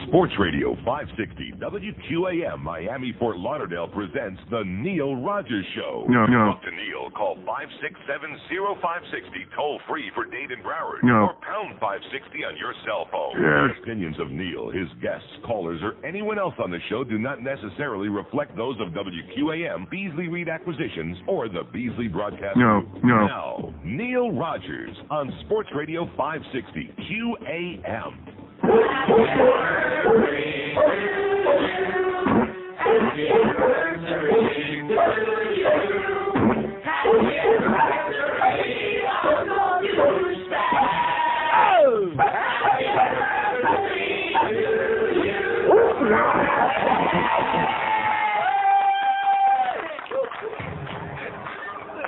Sports Radio 560 WQAM Miami Fort Lauderdale presents The Neil Rogers Show. No. Talk to Neil. Call 567-0560 toll free for Dade and Broward. No. Or pound 560 on your cell phone. Yes. The opinions of Neil, his guests, callers, or anyone else on the show do not necessarily reflect those of WQAM, Beasley Reed Acquisitions, or the Beasley Broadcast No. Group. No. Now, Neil Rogers on Sports Radio 560 QAM.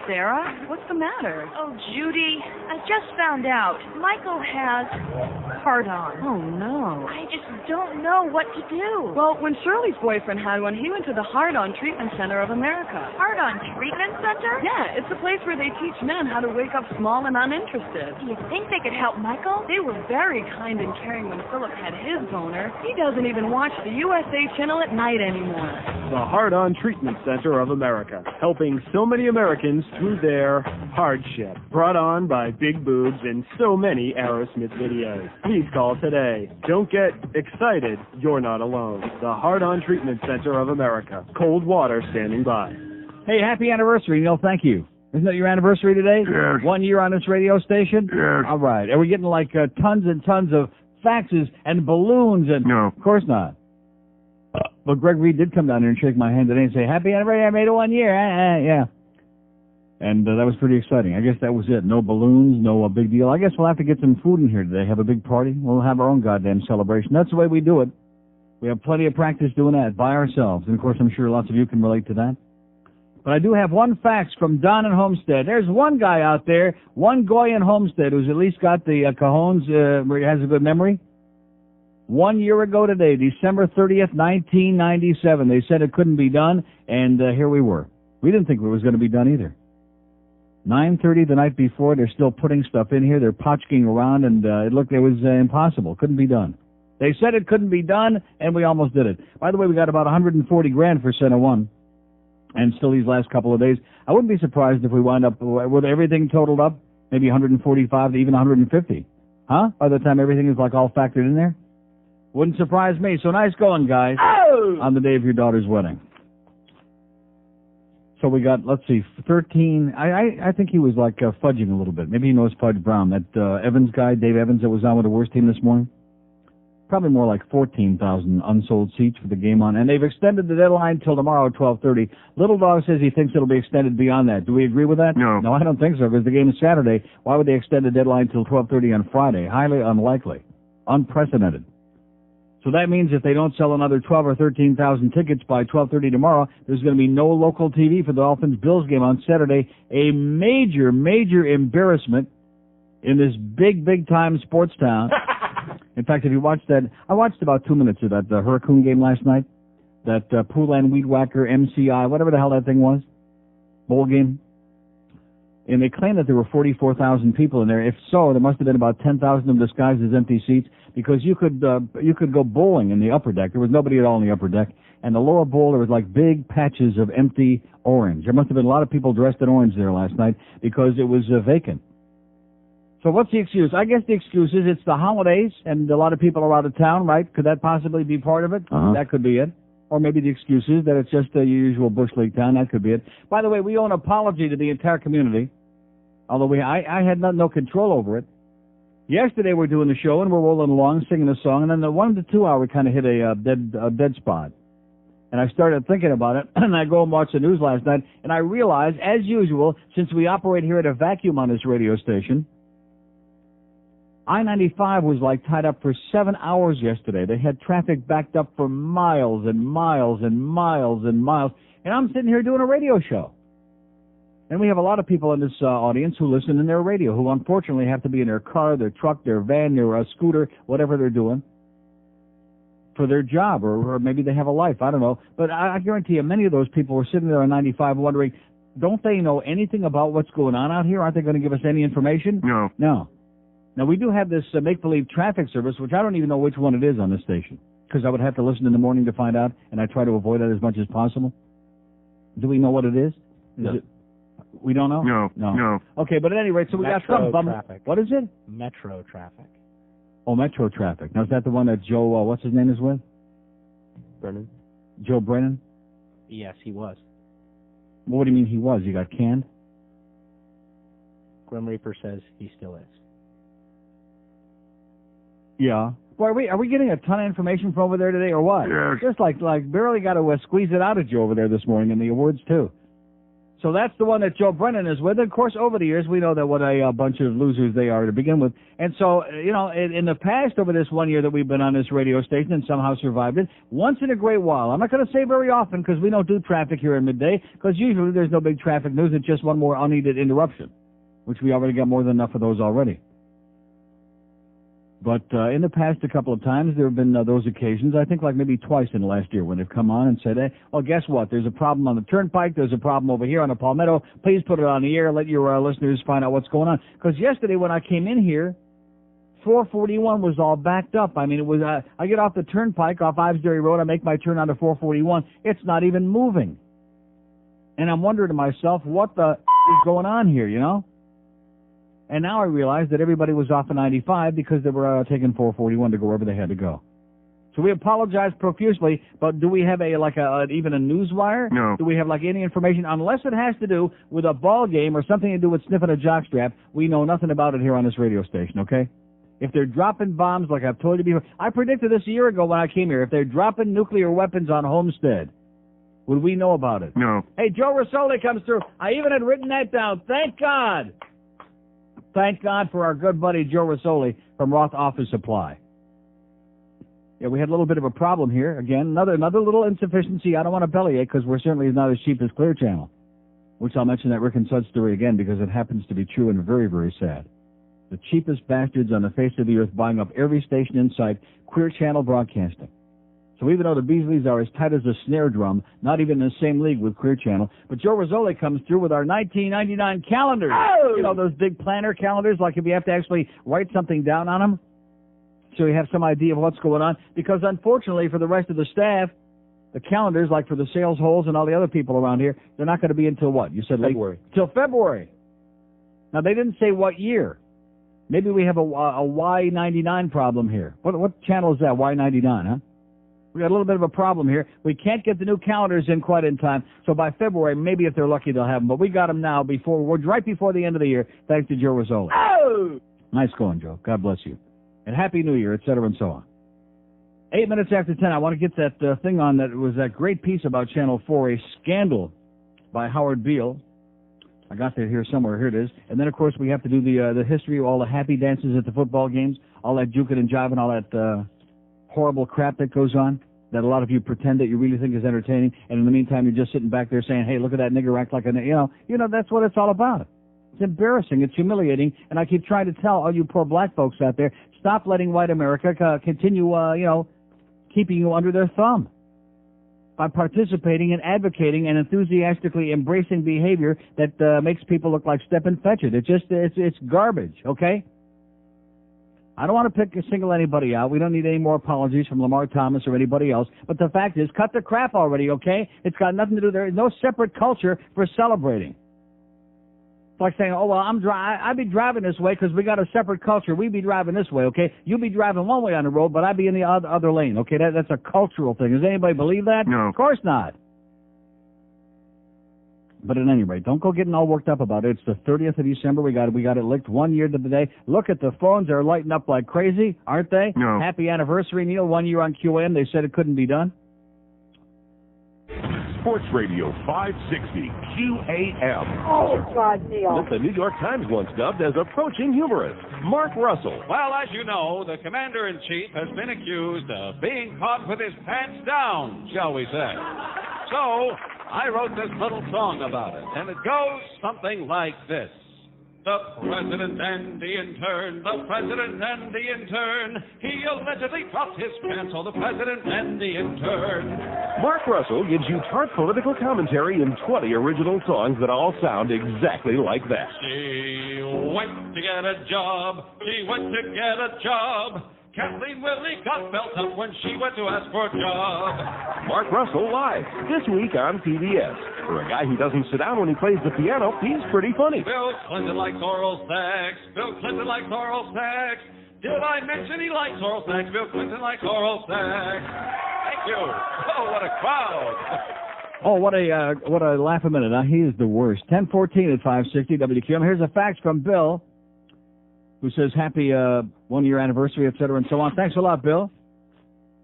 Sarah, what's the matter? Oh, Judy, I just found out. Michael has hard-on. Oh, no. I just don't know what to do. Well, when Shirley's boyfriend had one, he went to the Hard-On Treatment Center of America. Hard-on treatment center? Yeah, it's a place where they teach men how to wake up small and uninterested. Do you think they could help Michael? They were very kind and caring when Philip had his boner. He doesn't even watch the USA Channel at night anymore. The Hard-On Treatment Center of America, helping so many Americans through their hardship. Brought on by Big Boobs and so many Aerosmith videos. Please call today. Don't get excited. You're not alone. The Hard-On Treatment Center of America. Cold water standing by. Hey, happy anniversary, Neil. Thank you. Isn't that your anniversary today? Yes. 1 year on this radio station? Yes. All right. Are we getting like tons and tons of faxes and balloons? And No. Of course not. But Greg Reed did come down here and shake my hand today and say, happy anniversary, I made it 1 year. Yeah. And that was pretty exciting. I guess that was it. No balloons, no big deal. I guess we'll have to get some food in here today. Have a big party. We'll have our own goddamn celebration. That's the way we do it. We have plenty of practice doing that by ourselves. And, of course, I'm sure lots of you can relate to that. But I do have one fax from Don in Homestead. There's one guy out there, one guy in Homestead who's at least got the cajones where he has a good memory. 1 year ago today, December 30th, 1997, they said it couldn't be done, and here we were. We didn't think it was going to be done either. 9:30 the night before, they're still putting stuff in here. They're potchking around, and it looked it was impossible. Couldn't be done. They said it couldn't be done, and we almost did it. By the way, we got about $140,000 for Center 1, and still these last couple of days. I wouldn't be surprised if we wind up with everything totaled up, maybe 145 to even 150. Huh? By the time everything is like all factored in there? Wouldn't surprise me. So nice going, guys, on the day of your daughter's wedding. So we got, let's see, 13. I think he was like fudging a little bit. Maybe he knows Fudge Brown. That Evans guy, Dave Evans, that was on with the worst team this morning. Probably more like 14,000 unsold seats for the game on. And they've extended the deadline till tomorrow at 12:30. Little Dog says he thinks it'll be extended beyond that. Do we agree with that? No. No, I don't think so, because the game is Saturday. Why would they extend the deadline till 12:30 on Friday? Highly unlikely. Unprecedented. So that means if they don't sell another 12 or 13,000 tickets by 12:30 tomorrow, there's going to be no local TV for the Dolphins-Bills game on Saturday. A major, major embarrassment in this big time sports town. In fact, if you watched that, I watched about 2 minutes of that Hurricane game last night, that Poulan Weed Whacker MCI, whatever the hell that thing was, bowl game. And they claim that there were 44,000 people in there. If so, there must have been about 10,000 of them disguised as empty seats, because you could go bowling in the upper deck. There was nobody at all in the upper deck. And the lower bowl, there was like big patches of empty orange. There must have been a lot of people dressed in orange there last night because it was vacant. So what's the excuse? I guess the excuse is it's the holidays and a lot of people are out of town, right? Could that possibly be part of it? Uh-huh. That could be it. Or maybe the excuse is that it's just a usual Bush League town. That could be it. By the way, we owe an apology to the entire community, although I had no control over it. Yesterday we're doing the show and we're rolling along, singing a song, and then the 1 to 2 hour we kind of hit a dead spot. And I started thinking about it, and I go and watch the news last night, and I realized, as usual, since we operate here at a vacuum on this radio station, I-95 was like tied up for 7 hours yesterday. They had traffic backed up for miles and miles and miles and miles. And I'm sitting here doing a radio show. And we have a lot of people in this audience who listen in their radio, who unfortunately have to be in their car, their truck, their van, their scooter, whatever they're doing, for their job, or maybe they have a life. I don't know. But I guarantee you many of those people were sitting there on 95 wondering, don't they know anything about what's going on out here? Aren't they going to give us any information? No. No. Now, we do have this make-believe traffic service, which I don't even know which one it is on this station. Because I would have to listen in the morning to find out, and I try to avoid that as much as possible. Do we know what it is? We don't know? No. Okay, but at any rate, so we got some traffic. What is it? Metro traffic. Oh, Metro traffic. Now, is that the one that Joe, what's his name is with? Brennan. Joe Brennan? Yes, he was. Well, what do you mean he was? He got canned? Grim Reaper says he still is. Yeah. Boy, are we getting a ton of information from over there today, or what? Yes. Just like barely got to squeeze it out of Joe over there this morning in the awards, too. So that's the one that Joe Brennan is with. Of course, over the years, we know that what a bunch of losers they are to begin with. And so, in the past, over this 1 year that we've been on this radio station and somehow survived it, once in a great while, I'm not going to say very often because we don't do traffic here at midday, because usually there's no big traffic news. It's just one more unneeded interruption, which we already got more than enough of those already. But in the past a couple of times, there have been those occasions, I think like maybe twice in the last year, when they've come on and said, hey, well, guess what? There's a problem on the turnpike. There's a problem over here on the Palmetto. Please put it on the air. Let your listeners find out what's going on. Because yesterday when I came in here, 441 was all backed up. I mean, it was. I get off the turnpike off Ivesbury Road. I make my turn onto 441. It's not even moving. And I'm wondering to myself, what the is going on here, And now I realize that everybody was off of 95 because they were taking 441 to go wherever they had to go. So we apologize profusely, but do we have even a news wire? No. Do we have any information? Unless it has to do with a ball game or something to do with sniffing a jockstrap, we know nothing about it here on this radio station, okay? If they're dropping bombs, like I've told you before, I predicted this a year ago when I came here, if they're dropping nuclear weapons on Homestead, would we know about it? No. Hey, Joe Rosoli comes through. I even had written that down. Thank God. Thank God for our good buddy Joe Rosoli from Roth Office Supply. Yeah, we had a little bit of a problem here. Again, another little insufficiency. I don't want to bellyache because we're certainly not as cheap as Clear Channel, which I'll mention that Rick and Sud story again because it happens to be true and very, very sad. The cheapest bastards on the face of the earth buying up every station in sight, Clear Channel Broadcasting. So even though the Beasleys are as tight as a snare drum, not even in the same league with Clear Channel, but Joe Rosoli comes through with our 1999 calendars. Oh! Those big planner calendars, like if you have to actually write something down on them, so you have some idea of what's going on. Because unfortunately for the rest of the staff, the calendars, like for the sales holes and all the other people around here, they're not going to be until what? You said February. Till February. Now, they didn't say what year. Maybe we have a Y99 problem here. What channel is that, Y99, huh? We got a little bit of a problem here. We can't get the new calendars in quite in time, so by February, maybe if they're lucky, they'll have them. But we got them now right before the end of the year, thanks to Joe Rosoli. Oh! Nice going, Joe. God bless you. And Happy New Year, et cetera, and so on. 8 minutes after 10, I want to get that thing on that was that great piece about Channel 4, A Scandal by Howard Beale. I got that here somewhere. Here it is. And then, of course, we have to do the history of all the happy dances at the football games, all that juking and jiving, all that horrible crap that goes on that a lot of you pretend that you really think is entertaining, and in the meantime you're just sitting back there saying, hey, look at that nigger act like a nigger. That's what it's all about. It's embarrassing. It's humiliating, and I keep trying to tell all you poor black folks out there, stop letting white America continue, keeping you under their thumb by participating and advocating and enthusiastically embracing behavior that makes people look like Stephen Fetchit. It's garbage, okay? I don't want to single anybody out. We don't need any more apologies from Lamar Thomas or anybody else. But the fact is, cut the crap already, okay? It's got nothing to do. There is no separate culture for celebrating. It's like saying, oh, well, I'd be driving this way because we got a separate culture. We'd be driving this way, okay? You'd be driving one way on the road, but I'd be in the other lane, okay? That's a cultural thing. Does anybody believe that? No. Of course not. But at any rate, don't go getting all worked up about it. It's the 30th of December. We got it licked 1 year to the day. Look at the phones. They're lighting up like crazy, aren't they? No. Happy anniversary, Neil. 1 year on QAM. They said it couldn't be done. Sports Radio 560 QAM. Oh, God, Neil. What the New York Times once dubbed as approaching humorist, Mark Russell. Well, as you know, the Commander-in-Chief has been accused of being caught with his pants down, shall we say. So, I wrote this little song about it, and it goes something like this. The President and the Intern, the President and the Intern, he allegedly dropped his pants on the President and the Intern. Mark Russell gives you tart political commentary in 20 original songs that all sound exactly like that. She went to get a job, she went to get a job. Kathleen Willie got felt up when she went to ask for a job. Mark Russell live this week on PBS. For a guy who doesn't sit down when he plays the piano, he's pretty funny. Bill Clinton likes oral sex. Bill Clinton likes oral sex. Did I mention he likes oral sex? Bill Clinton likes oral sex. Thank you. Oh, what a crowd. Oh, what a laugh a minute. Now, he is the worst. 10:14 at 560 WQAM. Here's a fax from Bill, who says happy 1-year anniversary, et cetera, and so on. Thanks a lot, Bill.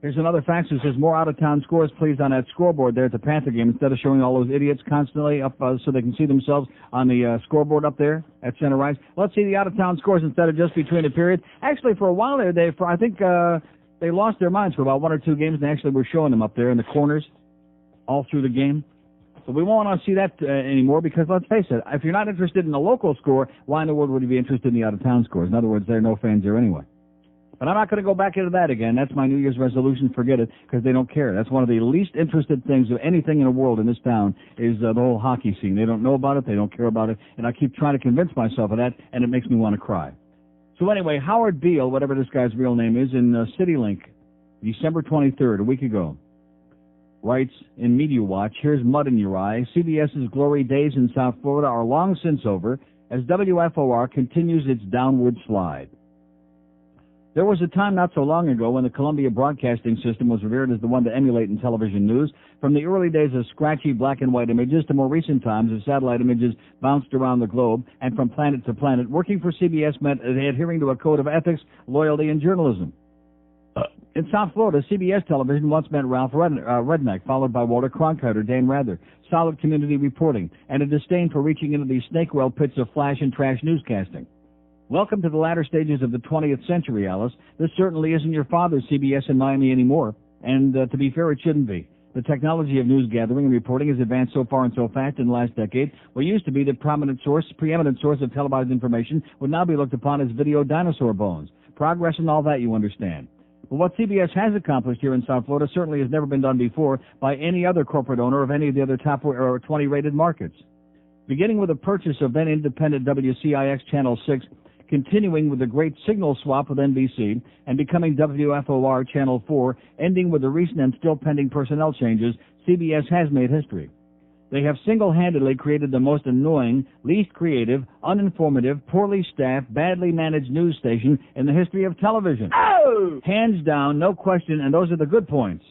Here's another fax that says more out-of-town scores, please, on that scoreboard there at the Panther game, instead of showing all those idiots constantly up so they can see themselves on the scoreboard up there at center right. Let's see the out-of-town scores instead of just between the periods. Actually, for a while there, I think they lost their minds for about 1 or 2 games, and actually were showing them up there in the corners all through the game. But we won't want to see that anymore because, let's face it, if you're not interested in the local score, why in the world would you be interested in the out-of-town scores? In other words, there are no fans there anyway. But I'm not going to go back into that again. That's my New Year's resolution. Forget it, because they don't care. That's one of the least interested things of anything in the world in this town is the whole hockey scene. They don't know about it. They don't care about it. And I keep trying to convince myself of that, and it makes me want to cry. So anyway, Howard Beale, whatever this guy's real name is, in CityLink, December 23rd, a week ago, writes in Media Watch, here's mud in your eye. CBS's glory days in South Florida are long since over as WFOR continues its downward slide. There was a time not so long ago when the Columbia Broadcasting System was revered as the one to emulate in television news. From the early days of scratchy black and white images to more recent times as satellite images bounced around the globe and from planet to planet, working for CBS meant adhering to a code of ethics, loyalty, and journalism. In South Florida, CBS television once meant Ralph Redneck, followed by Walter Cronkite or Dan Rather, solid community reporting, and a disdain for reaching into the snake well pits of flash and trash newscasting. Welcome to the latter stages of the 20th century, Alice. This certainly isn't your father's CBS in Miami anymore, and to be fair, it shouldn't be. The technology of news gathering and reporting has advanced so far and so fast in the last decade, what used to be the preeminent source of televised information would now be looked upon as video dinosaur bones. Progress and all that, you understand. But what CBS has accomplished here in South Florida certainly has never been done before by any other corporate owner of any of the other top or 20 rated markets. Beginning with the purchase of then independent WCIX Channel 6, continuing with the great signal swap with NBC, and becoming WFOR Channel 4, ending with the recent and still pending personnel changes, CBS has made history. They have single-handedly created the most annoying, least creative, uninformative, poorly staffed, badly managed news station in the history of television. Oh! Hands down, no question, and those are the good points.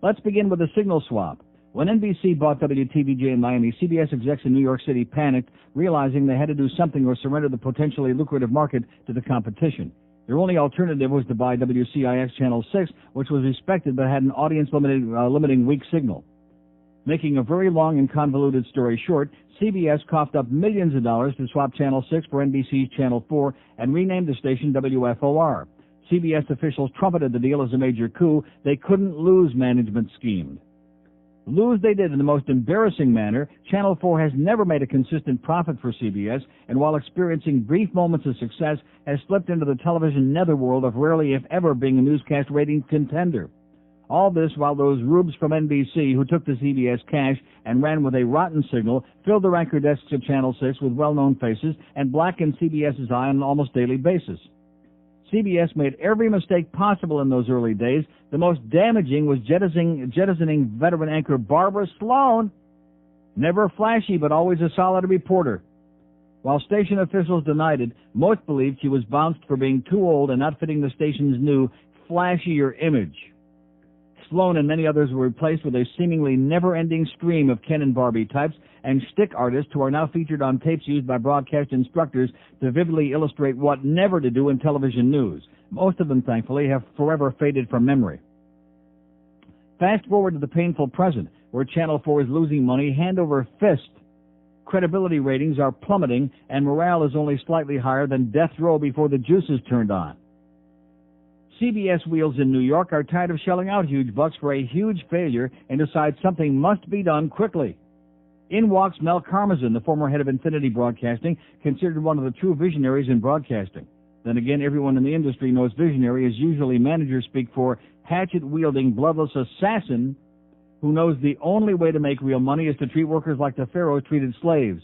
Let's begin with the signal swap. When NBC bought WTVJ in Miami, CBS execs in New York City panicked, realizing they had to do something or surrender the potentially lucrative market to the competition. Their only alternative was to buy WCIX Channel 6, which was respected but had an audience-limiting weak signal. Making a very long and convoluted story short, CBS coughed up millions of dollars to swap Channel 6 for NBC's Channel 4 and renamed the station WFOR. CBS officials trumpeted the deal as a major coup. They couldn't lose management schemed. Lose they did in the most embarrassing manner. Channel 4 has never made a consistent profit for CBS, and while experiencing brief moments of success, has slipped into the television netherworld of rarely, if ever, being a newscast rating contender. All this while those rubes from NBC who took the CBS cash and ran with a rotten signal filled the anchor desks of Channel 6 with well-known faces and blackened CBS's eye on an almost daily basis. CBS made every mistake possible in those early days. The most damaging was jettisoning veteran anchor Barbara Sloan. Never flashy, but always a solid reporter. While station officials denied it, most believed she was bounced for being too old and not fitting the station's new, flashier image. Sloan and many others were replaced with a seemingly never-ending stream of Ken and Barbie types and stick artists who are now featured on tapes used by broadcast instructors to vividly illustrate what never to do in television news. Most of them, thankfully, have forever faded from memory. Fast forward to the painful present, where Channel 4 is losing money hand over fist. Credibility ratings are plummeting, and morale is only slightly higher than death row before the juice is turned on. CBS wheels in New York are tired of shelling out huge bucks for a huge failure and decide something must be done quickly. In walks Mel Karmazin, the former head of Infinity Broadcasting, considered one of the true visionaries in broadcasting. Then again, everyone in the industry knows visionary is usually manager speak for hatchet-wielding, bloodless assassin who knows the only way to make real money is to treat workers like the pharaohs treated slaves.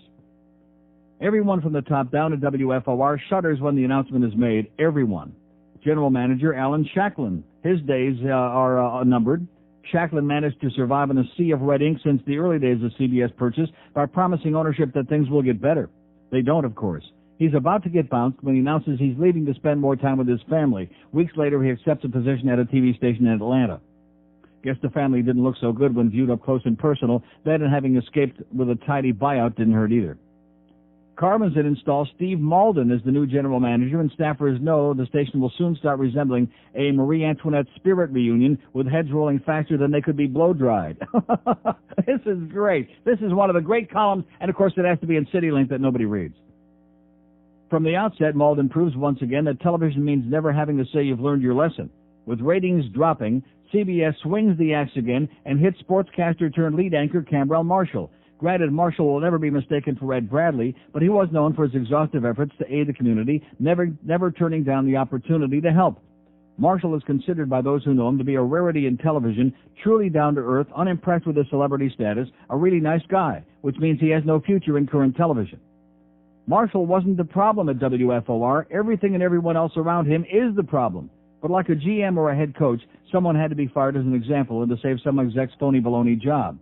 Everyone from the top down at WFOR shudders when the announcement is made. Everyone. general manager Alan Shacklin. His days are numbered. Shacklin managed to survive in a sea of red ink since the early days of CBS purchase by promising ownership that things will get better. They don't, of course. He's about to get bounced when he announces he's leaving to spend more time with his family. Weeks later, he accepts a position at a TV station in Atlanta. Guess the family didn't look so good when viewed up close and personal. That and having escaped with a tidy buyout didn't hurt either. Carmen's had installed Steve Malden as the new general manager, and staffers know the station will soon start resembling a Marie Antoinette spirit reunion with heads rolling faster than they could be blow-dried. This is great. This is one of the great columns, and of course it has to be in CityLink that nobody reads. From the outset, Malden proves once again that television means never having to say you've learned your lesson. With ratings dropping, CBS swings the axe again and hits sportscaster turned lead anchor Cambrell Marshall. Granted, Marshall will never be mistaken for Ed Bradley, but he was known for his exhaustive efforts to aid the community, never turning down the opportunity to help. Marshall is considered by those who know him to be a rarity in television, truly down-to-earth, unimpressed with his celebrity status, a really nice guy, which means he has no future in current television. Marshall wasn't the problem at WFOR. Everything and everyone else around him is the problem. But like a GM or a head coach, someone had to be fired as an example and to save some exec's phony baloney job.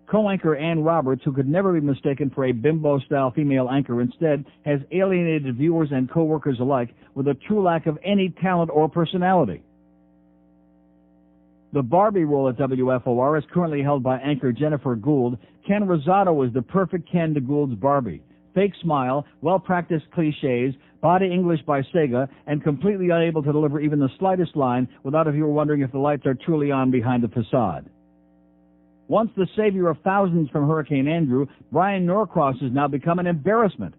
Co-anchor Ann Roberts, who could never be mistaken for a bimbo-style female anchor, instead has alienated viewers and co-workers alike with a true lack of any talent or personality. The Barbie role at WFOR is currently held by anchor Jennifer Gould. Ken Rosado is the perfect Ken to Gould's Barbie. Fake smile, well-practiced cliches, body English by Saga, and completely unable to deliver even the slightest line without a viewer wondering if the lights are truly on behind the facade. Once the savior of thousands from Hurricane Andrew, Brian Norcross has now become an embarrassment.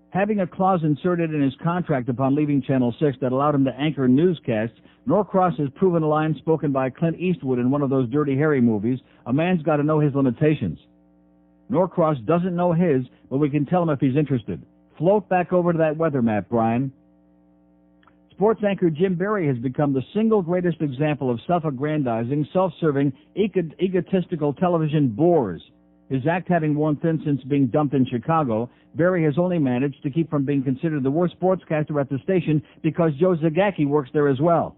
Having a clause inserted in his contract upon leaving Channel 6 that allowed him to anchor newscasts, Norcross has proven a line spoken by Clint Eastwood in one of those Dirty Harry movies, a man's got to know his limitations. Norcross doesn't know his, but we can tell him if he's interested. Float back over to that weather map, Brian. Sports anchor Jim Berry has become the single greatest example of self-aggrandizing, self-serving, egotistical television bores. His act having worn thin since being dumped in Chicago, Berry has only managed to keep from being considered the worst sportscaster at the station because Joe Zagacki works there as well.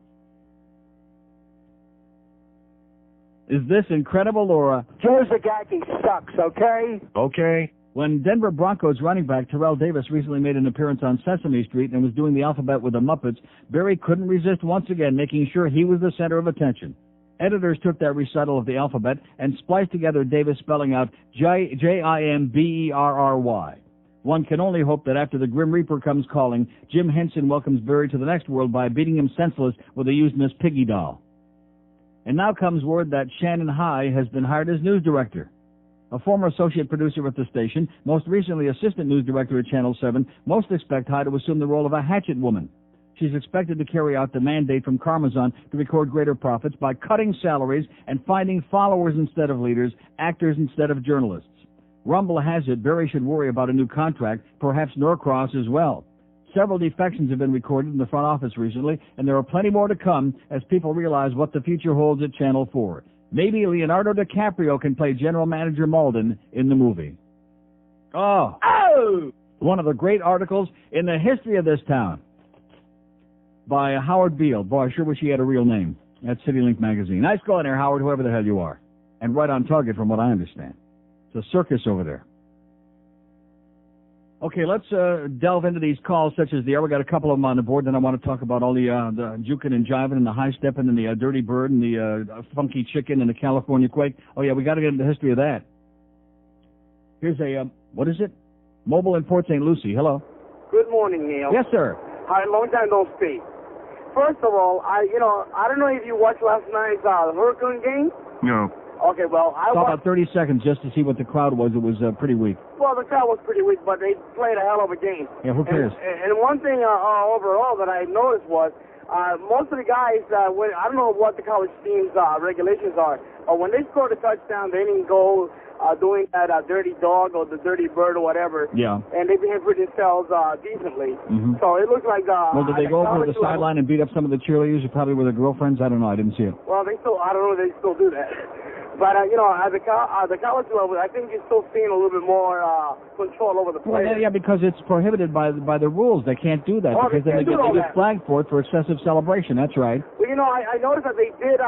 Is this incredible, Laura? Joe Zagacki sucks, okay? Okay. When Denver Broncos running back Terrell Davis recently made an appearance on Sesame Street and was doing the alphabet with the Muppets, Berry couldn't resist once again making sure he was the center of attention. Editors took that recital of the alphabet and spliced together Davis spelling out Jimberry. One can only hope that after the Grim Reaper comes calling, Jim Henson welcomes Berry to the next world by beating him senseless with a used Miss Piggy doll. And now comes word that Shannon High has been hired as news director. A former associate producer at the station, most recently assistant news director at Channel 7, most expect High to assume the role of a hatchet woman. She's expected to carry out the mandate from Carmazon to record greater profits by cutting salaries and finding followers instead of leaders, actors instead of journalists. Rumble has it Berry should worry about a new contract, perhaps Norcross as well. Several defections have been recorded in the front office recently, and there are plenty more to come as people realize what the future holds at Channel 4. Maybe Leonardo DiCaprio can play General Manager Malden in the movie. Oh! One of the great articles in the history of this town by Howard Beale. Boy, I sure wish he had a real name. That's CityLink magazine. Nice going there, Howard, whoever the hell you are. And right on target from what I understand. It's a circus over there. Okay, let's delve into these calls such as the we got a couple of them on the board. Then I want to talk about all the juking and jiving and the high-stepping and the dirty bird and the funky chicken and the California quake. Oh, yeah, we got to get into the history of that. Here's a, what is it? Mobile in Port St. Lucie. Hello. Good morning, Neil. Yes, sir. Hi, long time no speak. First of all, I don't know if you watched last night's Hurricane game. No. Okay, well, I saw about 30 seconds just to see what the crowd was. It was pretty weak. Well, the crowd was pretty weak, but they played a hell of a game. Yeah, who cares? And one thing overall that I noticed was most of the guys, I don't know what the college team's regulations are, but when they scored a touchdown, they didn't go doing that dirty dog or the dirty bird or whatever. Yeah. And they behaved for themselves decently. Mm-hmm. So it looked like... well, did they go over to the sideline and beat up some of the cheerleaders who probably were their girlfriends? I don't know. I didn't see it. Well, I don't know if they still do that. But, at the college level, I think you're still seeing a little bit more control over the players. Well, yeah, because it's prohibited by the rules. They can't do that because then they get flagged for it for excessive celebration. That's right. Well, I noticed that they did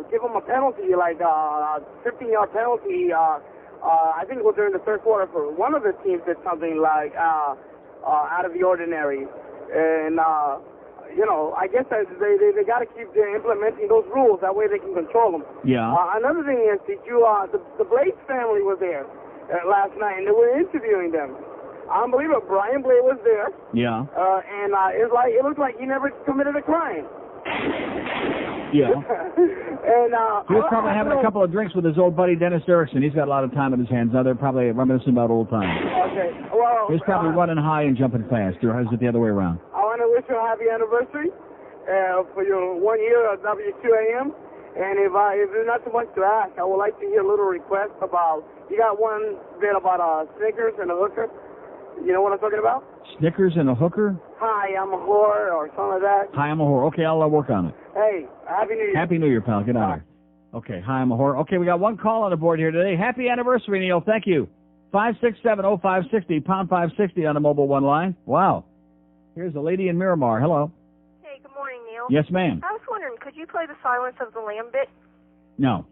give them a penalty, like a 15-yard penalty. I think it was during the third quarter for one of the teams did something like out of the ordinary. And, I guess that they got to keep implementing those rules. That way they can control them. Yeah. Another thing is, the Blades family was there last night, and they were interviewing them. Unbelievable. Brian Blade was there. Yeah. And it looked like he never committed a crime. Yeah. And he was probably having a couple of drinks with his old buddy Dennis Erickson. He's got a lot of time on his hands now. They're probably reminiscing about old times. Okay. Well, he's probably running high and jumping fast. Or is it the other way around? I want to wish you a happy anniversary for your 1 year at WQAM. And if there's not too much to ask, I would like to hear a little request about. You got one bit about Snickers and a hooker. You know what I'm talking about? Snickers and a hooker? Hi, I'm a whore, or something like that. Hi, I'm a whore. Okay, I'll work on it. Hey, Happy New Year. Happy New Year, pal. Get out of here. Okay, hi, I'm a whore. Okay, we got one call on the board here today. Happy anniversary, Neil. Thank you. 567-0560, pound 560 on the mobile one line. Wow. Here's a lady in Miramar. Hello. Hey, good morning, Neil. Yes, ma'am. I was wondering, could you play the Silence of the Lamb bit? No.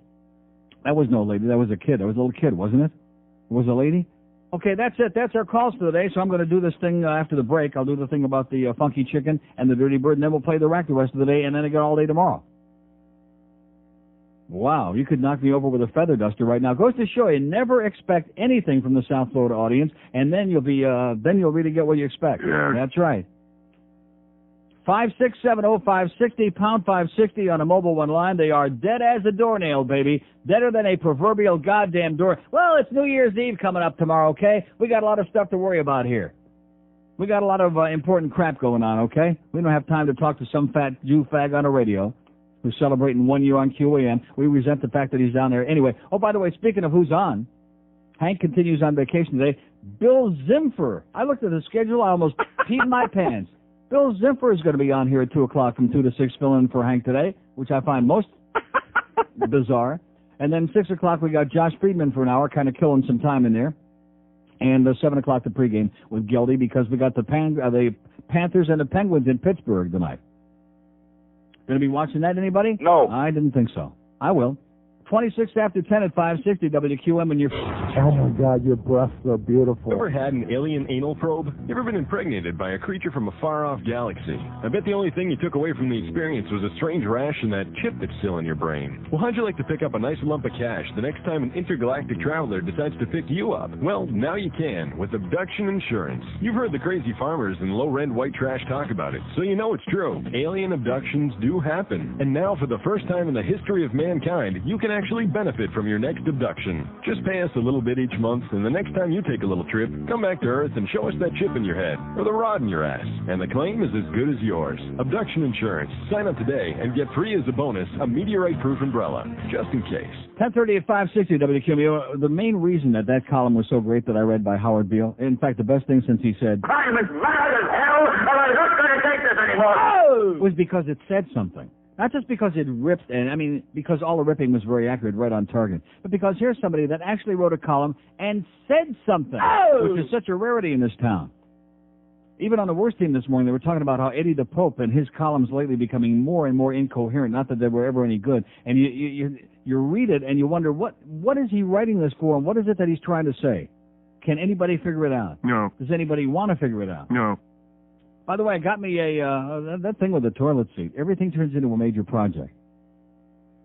That was no lady. That was a kid. That was a little kid, wasn't it? It was a lady? Okay, that's it. That's our calls for today. So I'm going to do this thing after the break. I'll do the thing about the funky chicken and the dirty bird, and then we'll play the rack the rest of the day, and then again all day tomorrow. Wow, you could knock me over with a feather duster right now. Goes to show you never expect anything from the South Florida audience, and then you'll really get what you expect. Yeah. That's right. 567-0560, pound 560 on a mobile one line. They are dead as a doornail, baby. Deader than a proverbial goddamn door. Well, it's New Year's Eve coming up tomorrow, okay? We got a lot of stuff to worry about here. We got a lot of important crap going on, okay? We don't have time to talk to some fat Jew fag on the radio who's celebrating 1 year on QAM. We resent the fact that he's down there. Anyway, oh, by the way, speaking of who's on, Hank continues on vacation today. Bill Zimfer. I looked at the schedule. I almost peed my pants. Bill Zimfer is going to be on here at 2 o'clock from 2 to 6 filling in for Hank today, which I find most bizarre. And then 6 o'clock we got Josh Friedman for an hour, kind of killing some time in there. And 7 o'clock the pregame with Geldy because we got the Panthers and the Penguins in Pittsburgh tonight. Going to be watching that, anybody? No. I didn't think so. I will. 26 after 10 at 560 WQM, and you're... Oh, my God, your breasts are beautiful. Ever had an alien anal probe? You ever been impregnated by a creature from a far-off galaxy? I bet the only thing you took away from the experience was a strange rash and that chip that's still in your brain. Well, how'd you like to pick up a nice lump of cash the next time an intergalactic traveler decides to pick you up? Well, now you can with abduction insurance. You've heard the crazy farmers and low-rent white trash talk about it, so you know it's true. Alien abductions do happen. And now, for the first time in the history of mankind, you can actually benefit from your next abduction. Just pay us a little bit each month, and the next time you take a little trip, come back to Earth and show us that chip in your head or the rod in your ass, and the claim is as good as yours. Abduction insurance. Sign up today and get free as a bonus a meteorite-proof umbrella, just in case. 10:30 at 560 WQM. The main reason that column was so great that I read by Howard Beale, in fact, the best thing since he said, "Crime is mad as hell, and I'm not going to take this anymore," was because it said something. Not just because it ripped, because all the ripping was very accurate, right on target, but because here's somebody that actually wrote a column and said something, which is such a rarity in this town. Even on the worst team this morning, they were talking about how Eddie the Pope and his columns lately becoming more and more incoherent, not that they were ever any good. And you read it and you wonder, what is he writing this for, and what is it that he's trying to say? Can anybody figure it out? No. Does anybody want to figure it out? No. By the way, I got me that thing with the toilet seat. Everything turns into a major project.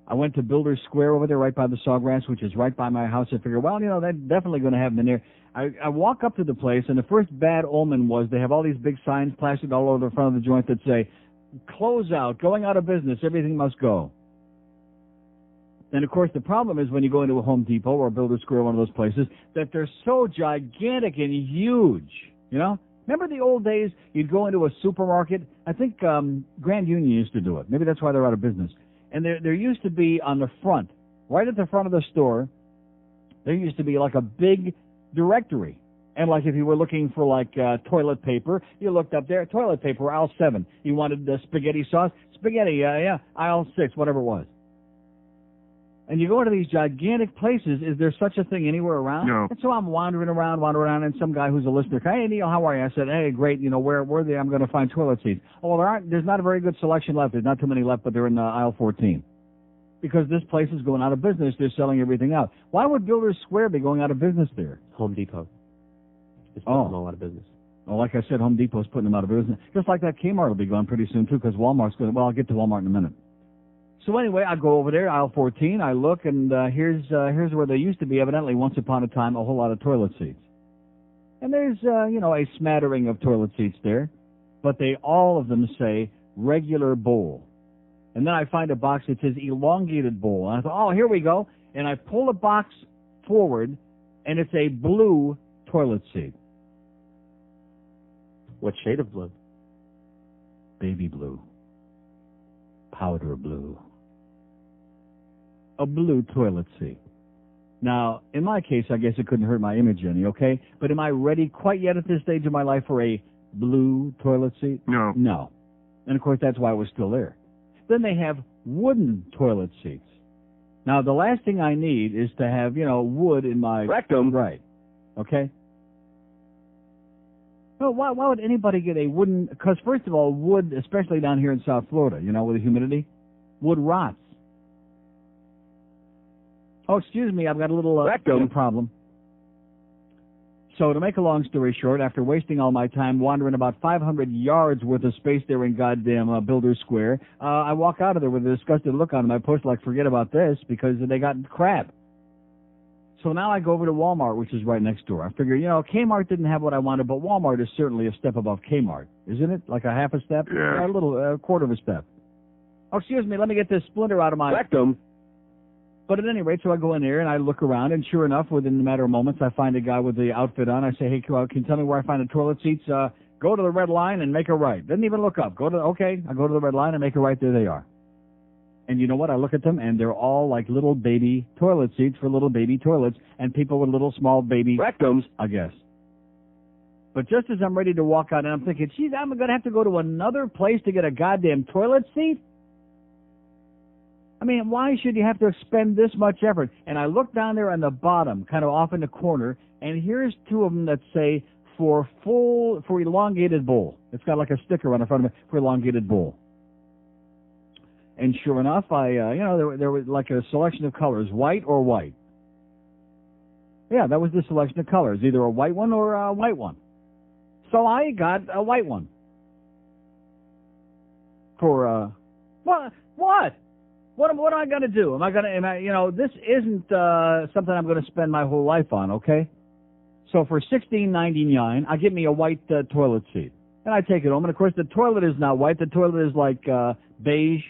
I went to Builders Square over there right by the Sawgrass, which is right by my house. I figured, well, they're definitely going to have them in there. I walk up to the place, and the first bad omen was they have all these big signs plastered all over the front of the joint that say, close out, going out of business, everything must go. And, of course, the problem is when you go into a Home Depot or a Builders Square, one of those places, that they're so gigantic and huge, Remember the old days? You'd go into a supermarket. I think Grand Union used to do it. Maybe that's why they're out of business. And there used to be on the front, right at the front of the store, there used to be like a big directory. And like if you were looking for like toilet paper, you looked up there, toilet paper, aisle 7. You wanted the spaghetti sauce, spaghetti, aisle 6, whatever it was. And you go into these gigantic places, is there such a thing anywhere around? No. And so I'm wandering around, and some guy who's a listener, hey, Neil, how are you? I said, hey, great, where are they? I'm going to find toilet seats. Oh, well, there's not a very good selection left. There's not too many left, but they're in aisle 14. Because this place is going out of business. They're selling everything out. Why would Builders Square be going out of business there? Home Depot. It's putting them all out of business. Well, like I said, Home Depot's putting them out of business. Just like that Kmart will be gone pretty soon, too, because Walmart's going to... Well, I'll get to Walmart in a minute. So anyway, I go over there, aisle 14, I look, and here's where there used to be, evidently, once upon a time, a whole lot of toilet seats. And there's, a smattering of toilet seats there, but all of them say regular bowl. And then I find a box that says elongated bowl. And I thought, oh, here we go. And I pull the box forward, and it's a blue toilet seat. What shade of blue? Baby blue. Powder blue. A blue toilet seat. Now, in my case, I guess it couldn't hurt my image any, okay? But am I ready quite yet at this stage of my life for a blue toilet seat? No. No. And, of course, that's why it was still there. Then they have wooden toilet seats. Now, the last thing I need is to have, wood in my... Rectum. Right. Okay? Well, why would anybody get a wooden... Because, first of all, wood, especially down here in South Florida, with the humidity, wood rots. Oh, excuse me, I've got a little Rectum problem. So, to make a long story short, after wasting all my time wandering about 500 yards worth of space there in goddamn Builders Square, I walk out of there with a disgusted look on my post like, forget about this, because they got crap. So now I go over to Walmart, which is right next door. I figure, Kmart didn't have what I wanted, but Walmart is certainly a step above Kmart, isn't it? Like a half a step? Yeah. A quarter of a step. Oh, excuse me, let me get this splinter out of my... Rectum. But at any rate, so I go in there and I look around, and sure enough, within a matter of moments, I find a guy with the outfit on. I say, hey, can you tell me where I find the toilet seats? Go to the red line and make a right. Didn't even look up. Okay, I go to the red line and make a right. There they are. And you know what? I look at them, and they're all like little baby toilet seats for little baby toilets, and people with little small baby rectums, I guess. But just as I'm ready to walk out, and I'm thinking, geez, I'm going to have to go to another place to get a goddamn toilet seat? I mean, why should you have to expend this much effort? And I look down there on the bottom, kind of off in the corner, and here's two of them that say, for elongated bowl. It's got like a sticker on the front of it, for elongated bowl. And sure enough, there was like a selection of colors, white or white. Yeah, that was the selection of colors, either a white one or a white one. So I got a white one. For, what? What am I going to do? This isn't something I'm going to spend my whole life on, okay? So for $16.99, I get me a white toilet seat. And I take it home. And, of course, the toilet is not white. The toilet is like beige,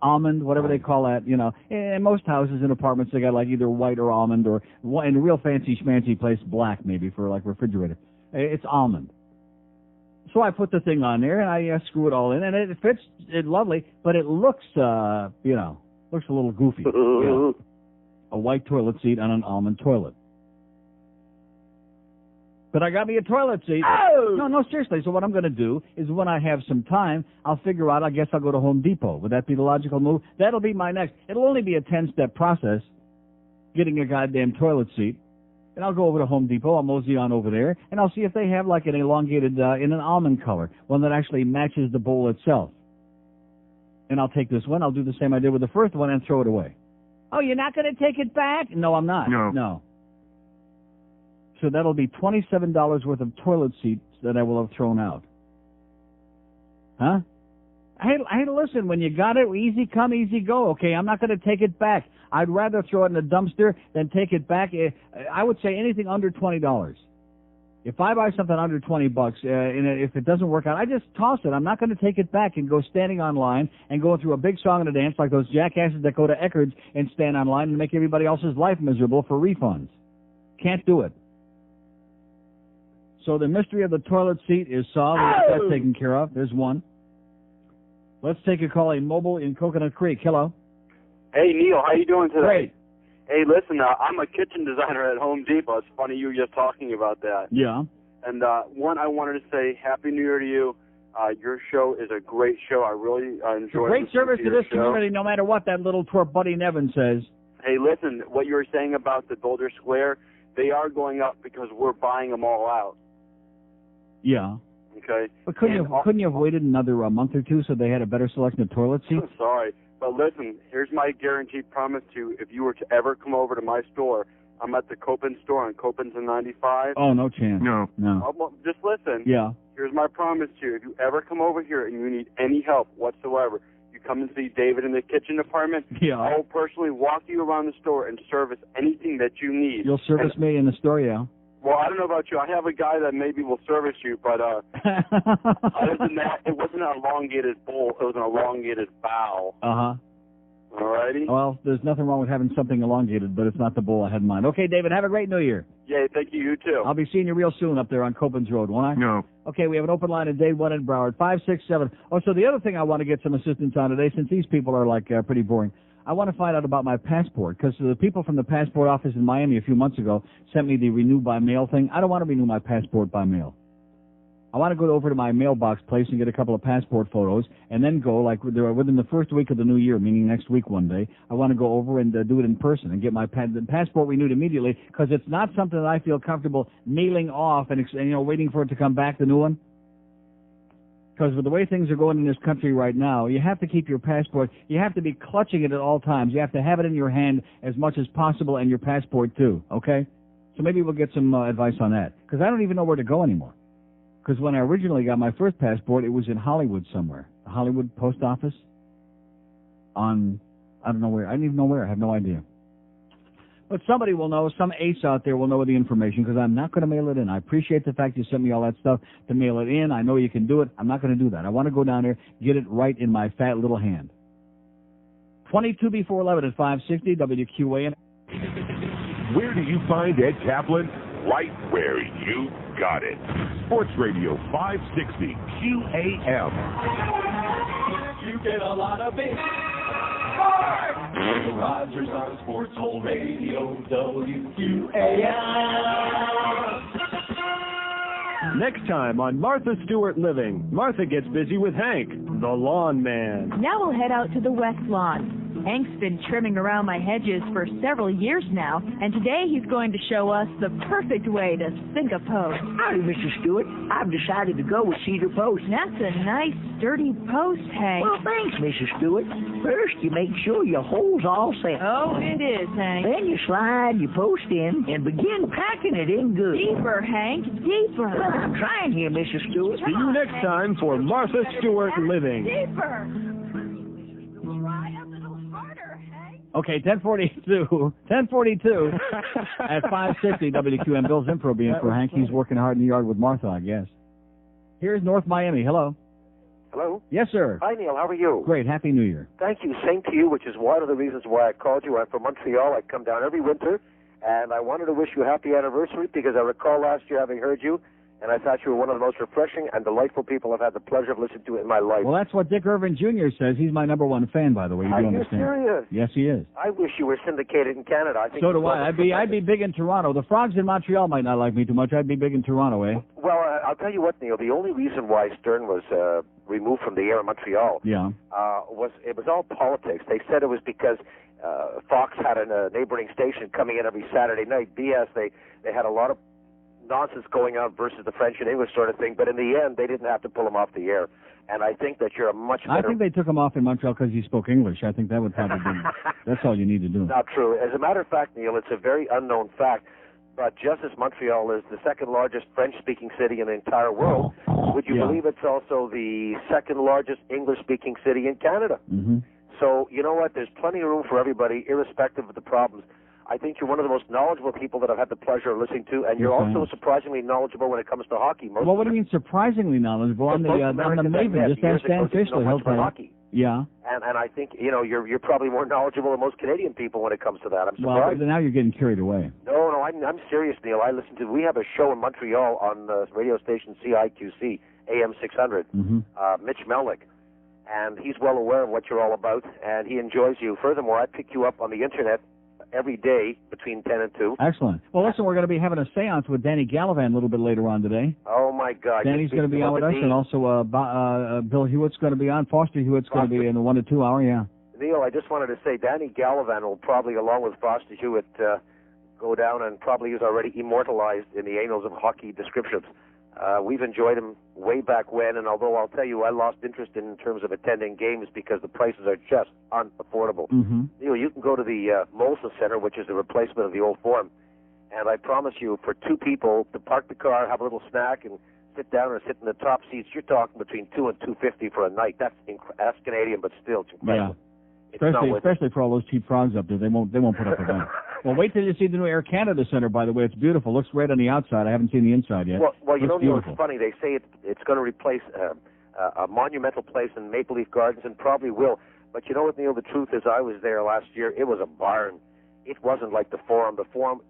almond, whatever they call that, In most houses and apartments, they got like either white or almond, or in a real fancy schmancy place, black maybe for like refrigerator. It's almond. So I put the thing on there, and I screw it all in, and it fits it lovely, but it looks, looks a little goofy. A white toilet seat on an almond toilet. But I got me a toilet seat. Oh! No, seriously. So what I'm going to do is when I have some time, I'll figure out, I guess I'll go to Home Depot. Would that be the logical move? That'll be my next. It'll only be a 10-step process, getting a goddamn toilet seat. And I'll go over to Home Depot, I'll mosey on over there, and I'll see if they have like an elongated, in an almond color, one that actually matches the bowl itself. And I'll take this one, I'll do the same I did with the first one, and throw it away. Oh, you're not going to take it back? No, I'm not. No. So that'll be $27 worth of toilet seats that I will have thrown out. Huh? Hey, listen, when you got it, easy come, easy go, okay? I'm not going to take it back. I'd rather throw it in the dumpster than take it back. I would say anything under $20. If I buy something under $20, and if it doesn't work out, I just toss it. I'm not going to take it back and go standing online and go through a big song and a dance like those jackasses that go to Eckerd's and stand online and make everybody else's life miserable for refunds. Can't do it. So the mystery of the toilet seat is solved. That's taken care of. There's one. Let's take a call, a mobile in Coconut Creek. Hello. Hey, Neil, how you doing today? Great. Hey, listen, I'm a kitchen designer at Home Depot. It's funny you were just talking about that. Yeah. And one, I wanted to say Happy New Year to you. Your show is a great show. I really enjoy it. Great service to this community, no matter what that little twerp Buddy Nevin says. Hey, listen, what you were saying about the Boulder Square, they are going up because we're buying them all out. Yeah. Okay. But couldn't you have waited another month or two so they had a better selection of toilet seats? I'm sorry. But listen, here's my guaranteed promise to you. If you were to ever come over to my store, I'm at the Copen store on Copen's and 95. Oh, no chance. No. Well, just listen. Yeah. Here's my promise to you. If you ever come over here and you need any help whatsoever, you come and see David in the kitchen department. Yeah. I will personally walk you around the store and service anything that you need. You'll service me in the store, yeah. Well, I don't know about you. I have a guy that maybe will service you, but other than that, it wasn't an elongated bowl. It was an elongated bow. Uh-huh. All righty? Well, there's nothing wrong with having something elongated, but it's not the bowl I had in mind. Okay, David, have a great New Year. Yeah, thank you. You too. I'll be seeing you real soon up there on Copen's Road, won't I? No. Okay, we have an open line in Day 1 in Broward, 567. Oh, so the other thing I want to get some assistance on today, since these people are, like, pretty boring, I want to find out about my passport, because the people from the passport office in Miami a few months ago sent me the renew by mail thing. I don't want to renew my passport by mail. I want to go over to my mailbox place and get a couple of passport photos, and then go, like, within the first week of the new year, meaning next week one day, I want to go over and do it in person and get my passport renewed immediately, because it's not something that I feel comfortable mailing off and waiting for it to come back, the new one. Because with the way things are going in this country right now, you have to keep your passport. You have to be clutching it at all times. You have to have it in your hand as much as possible, and your passport too, okay? So maybe we'll get some advice on that. Because I don't even know where to go anymore. Because when I originally got my first passport, it was in Hollywood somewhere. The Hollywood post office. I don't know where. I don't even know where. I have no idea. But somebody will know. Some ace out there will know the information, because I'm not going to mail it in. I appreciate the fact you sent me all that stuff to mail it in. I know you can do it. I'm not going to do that. I want to go down there, get it right in my fat little hand. 22 before 11 at 560 WQAM. Where do you find Ed Kaplan? Right where you got it. Sports Radio 560 QAM. You get a lot of it. Rogers on Sports Hole Radio, WQAM. Next time on Martha Stewart Living, Martha gets busy with Hank, the lawn man. Now we'll head out to the West Lawn. Hank's been trimming around my hedges for several years now, and today he's going to show us the perfect way to sink a post. Howdy, Mr. Stewart. I've decided to go with cedar post. That's a nice, sturdy post, Hank. Well, thanks, Mrs. Stewart. First, you make sure your hole's all set. Oh, it is, Hank. Then you slide your post in and begin packing it in good. Deeper, Hank, deeper. Well, I'm trying here, Mrs. Stewart. See you next time for Martha Stewart Living. Deeper. Okay, 1042 at 560 WQAM. Bill's Info being for Hank. He's working hard in the yard with Martha, I guess. Here's North Miami. Hello. Hello? Yes, sir. Hi, Neil. How are you? Great. Happy New Year. Thank you. Same to you, which is one of the reasons why I called you. I'm from Montreal. I come down every winter, and I wanted to wish you a happy anniversary because I recall last year having heard you, and I thought you were one of the most refreshing and delightful people I've had the pleasure of listening to in my life. Well, that's what Dick Irvin Jr. says. He's my #1 fan, by the way. You do understand? Are you serious? Yes, he is. I wish you were syndicated in Canada. I think so do I. I'd be big in Toronto. The frogs in Montreal might not like me too much. I'd be big in Toronto, eh? Well, I'll tell you what, Neil. The only reason why Stern was removed from the air in Montreal was all politics. They said it was because Fox had a neighboring station coming in every Saturday night. BS. They had a lot of nonsense going on versus the French and English sort of thing, but in the end, they didn't have to pull him off the air. And I think that you're a much better... I think they took him off in Montreal because he spoke English. I think that would probably be... That's all you need to do. Not true. As a matter of fact, Neil, it's a very unknown fact, but just as Montreal is the second largest French-speaking city in the entire world, would you believe it's also the second largest English-speaking city in Canada? Mm-hmm. So, you know what? There's plenty of room for everybody, irrespective of the problems. I think you're one of the most knowledgeable people that I've had the pleasure of listening to, and you're also surprisingly knowledgeable when it comes to hockey. Well, what do you mean surprisingly knowledgeable? I'm the Maven. Just ask Dan Fischler. He'll tell you. Yeah. And I think, you're probably more knowledgeable than most Canadian people when it comes to that. I'm surprised. Well, now you're getting carried away. No, I'm serious, Neil. We have a show in Montreal on the radio station CIQC, AM 600, Mitch Melnick. And he's well aware of what you're all about, and he enjoys you. Furthermore, I pick you up on the Internet every day between 10 and 2. Excellent. Well, listen, we're going to be having a seance with Danny Gallivan a little bit later on today. Oh, my God. Danny's going to be on with us, and also Bill Hewitt's going to be on. Foster Hewitt's going to be in the 1 to 2 hour, yeah. Neil, I just wanted to say Danny Gallivan will probably, along with Frosty Hewitt, go down and probably is already immortalized in the annals of hockey descriptions. We've enjoyed him way back when, and although I'll tell you I lost interest in terms of attending games because the prices are just unaffordable. Mm-hmm. Neil, you can go to the Molson Center, which is the replacement of the old Forum, and I promise you, for two people, to park the car, have a little snack, and sit down and sit in the top seats, you're talking between $2 and $2.50 for a night. That's Canadian, but still, it's incredible. Yeah. Especially for all those cheap frogs up there, they won't put up with that. Well, wait till you see the new Air Canada Center. By the way, it's beautiful. Looks great on the outside. I haven't seen the inside yet. Well, you know, beautiful. Neil, it's funny. They say it's going to replace a monumental place in Maple Leaf Gardens, and probably will. But you know what, Neil? The truth is, I was there last year. It was a barn. It wasn't like the Forum. The Forum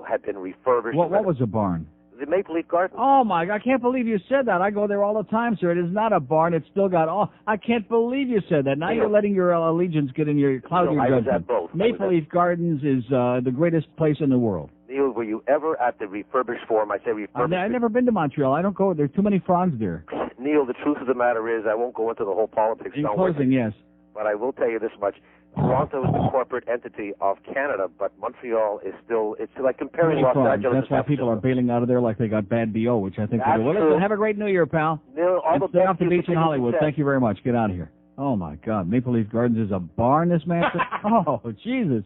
had been refurbished. What was a barn? The Maple Leaf Gardens. Oh, my God. I can't believe you said that. I go there all the time, sir. It is not a barn. It's still got all. I can't believe you said that. Now you're letting your allegiance get in your cloud of your judgment. I was at both. Maple Leaf Gardens is the greatest place in the world. Neil, were you ever at the refurbished Forum? I say refurbished. I've never been to Montreal. I don't go. There's too many frogs there. Neil, the truth of the matter is, I won't go into the whole politics. In closing, yes. But I will tell you this much. Toronto is the corporate entity of Canada, but Montreal is still, it's like comparing Los Angeles. That's why people are bailing out of there like they got bad BO, which I think they do. Well, listen, have a great New Year, pal. Neil, all the stay off the beach in Hollywood. Thank you very much. Get out of here. Oh, my God. Maple Leaf Gardens is a barn, this man said? Oh, Jesus.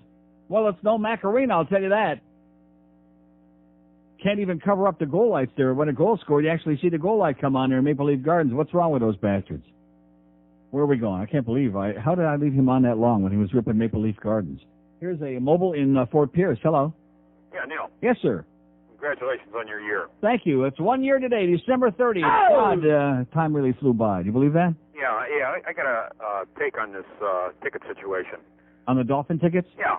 Well, it's no Macarena, I'll tell you that. Can't even cover up the goal lights there. When a goal scored, you actually see the goal light come on there in Maple Leaf Gardens. What's wrong with those bastards? Where are we going? I can't believe how did I leave him on that long when he was ripping Maple Leaf Gardens? Here's a mobile in Fort Pierce. Hello. Yeah, Neil. Yes, sir. Congratulations on your year. Thank you. It's 1 year today, December 30th. Oh! God, time really flew by. Do you believe that? Yeah, I got a take on this ticket situation. On the Dolphin tickets? Yeah,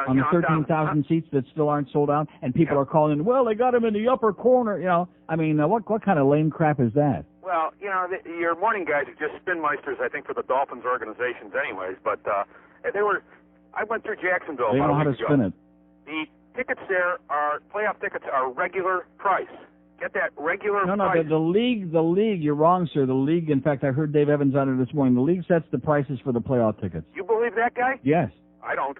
on the 13,000 seats that still aren't sold out, and people are calling in, well, they got them in the upper corner. You know, I mean, what kind of lame crap is that? Well, you know, your morning guys are just spinmeisters, I think, for the Dolphins organizations anyways, but I went through Jacksonville They about know a how to week spin ago. it. The tickets there playoff tickets are regular price. Get that regular No, price. the league, you're wrong, sir. The league, in fact, I heard Dave Evans on it this morning. The league sets the prices for the playoff tickets. You believe that guy? Yes. I don't.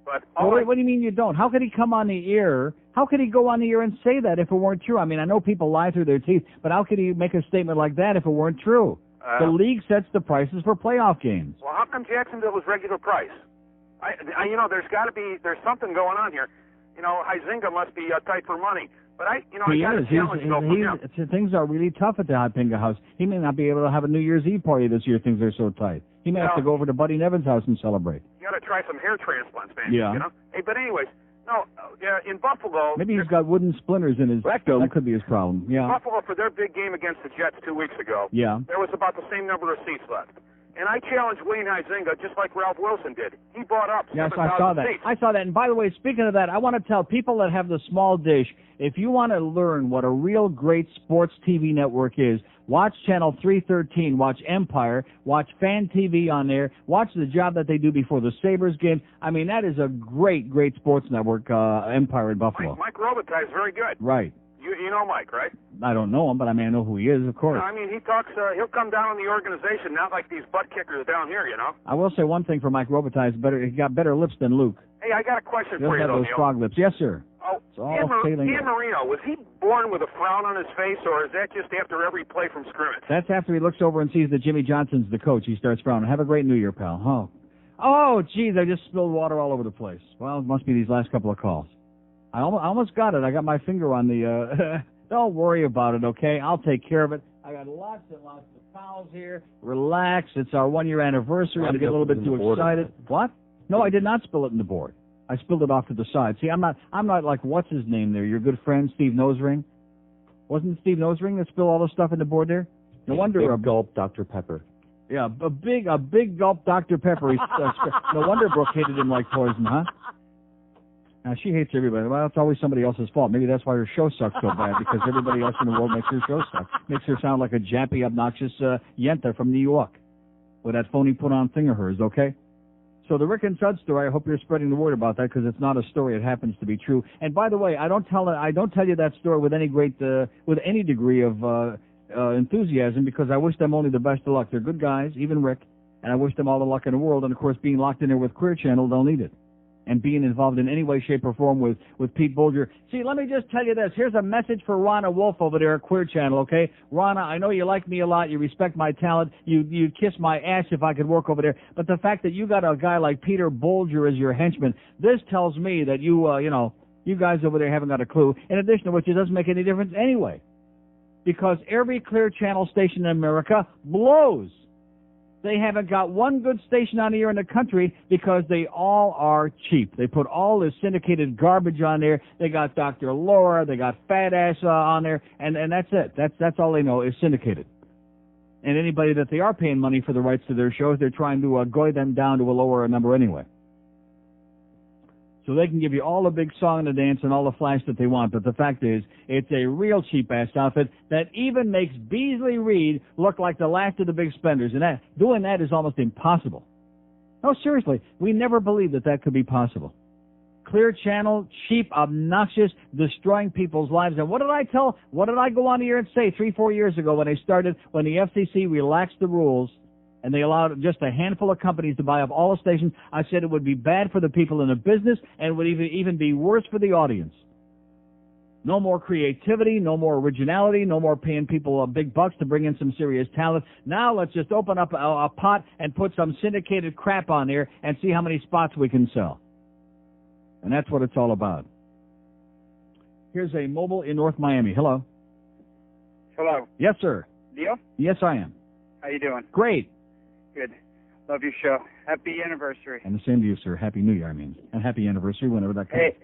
But what do you mean you don't? How could he come on the air? How could he go on the air and say that if it weren't true? I mean, I know people lie through their teeth, but how could he make a statement like that if it weren't true? The league sets the prices for playoff games. Well, how come Jacksonville was regular price? You know, there's something going on here. You know, Huizinga must be tight for money. But I got a challenge though from him. Things are really tough at the Huizinga house. He may not be able to have a New Year's Eve party this year. Things are so tight. He may have to go over to Buddy Nevin's house and celebrate. You got to try some hair transplants, man. Yeah. You know. Hey, but anyways, no, in Buffalo. Maybe he's got wooden splinters in his rectum. That could be his problem. Yeah. Buffalo, for their big game against the Jets 2 weeks ago. Yeah. There was about the same number of seats left. And I challenged Wayne Huizinga just like Ralph Wilson did. He bought up 7,000 I saw that. seats. I saw that. And by the way, speaking of that, I want to tell people that have the small dish, if you want to learn what a real great sports TV network is, watch Channel 313, watch Empire, watch Fan TV on there, watch the job that they do before the Sabres game. I mean, that is a great, great sports network, Empire in Buffalo. Mike Robitaille is very good. Right. You know Mike, right? I don't know him, but I mean, I know who he is, of course. I mean, he talks, he'll come down on the organization, not like these butt kickers down here, you know? I will say one thing for Mike Robitaille, he got better lips than Luke. Hey, I got a question He for you, doesn't have those Neil. frog lips. Yes, sir. Oh, Dan Marino, was he born with a frown on his face, or is that just after every play from scrimmage? That's after he looks over and sees that Jimmy Johnson's the coach. He starts frowning. Have a great New Year, pal. Oh, geez, I just spilled water all over the place. Well, it must be these last couple of calls. I almost got it. I got my finger on the... Don't worry about it, okay? I'll take care of it. I got lots and lots of towels here. Relax. It's our 1 year anniversary. I'm getting a little bit too excited. What? No, I did not spill it in the board. I spilled it off to the side. See, I'm not like, what's his name there? Your good friend, Steve Nosering? Wasn't it Steve Nosering that spilled all the stuff in the board there? No wonder. Big gulp Dr. Pepper. Yeah, a big gulp Dr. Pepper. No wonder Brooke hated him like poison, huh? Now, she hates everybody. Well, it's always somebody else's fault. Maybe that's why her show sucks so bad, because everybody else in the world makes her show suck. Makes her sound like a jappy, obnoxious yenta from New York with that phony put-on thing of hers, okay? So the Rick and Sud story, I hope you're spreading the word about that, because it's not a story. It happens to be true. And by the way, I don't tell you that story with any with any degree of enthusiasm, because I wish them only the best of luck. They're good guys, even Rick. and I wish them all the luck in the world. And, of course, being locked in there with Clear Channel, they'll need it. And being involved in any way, shape, or form with Pete Bolger. See, let me just tell you this. Here's a message for Rana Wolf over there at Queer Channel, okay? Rana, I know you like me a lot. You respect my talent. You'd kiss my ass if I could work over there. But the fact that you got a guy like Peter Bolger as your henchman, this tells me that you guys over there haven't got a clue. In addition to which, it doesn't make any difference anyway. Because every Clear Channel station in America blows. They haven't got one good station on the air in the country because they all are cheap. They put all this syndicated garbage on there. They got Dr. Laura, they got Fat Ass on there, and that's it. That's all they know is syndicated. And anybody that they are paying money for the rights to their shows, they're trying to goy them down to a lower number anyway. So they can give you all the big song and the dance and all the flash that they want. But the fact is, it's a real cheap-ass outfit that even makes Beasley Reed look like the last of the big spenders. And doing that is almost impossible. No, seriously, we never believed that could be possible. Clear Channel, cheap, obnoxious, destroying people's lives. And what did I go on the air and say 3-4 years ago when the FCC relaxed the rules and they allowed just a handful of companies to buy up all the stations? I said it would be bad for the people in the business and it would even be worse for the audience. No more creativity, no more originality, no more paying people big bucks to bring in some serious talent. Now let's just open up a pot and put some syndicated crap on there and see how many spots we can sell. And that's what it's all about. Here's a mobile in North Miami. Hello. Hello. Yes, sir. Neil? Yes, I am. How you doing? Great. Good. Love your show. Happy anniversary. And the same to you, sir. Happy New Year, I mean. And happy anniversary whenever that comes.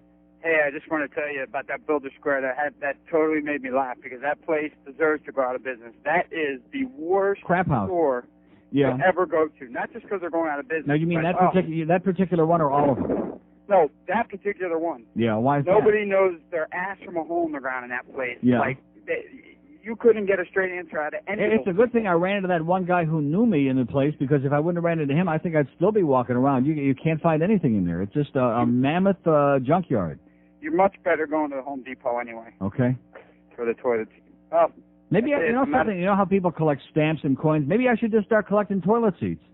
Hey, I just want to tell you about that Builder Square. That totally made me laugh because that place deserves to go out of business. That is the worst crap house store to ever go to. Not just because they're going out of business. Now, you mean that particular one or all of them? No, that particular one. Yeah, why is Nobody knows their ass from a hole in the ground in that place. Yeah. You couldn't get a straight answer out of anyone. It's a good thing I ran into that one guy who knew me in the place, because if I wouldn't have ran into him, I think I'd still be walking around. You can't find anything in there. It's just a mammoth junkyard. You're much better going to the Home Depot anyway. Okay. For the toilets. Maybe, you know something, you know how people collect stamps and coins? Maybe I should just start collecting toilet seats.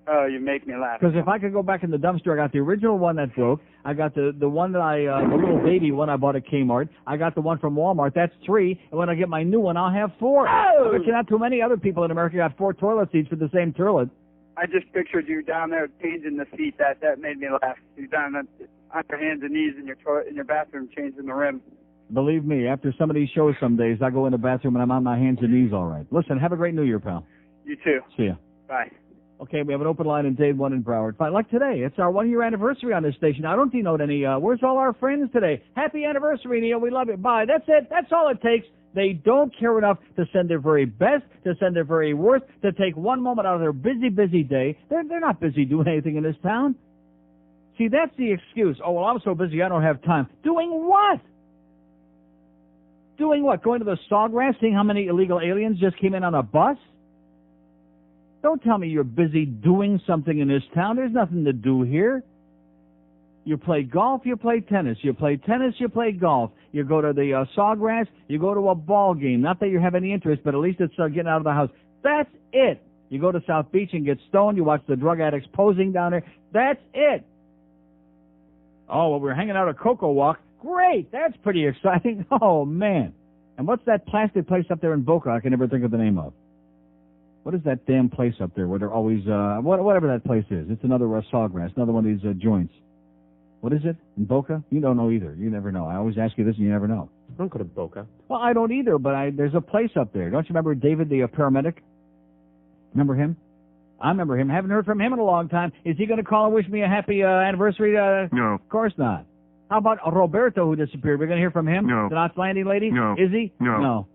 Oh, you make me laugh. Because if I could go back in the dumpster, I got the original one that broke. I got the one that the little baby one I bought at Kmart. I got the one from Walmart. That's 3. And when I get my new one, I'll have 4. Oh! But not too many other people in America got 4 toilet seats for the same toilet. I just pictured you down there changing the seat. That made me laugh. You down on your hands and knees in your bathroom changing the rim. Believe me, after some of these shows some days, I go in the bathroom and I'm on my hands and knees all right. Listen, have a great New Year, pal. You too. See ya. Bye. Okay, we have an open line in Dade 1 in Broward. Fine, like today, it's our 1-year anniversary on this station. I don't denote any, where's all our friends today? Happy anniversary, Neil. We love you. Bye. That's it. That's all it takes. They don't care enough to send their very best, to send their very worst, to take one moment out of their busy, busy day. They're not busy doing anything in this town. See, that's the excuse. Oh, well, I'm so busy I don't have time. Doing what? Doing what? Going to the Sawgrass, seeing how many illegal aliens just came in on a bus? Don't tell me you're busy doing something in this town. There's nothing to do here. You play golf, you play tennis. You play tennis, you play golf. You go to the Sawgrass, you go to a ball game. Not that you have any interest, but at least it's getting out of the house. That's it. You go to South Beach and get stoned. You watch the drug addicts posing down there. That's it. Oh, well, we're hanging out at Cocoa Walk. Great. That's pretty exciting. Oh, man. And what's that plastic place up there in Boca I can never think of the name of? What is that damn place up there where they're always, whatever that place is? It's another Sawgrass, another one of these joints. What is it? In Boca? You don't know either. You never know. I always ask you this and you never know. I don't go to Boca. Well, I don't either, but there's a place up there. Don't you remember David, the paramedic? Remember him? I remember him. Haven't heard from him in a long time. Is he going to call and wish me a happy anniversary? No. Of course not. How about Roberto, who disappeared? We're going to hear from him? No. The Knots Landing lady? No. Is he? No. No.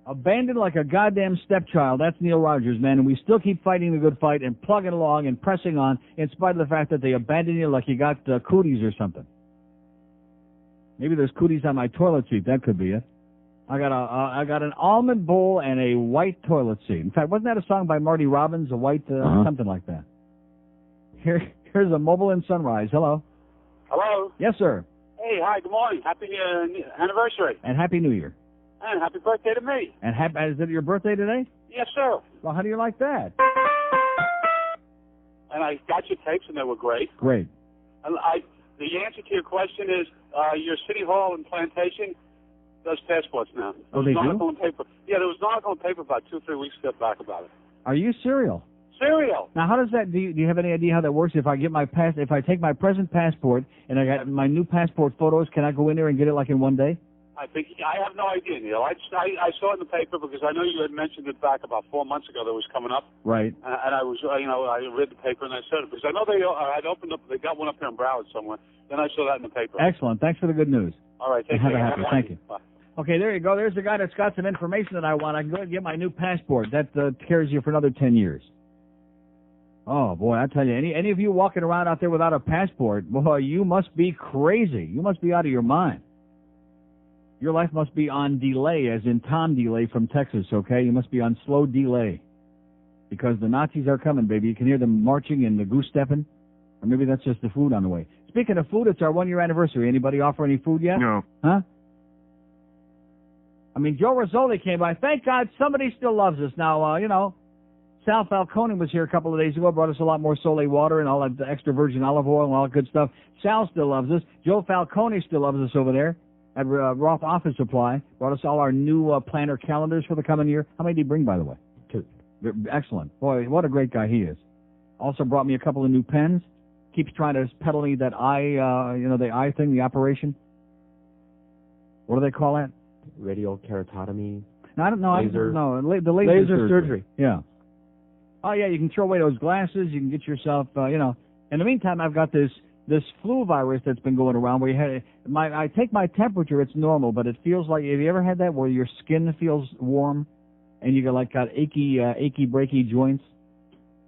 Abandoned like a goddamn stepchild. That's Neil Rogers, man. And we still keep fighting the good fight and plugging along and pressing on in spite of the fact that they abandoned you like you got cooties or something. Maybe there's cooties on my toilet seat. That could be it. I got an almond bowl and a white toilet seat. In fact, wasn't that a song by Marty Robbins? A white, something like that. Here's a mobile in Sunrise. Hello. Hello. Yes, sir. Hey, hi, good morning. Happy anniversary. And Happy New Year. And happy birthday to me. And is it your birthday today? Yes, sir. Well, how do you like that? And I got your tapes, and they were great. Great. And the answer to your question is your City Hall and Plantation does passports now. Oh, they do? On paper. Yeah, there was an article on paper about 2-3 weeks back about it. Are you serial? Serial. Now, how does that? Do you have any idea how that works? If I get if I take my present passport and I got my new passport photos, can I go in there and get it like in one day? I have no idea, Neil. I saw it in the paper because I know you had mentioned it back about 4 months ago that was coming up. Right. And I was, I read the paper and I said it because I know I'd opened up. They got one up here in Broward somewhere. Then I saw that in the paper. Excellent. Thanks for the good news. All right. Take care. Happy. Thank you. Bye. Okay, there you go. There's the guy that's got some information that I want. I can go ahead and get my new passport. That carries you for another 10 years. Oh, boy, I tell you, any of you walking around out there without a passport, boy, you must be crazy. You must be out of your mind. Your life must be on delay, as in Tom Delay from Texas, okay? You must be on slow delay. Because the Nazis are coming, baby. You can hear them marching and the goose-stepping. Or maybe that's just the food on the way. Speaking of food, it's our 1-year anniversary. Anybody offer any food yet? No. Huh? I mean, Joe Rizzoli came by. Thank God somebody still loves us. Now, Sal Falcone was here a couple of days ago, brought us a lot more Soleil water and all that extra virgin olive oil and all that good stuff. Sal still loves us. Joe Falcone still loves us over there at Roth Office Supply. Brought us all our new planner calendars for the coming year. How many did he bring, by the way? 2. Excellent. Boy, what a great guy he is. Also brought me a couple of new pens. Keeps trying to peddle me that eye, the eye thing, the operation. What do they call that? Radial keratotomy. No, I don't know. The laser surgery. Yeah. Oh, yeah, you can throw away those glasses. You can get yourself, In the meantime, I've got this flu virus that's been going around where I take my temperature, it's normal, but it feels like, have you ever had that where your skin feels warm and you got achy, breaky joints?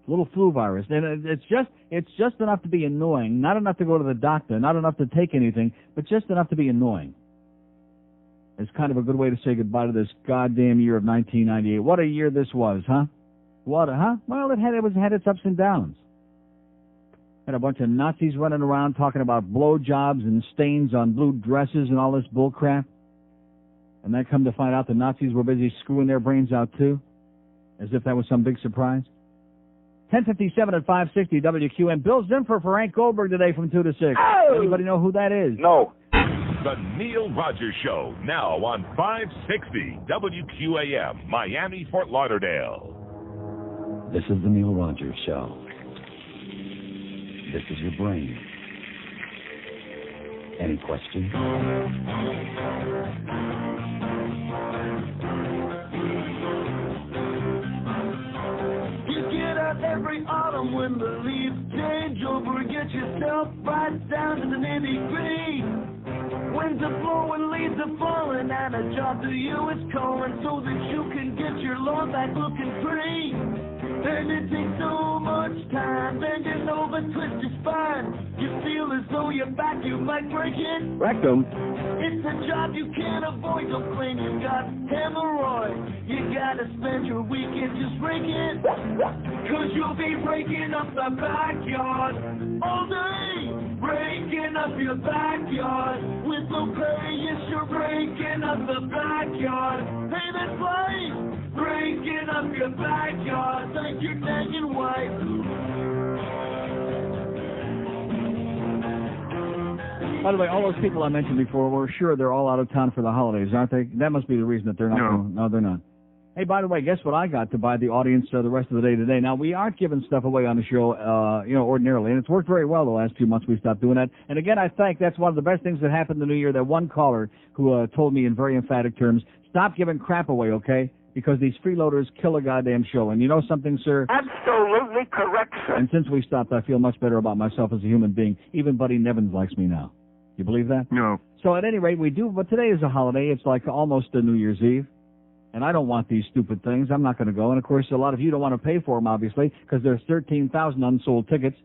Little flu virus. And it's just enough to be annoying. Not enough to go to the doctor, not enough to take anything, but just enough to be annoying. It's kind of a good way to say goodbye to this goddamn year of 1998. What a year this was, huh? Well, it had its ups and downs. Had a bunch of Nazis running around talking about blowjobs and stains on blue dresses and all this bullcrap. And then come to find out the Nazis were busy screwing their brains out too, as if that was some big surprise. 10:57 at 560 WQAM. Bill Zimfer for Hank Goldberg today from 2 to 6. Oh! Anybody know who that is? No. The Neil Rogers Show, now on 560 WQAM, Miami, Fort Lauderdale. This is the Neil Rogers Show. This is your brain. Any questions? You get out every autumn when the leaves change over. Get yourself right down to the nitty-gritty. Winds are blowing, leaves are falling, and a job to you is calling so that you can get your lawn back looking pretty. And it takes so much time, bending over, twist your spine. You feel as though your back, you might break it. Rectum. It's a job you can't avoid, don't claim you got hemorrhoids. You gotta spend your weekend just raking, 'cause you'll be raking up the backyard all day. Breaking up your backyard with no pay. Yes, you're breaking up the backyard. Pay that price. Breaking up your backyard. Thank your nagging wife. By the way, all those people I mentioned before, we're sure they're all out of town for the holidays, aren't they? That must be the reason that they're not. No, they're not. Hey, by the way, guess what I got to buy the audience the rest of the day today? Now, we aren't giving stuff away on the show, ordinarily, and it's worked very well the last few months we stopped doing that. And again, I think that's one of the best things that happened in the new year, that one caller who told me in very emphatic terms, stop giving crap away, okay? Because these freeloaders kill a goddamn show. And you know something, sir? Absolutely correct, sir. And since we stopped, I feel much better about myself as a human being. Even Buddy Nevins likes me now. You believe that? No. So at any rate, we do, but today is a holiday. It's like almost a New Year's Eve. And I don't want these stupid things. I'm not going to go. And, of course, a lot of you don't want to pay for them, obviously, because there's 13,000 unsold tickets.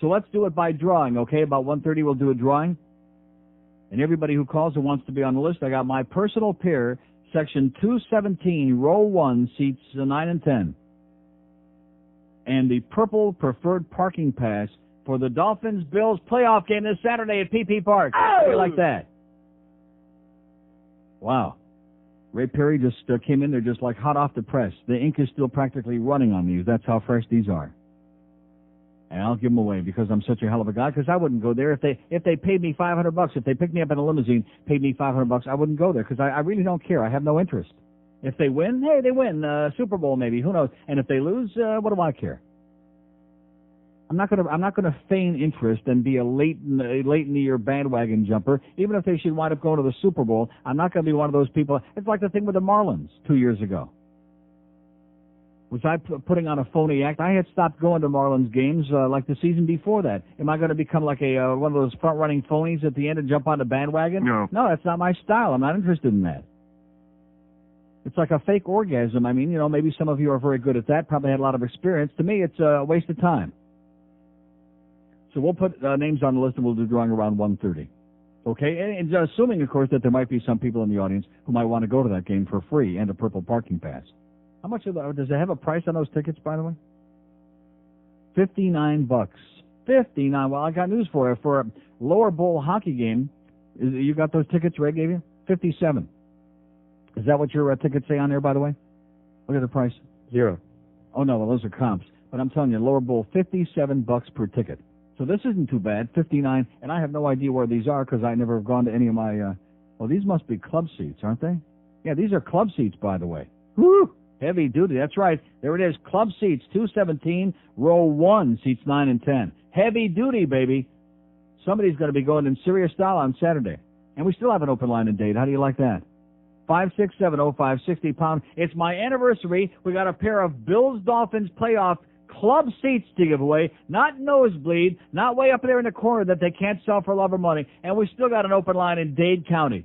So let's do it by drawing, okay? About 1:30 we'll do a drawing. And everybody who calls and wants to be on the list, I got my personal pair, Section 217, Row 1, seats 9 and 10. And the purple preferred parking pass for the Dolphins-Bills playoff game this Saturday at PP Park. How do you like that? Wow. Ray Perry just came in there just like hot off the press. The ink is still practically running on these. That's how fresh these are. And I'll give them away because I'm such a hell of a guy, because I wouldn't go there if they paid me $500. If they picked me up in a limousine, paid me $500, I wouldn't go there because I really don't care. I have no interest. If they win, hey, they win. Super Bowl maybe, who knows? And if they lose, what do I care? I'm not gonna feign interest and be a late in the year bandwagon jumper. Even if they should wind up going to the Super Bowl, I'm not going to be one of those people. It's like the thing with the Marlins 2 years ago. Was I putting on a phony act? I had stopped going to Marlins games like the season before that. Am I going to become like one of those front-running phonies at the end and jump on the bandwagon? No, that's not my style. I'm not interested in that. It's like a fake orgasm. I mean, maybe some of you are very good at that, probably had a lot of experience. To me, it's a waste of time. So we'll put names on the list and we'll do drawing around 1:30. Okay? And assuming, of course, that there might be some people in the audience who might want to go to that game for free and a purple parking pass. How much does it have a price on those tickets, by the way? $59. $59. Well, I got news for you. For a lower bowl hockey game, you got those tickets Ray gave you? $57. Is that what your tickets say on there, by the way? Look at the price. 0. Oh, no, well, those are comps. But I'm telling you, lower bowl, $57 per ticket. So this isn't too bad, $59. And I have no idea where these are because I never have gone to any of my, well, these must be club seats, aren't they? Yeah, these are club seats, by the way. Woo! Heavy duty, that's right. There it is, club seats, 217, row 1, seats 9 and 10. Heavy duty, baby. Somebody's going to be going in serious style on Saturday. And we still have an open line and date. How do you like that? 5670560 pound. It's my anniversary. We got a pair of Bills-Dolphins playoff club seats to give away. Not nosebleed, not way up there in the corner that they can't sell for love or money. And we still got an open line in Dade County,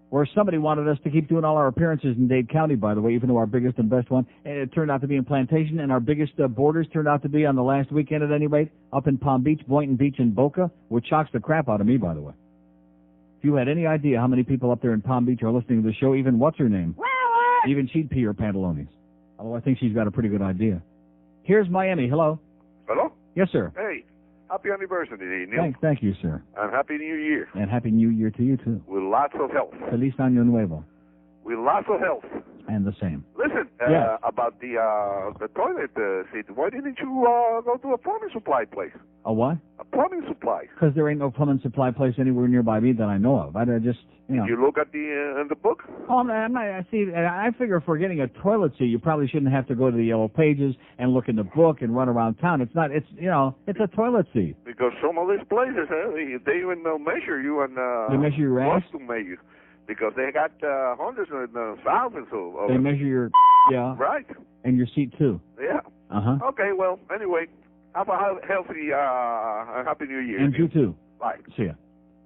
where somebody wanted us to keep doing all our appearances in Dade County, by the way, even though our biggest and best one, and it turned out to be in Plantation, and our biggest borders turned out to be on the last weekend at any rate, up in Palm Beach, Boynton Beach, and Boca, which shocks the crap out of me, by the way. If you had any idea how many people up there in Palm Beach are listening to the show, even what's her name? Even she'd pee her pantalones. Although I think she's got a pretty good idea. Here's Miami. Hello. Hello? Yes, sir. Hey, happy anniversary, Neil. Thank you, sir. And Happy New Year. And Happy New Year to you, too. With lots of health. Feliz Año Nuevo. With lots of health. And the same. Listen, about the toilet seat, why didn't you go to a plumbing supply place? A what? A plumbing supply. Because there ain't no plumbing supply place anywhere nearby me that I know of. I just, Did you look at the book? Oh, I'm not. See, I figure if we're getting a toilet seat, you probably shouldn't have to go to the Yellow Pages and look in the book and run around town. It's not. It's it's a toilet seat. Because some of these places, they even measure you and they measure your ass. To measure, because they got hundreds and thousands of. They measure your right. And your seat too. Yeah. Okay. Well, anyway, have a healthy Happy New Year. And you too. Bye. See ya.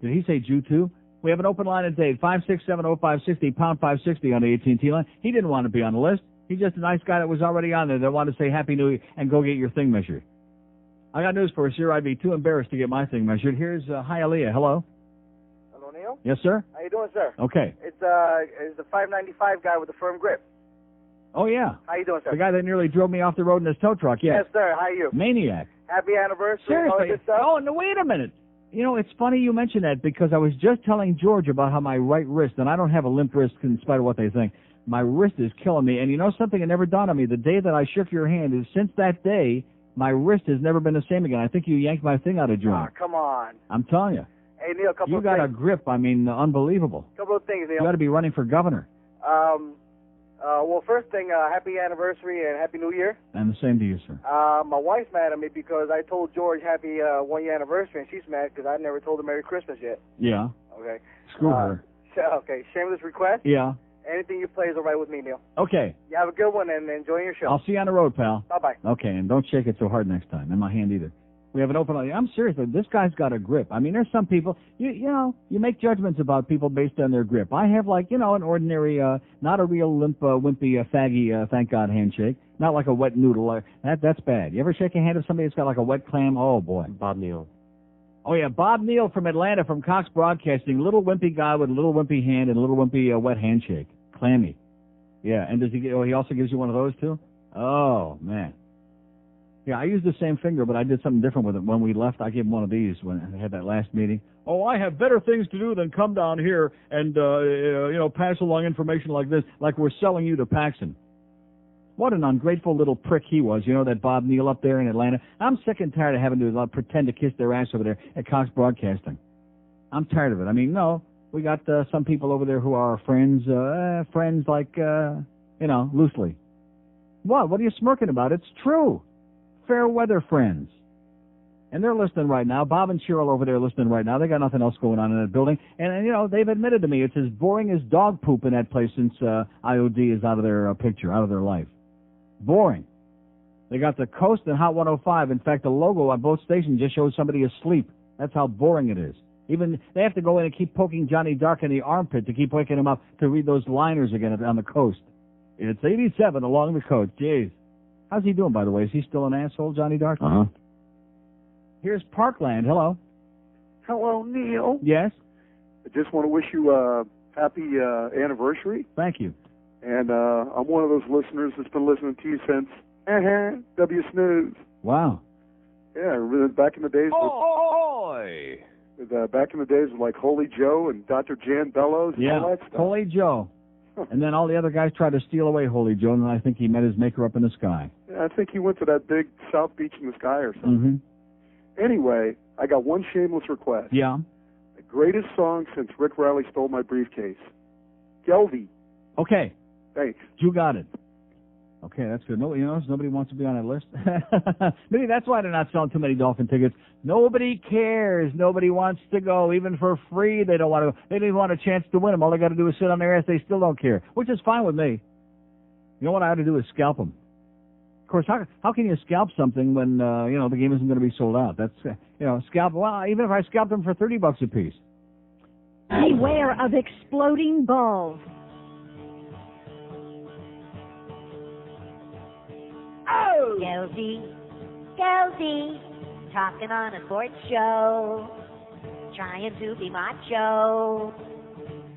Did he say Jew too? We have an open line at Dave, 5670560, pound 560 on the AT&T line. He didn't want to be on the list. He's just a nice guy that was already on there that wanted to say Happy New Year and go get your thing measured. I got news for you, sir. I'd be too embarrassed to get my thing measured. Here's Hialeah. Hello. Hello, Neil. Yes, sir. How you doing, sir? Okay. It's the 595 guy with the firm grip. Oh, yeah. How you doing, sir? The guy that nearly drove me off the road in his tow truck, yes. Yes, sir. How are you? Maniac. Happy anniversary. Seriously. Oh, no, wait a minute. It's funny you mention that because I was just telling George about how my right wrist, and I don't have a limp wrist in spite of what they think, my wrist is killing me. And you know something that never dawned on me? The day that I shook your hand is since that day, my wrist has never been the same again. I think you yanked my thing out of joint. Oh, come on. I'm telling you. Hey, Neil, couple you of got things. a grip. I mean, unbelievable. Couple of things, Neil. You got to be running for governor. Well, first thing, happy anniversary and happy New Year. And the same to you, sir. My wife's mad at me because I told George happy 1 year anniversary, and she's mad because I never told her Merry Christmas yet. Yeah. Okay. Screw her. Okay, shameless request. Yeah. Anything you play is all right with me, Neil. Okay. You have a good one and enjoy your show. I'll see you on the road, pal. Bye-bye. Okay, and don't shake it so hard next time. In my hand either. We have an open line. I'm serious. This guy's got a grip. I mean, there's some people, you make judgments about people based on their grip. I have an ordinary, not a real limp, wimpy, faggy, thank God handshake. Not like a wet noodle. That's bad. You ever shake a hand of somebody that's got like a wet clam? Oh, boy. Bob Neal. Oh, yeah, Bob Neal from Atlanta, from Cox Broadcasting. Little wimpy guy with a little wimpy hand and a little wimpy, wet handshake. Clammy. Yeah, and does he also gives you one of those, too? Oh, man. Yeah, I used the same finger, but I did something different with it. When we left, I gave him one of these when I had that last meeting. Oh, I have better things to do than come down here and, pass along information like this, like we're selling you to Paxson. What an ungrateful little prick he was, that Bob Neal up there in Atlanta. I'm sick and tired of having to pretend to kiss their ass over there at Cox Broadcasting. I'm tired of it. I mean, no, we got some people over there who are friends like, loosely. What are you smirking about? It's true. Fair weather friends. And they're listening right now. Bob and Cheryl over there listening right now. They got nothing else going on in that building. And they've admitted to me it's as boring as dog poop in that place since IOD is out of their picture, out of their life. Boring. They got the Coast and Hot 105. In fact, the logo on both stations just shows somebody asleep. That's how boring it is. Even they have to go in and keep poking Johnny Dark in the armpit to keep waking him up to read those liners again on the Coast. It's 87 along the coast. Jeez. How's he doing, by the way? Is he still an asshole, Johnny Dark? Uh-huh. Here's Parkland. Hello. Hello, Neil. Yes? I just want to wish you a happy anniversary. Thank you. And I'm one of those listeners that's been listening to you since W Snooze. Wow. Yeah, back in the days back in the days with like Holy Joe and Dr. Jan Bellows and all that stuff. Holy Joe. And then all the other guys tried to steal away Holy Joe, and I think he met his maker up in the sky. Yeah, I think he went to that big South Beach in the sky or something. Mm-hmm. Anyway, I got one shameless request. Yeah. The greatest song since Rick Riley Stole My Briefcase. Geldy. Okay. Thanks. You got it. Okay, that's good. Nobody wants to be on that list. Maybe that's why they're not selling too many Dolphin tickets. Nobody cares. Nobody wants to go. Even for free, they don't want to go. They don't even want a chance to win them. All they got to do is sit on their ass. They still don't care, which is fine with me. You know what I ought to do is scalp them. Of course, how can you scalp something when, the game isn't going to be sold out? That's, scalp. Well, even if I scalp them for $30 a piece. Beware of exploding balls. Oh! Geldy, talking on a sports show, trying to be macho.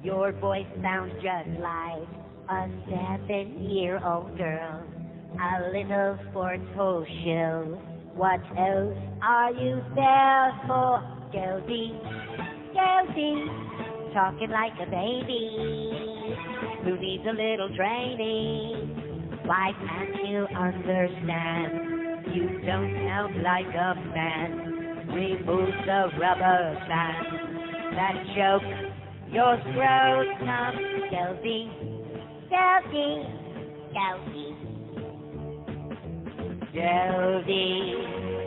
Your voice sounds just like a 7-year-old girl, a little sports ho shill. What else are you there for? Geldy, talking like a baby who needs a little training. Why can't you understand? You don't sound like a man. Remove the rubber band. That joke, your scrotum. Geldy,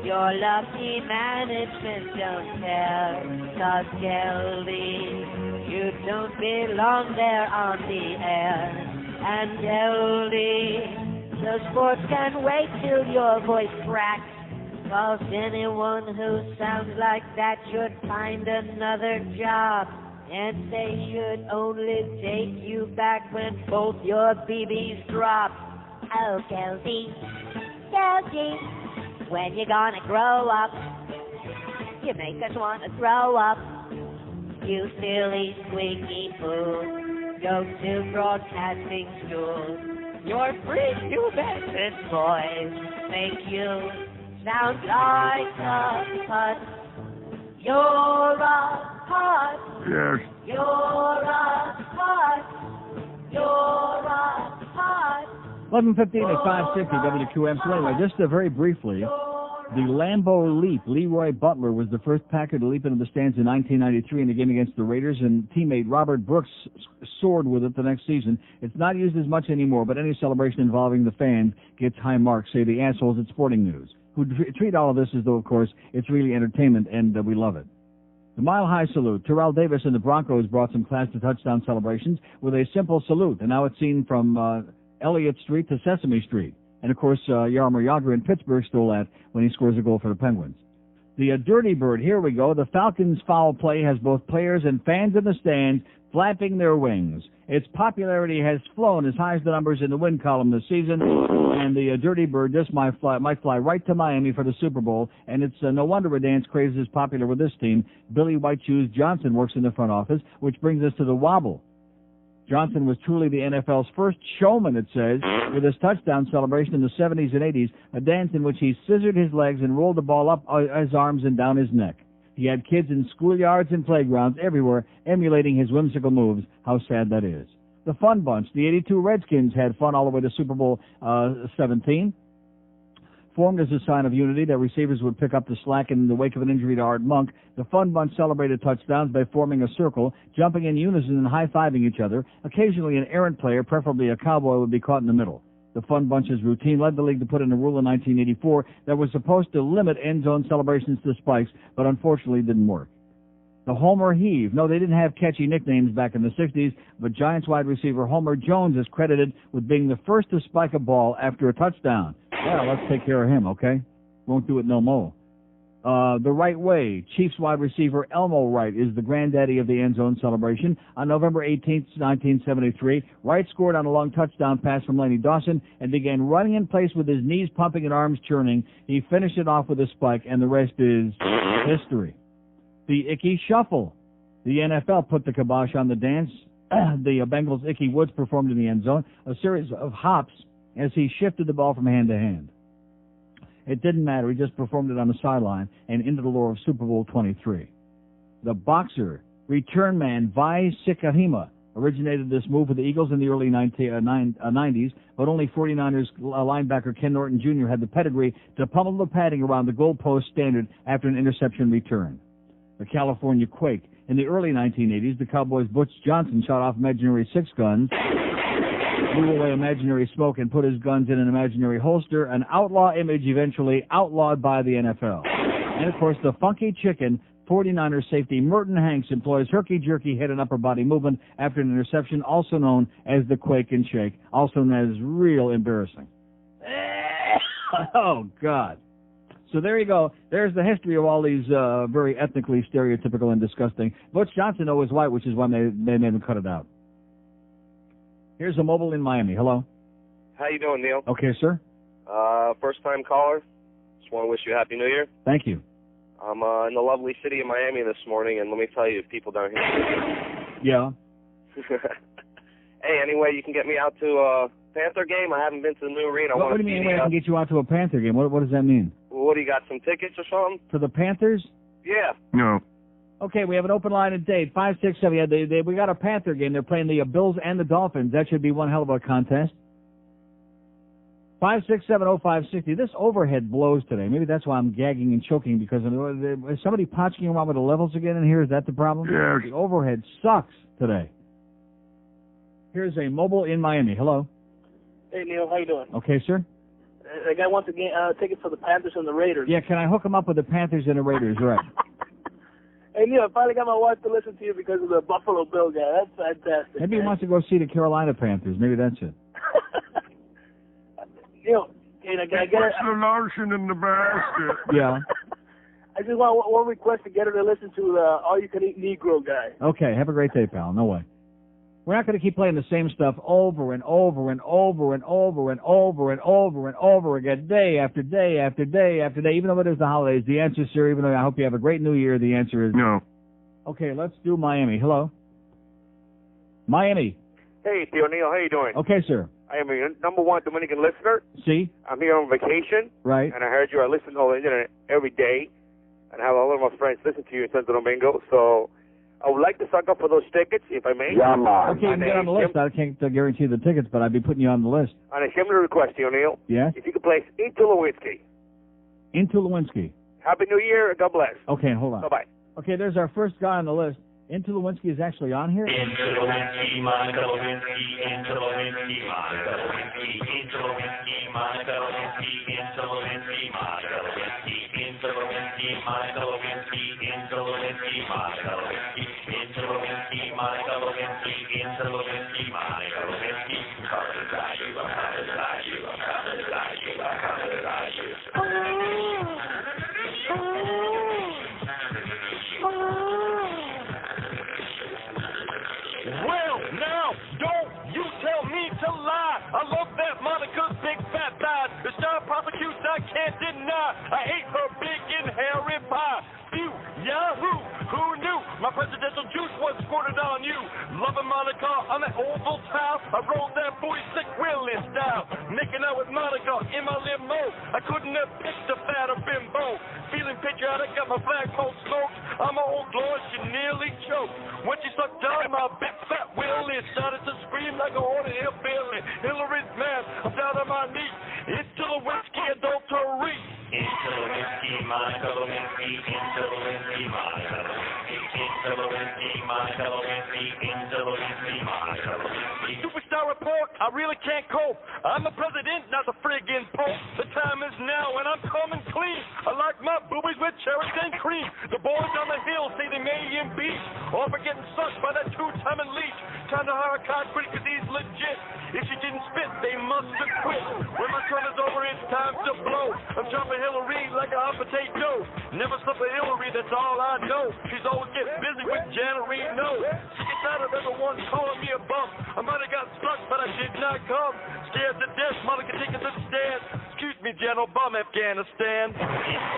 your lucky management don't care. 'Cause Geldy, you don't belong there on the air. And Geldy, the sports can wait till your voice cracks. 'Cause anyone who sounds like that should find another job. And they should only take you back when both your BBs drop. Oh, Geldy, when you gonna grow up? You make us want to throw up. You silly squeaky fool. Go to broadcasting school. Your prepubescent voice make you sound like a putt. You're a putt. Yes. You're a putt. You're a putt. 11:15 at 560 WQAM. So anyway, just very briefly, the Lambeau Leap. Leroy Butler was the first Packer to leap into the stands in 1993 in a game against the Raiders, and teammate Robert Brooks soared with it the next season. It's not used as much anymore, but any celebration involving the fans gets high marks, say the assholes at Sporting News, who treat all of this as though, of course, it's really entertainment, and we love it. The Mile High Salute. Terrell Davis and the Broncos brought some class to touchdown celebrations with a simple salute, and now it's seen from Elliott Street to Sesame Street. And, of course, Jaromir Jagr in Pittsburgh stole that when he scores a goal for the Penguins. The Dirty Bird, here we go. The Falcons' foul play has both players and fans in the stands flapping their wings. Its popularity has flown as high as the numbers in the win column this season, and the Dirty Bird just might fly right to Miami for the Super Bowl, and it's no wonder a dance craze is popular with this team. Billy White Shoes Johnson works in the front office, which brings us to the Wobble. Johnson was truly the NFL's first showman, it says, with his touchdown celebration in the 70s and 80s, a dance in which he scissored his legs and rolled the ball up his arms and down his neck. He had kids in schoolyards and playgrounds everywhere emulating his whimsical moves. How sad that is. The Fun Bunch, the 82 Redskins, had fun all the way to Super Bowl 17. Formed as a sign of unity that receivers would pick up the slack in the wake of an injury to Art Monk, the Fun Bunch celebrated touchdowns by forming a circle, jumping in unison and high-fiving each other. Occasionally an errant player, preferably a cowboy, would be caught in the middle. The Fun Bunch's routine led the league to put in a rule in 1984 that was supposed to limit end zone celebrations to spikes, but unfortunately didn't work. The Homer Heave. No, they didn't have catchy nicknames back in the 60s, but Giants wide receiver Homer Jones is credited with being the first to spike a ball after a touchdown. Well, let's take care of him, okay? Won't do it no more. The Right Way. Chiefs wide receiver Elmo Wright is the granddaddy of the end zone celebration. On November 18, 1973, Wright scored on a long touchdown pass from Lenny Dawson and began running in place with his knees pumping and arms churning. He finished it off with a spike, and the rest is history. The Icky Shuffle. The NFL put the kibosh on the dance. The Bengals' Icky Woods performed in the end zone, a series of hops as he shifted the ball from hand to hand. It didn't matter. He just performed it on the sideline and into the lore of Super Bowl 23. The Boxer, return man Vi Sikahima, originated this move with the Eagles in the early 90s, but only 49ers linebacker Ken Norton Jr. had the pedigree to pummel the padding around the goalpost standard after an interception return. The California Quake. In the early 1980s, the Cowboys' Butch Johnson shot off imaginary 6 guns, blew away imaginary smoke, and put his guns in an imaginary holster, an outlaw image eventually outlawed by the NFL. And, of course, the Funky Chicken, 49ers safety Merton Hanks employs herky-jerky head and upper body movement after an interception, also known as the Quake and Shake, also known as real embarrassing. Oh, God. So there you go. There's the history of all these very ethnically stereotypical and disgusting. Butch Johnson, though, was white, which is why they made him cut it out. Here's a mobile in Miami. Hello. How you doing, Neil? Okay, sir. First-time caller. Just want to wish you a Happy New Year. Thank you. I'm in the lovely city of Miami this morning, and let me tell you, people down here. Yeah. Hey, anyway, you can get me out to a Panther game. I haven't been to the new arena. What do you mean I can get you out to a Panther game? What does that mean? What, do you got some tickets or something? For the Panthers? Yeah. No. Okay, we have an open line and date. 567. Yeah, we got a Panther game. They're playing the Bills and the Dolphins. That should be one hell of a contest. 5670560. This overhead blows today. Maybe that's why I'm gagging and choking, because is somebody potching around with the levels again in here? Is that the problem? Yeah. The overhead sucks today. Here's a mobile in Miami. Hello. Hey, Neil. How you doing? Okay, sir. The guy wants a ticket for the Panthers and the Raiders. Yeah, can I hook him up with the Panthers and the Raiders? Right. Hey, Neil, I finally got my wife to listen to you because of the Buffalo Bill guy. That's fantastic. Maybe he wants to go see the Carolina Panthers. Maybe that's it. Neil, can I get it? What's the lotion in the basket? Yeah. I just want one request to get her to listen to the all-you-can-eat Negro guy. Okay, have a great day, pal. No way. We're not going to keep playing the same stuff over and over and over and over and over and over and over again, day after day after day after day, even though it is the holidays. The answer, sir, even though I hope you have a great New Year, the answer is no. Okay, let's do Miami. Hello? Miami. Hey, Theo Neil, how you doing? Okay, sir. I am your #1 Dominican listener. See? I'm here on vacation. Right. And I heard you. I listen on the internet every day. And I have a lot of my friends listen to you in Santo Domingo. So I would like to suck up for those tickets, if I may. Yeah, man. Okay, you can get on the list. I can't guarantee the tickets, but I'd be putting you on the list. And a similar request, Theo Neil. Yes? If you could place Into Lewinsky. Into Lewinsky. Happy New Year. God bless. Okay, hold on. Bye-bye. Okay, there's our first guy on the list. Into Lewinsky is actually on here? Into Lewinsky, Monica Lewinsky, into Lewinsky, Monica Lewinsky, into Lewinsky, Monica Lewinsky, into Lewinsky, Monica Lewinsky, into Lewinsky, Monica Lewinsky, into Lewinsky, Monica Lewinsky, into Lewinsky, Monica Lewinsky, into Lewinsky, Monica Lewinsky. I'm coming to die you, I'm coming to die you, I'm coming to die you, I'm coming to die you. Well, now, don't you tell me to lie. I love that Monica's big fat thighs. The child prosecution I can't deny. I ate her big and hairy pie. Phew, yahoo, who knew? My presidential juice was squirted on you. Loving Monica on that oval tile. I rode that 46 wheeling style. Making out with Monica in my limo. I couldn't have picked a fatter bimbo. Feeling patriotic, got my flagpole smoked. I'm an old lord, she nearly choked. When she sucked down my big fat willy, started to scream like a horny hillbilly. Hillary's mad, I'm down on my knees. Into the whiskey adultery. Into the whiskey, my fellow whiskey. Into the whiskey, my fellow whiskey. Into the whiskey, my fellow whiskey. Into the whiskey, my fellow whiskey. Superstar report, I really can't cope. I'm the president, not the friggin' pope. The time is now, and I'm coming clean. I like my boobies with cherries and cream. The boys on the hill say they may beat. All for getting sucked by that two-timing leech. Time to hire a concrete because he's legit. If she didn't spit, they must have quit. When my turn is over, it's time to blow. I'm chopping Hillary like a hot potato. Never slip a Hillary, that's all I know. She's always getting busy with Janet Reno. She gets out of everyone calling me a bum. I might have got stuck, but I did not come. Scared to death, Monica take us to the stand. Excuse me, General Bum, Afghanistan. Into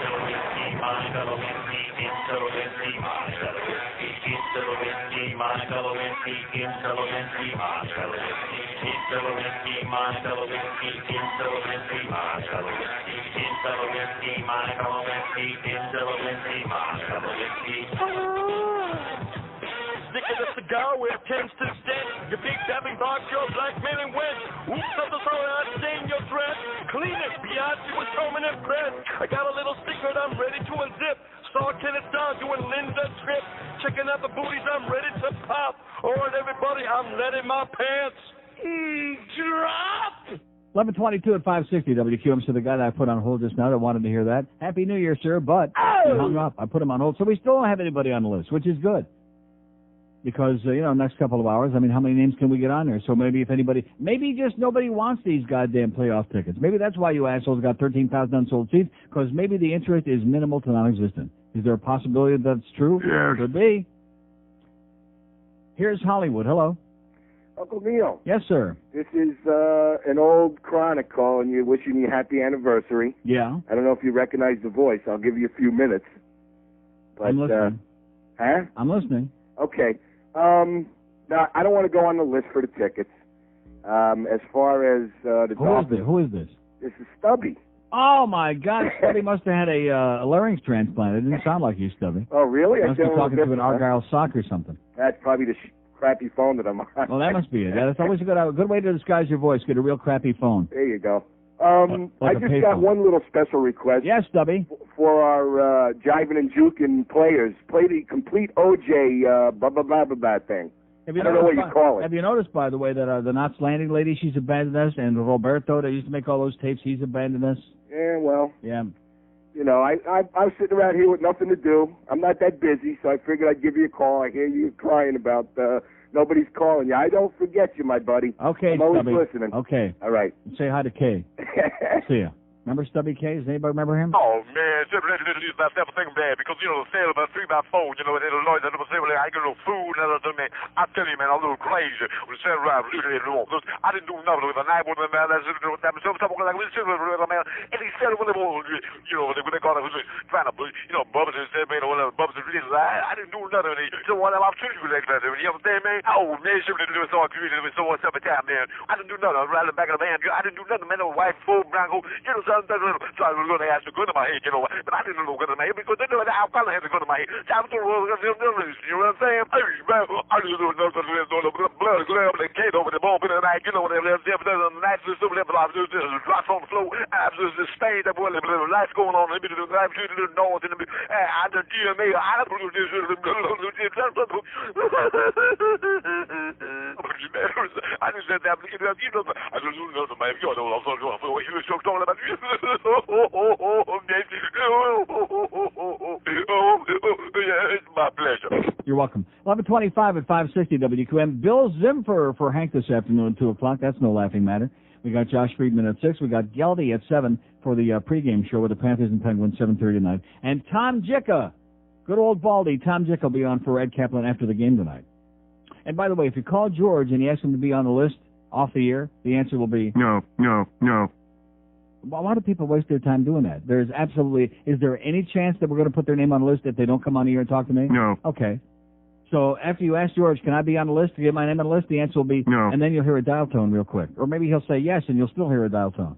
the whiskey, my fellow whiskey. Into the whiskey, my fellow whiskey. Into the whiskey, my fellow whiskey. Into the whiskey, my fellow whiskey. Into the whiskey, my fellow whiskey. Into the whiskey, my fellow whiskey. Into the whiskey, my fellow whiskey. Into the whiskey, my fellow whiskey. Stick in the cigar where it tends to stand. Your big dabbing box, your blackmailing wench. Oops, I'm so sorry I stained your dress. Clean it, Beyonce was coming impressed. I got a little secret I'm ready to unzip. Saw Kenneth Don doing Linda Trip. Checking out the booties, I'm ready to pop. Alright, everybody, I'm letting my pants drop. 11:22 at 560 WQAM. So the guy that I put on hold just now that wanted to hear that. Happy New Year, sir, but he hung up. I put him on hold. So we still don't have anybody on the list, which is good. Because, next couple of hours, I mean, how many names can we get on there? So maybe if anybody, maybe just nobody wants these goddamn playoff tickets. Maybe that's why you assholes got 13,000 unsold seats, because maybe the interest is minimal to non-existent. Is there a possibility that's true? Yes. Could be. Here's Hollywood. Hello. Uncle Neil. Yes, sir. This is an old chronic calling you, wishing you happy anniversary. Yeah. I don't know if you recognize the voice. I'll give you a few minutes. But, I'm listening. Huh? I'm listening. Okay. Now, I don't want to go on the list for the tickets. As far as the Dolphins. Who is this? This is Stubby. Oh, my God. Stubby must have had a larynx transplant. It didn't sound like you, Stubby. Oh, really? Must be talking to an Argyle sock or something. That's probably the crappy phone that I'm on. Well, that must be it. That's always a good way to disguise your voice. Get a real crappy phone. There you go. Like I just got one little special request. Yes, Stubby. For our jiving and juking players. Play the complete OJ blah, blah, blah, blah, blah thing. I don't know what you call it. Have you noticed, by the way, that the Knots Landing lady, she's abandoned us, and Roberto, that used to make all those tapes, he's abandoned us? Yeah, well. Yeah. I'm sitting around here with nothing to do. I'm not that busy, so I figured I'd give you a call. I hear you crying about nobody's calling you. I don't forget you, my buddy. Okay, I'm always Stubby. listening. Okay. All right. Say hi to Kay. See ya. Remember Stubby K? Does anybody remember him? Oh, man, that's everything bad because, the sale of a 3x4, and the Lloyd, I get no food and everything, man. I tell you, man, I'm a little crazy. When the sale arrived, I didn't do nothing with a night with man. That's man. And he said, when they got it, trying to, Bubba said, man, Bubba really lied. I didn't do nothing. So what I'm telling you like that, you understand, man? Oh, man, she didn't do it so what's up at time, man. I didn't do nothing. I was riding back of the van. I didn't do nothing, man. No white Ford Bronco, so I was going to ask the gun in my head, but I didn't know gun in my head because they knew that I probably had the gun in my head. So I was going to you know what I'm saying? Hey, man, I just don't know the blood glare that came over the ball, but the night, the night, the drops on the floor, I was just Spain, that boy, the lights going on, the lights to the north, and I the DMA, I don't do this, I just said that, I just don't know, man, you know, I'm talking about you. It's my pleasure. You're welcome. 11:25 at 560 WQAM. Bill Zimfer for Hank this afternoon at 2 o'clock. That's no laughing matter. We got Josh Friedman at 6. We got Geldy at 7 for the pregame show with the Panthers and Penguins, 7:30 tonight. And Tom Jicka, good old Baldy, Tom Jicka will be on for Ed Kaplan after the game tonight. And by the way, if you call George and you ask him to be on the list off the air, the answer will be no. Well, why do people waste their time doing that? Is there any chance that we're going to put their name on the list if they don't come on here and talk to me? No. Okay. So after you ask George, can I be on the list to get my name on the list, the answer will be no. And then you'll hear a dial tone real quick. Or maybe he'll say yes, and you'll still hear a dial tone.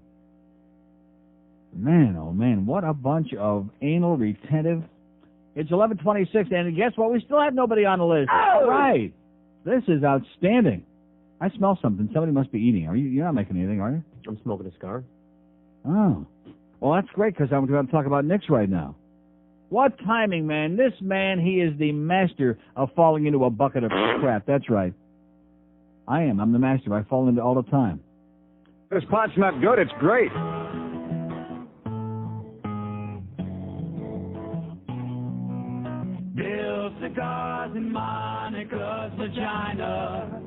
Man, oh man, what a bunch of anal retentive. It's 11:26, and guess what? We still have nobody on the list. Oh! All right. This is outstanding. I smell something. Somebody must be eating. You're not making anything, are you? I'm smoking a cigar. Oh. Well, that's great, because I'm going to talk about Nick's right now. What timing, man. This man, he is the master of falling into a bucket of crap. That's right. I am. I'm the master. I fall into it all the time. This pot's not good. It's great. Bill cigars in Monica's vagina.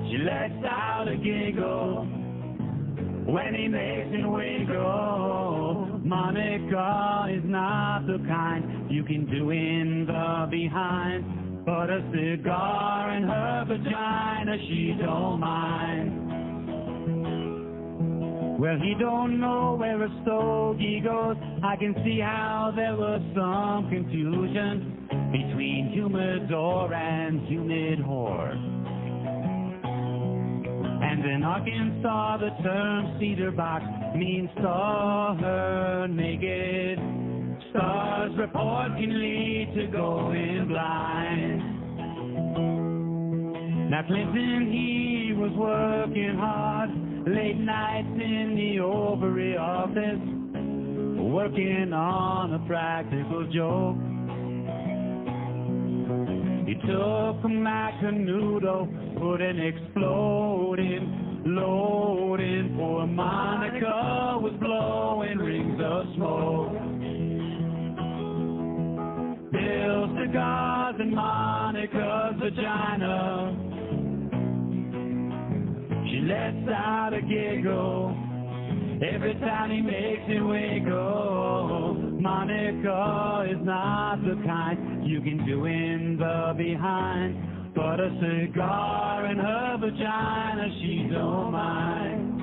She lets out a giggle when he makes it wiggle. Monica is not the kind you can do in the behind, but a cigar in her vagina she don't mind. Well, he don't know where a stogie goes. I can see how there was some confusion between humidor and humid whore. And in Arkansas, the term cedar box means saw her naked. Stars report can lead to going blind. Now Clinton, he was working hard, late nights in the ovary office, working on a practical joke. He took a Macanudo, put an exploding load in. Poor Monica was blowing rings of smoke. Bill cigars in Monica's vagina. She lets out a giggle every time he makes it wiggle. Monica is not the kind you can do in the behind, but a cigar in her vagina she don't mind.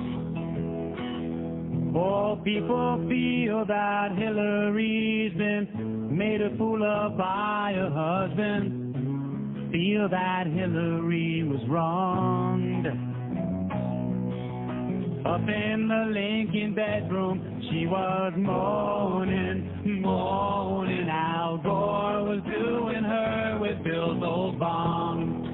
Oh, people feel that Hillary's been made a fool of by her husband. Feel that Hillary was wronged. Up in the Lincoln bedroom, she was moaning, moaning. Al Gore was doing her with Bill's old bong.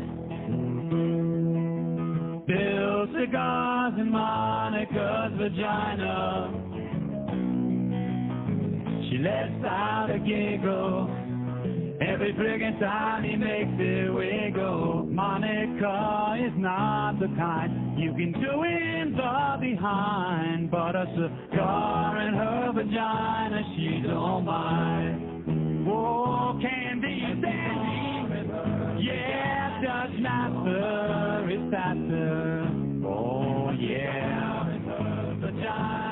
Bill cigars in Monica's vagina. She lets out a giggle every friggin' time he makes it wiggle. Monica is not the kind you can do in the behind, but a cigar in her vagina she don't mind. Oh, Candy Sandy, yeah, Dutch Master is faster. Oh, yeah,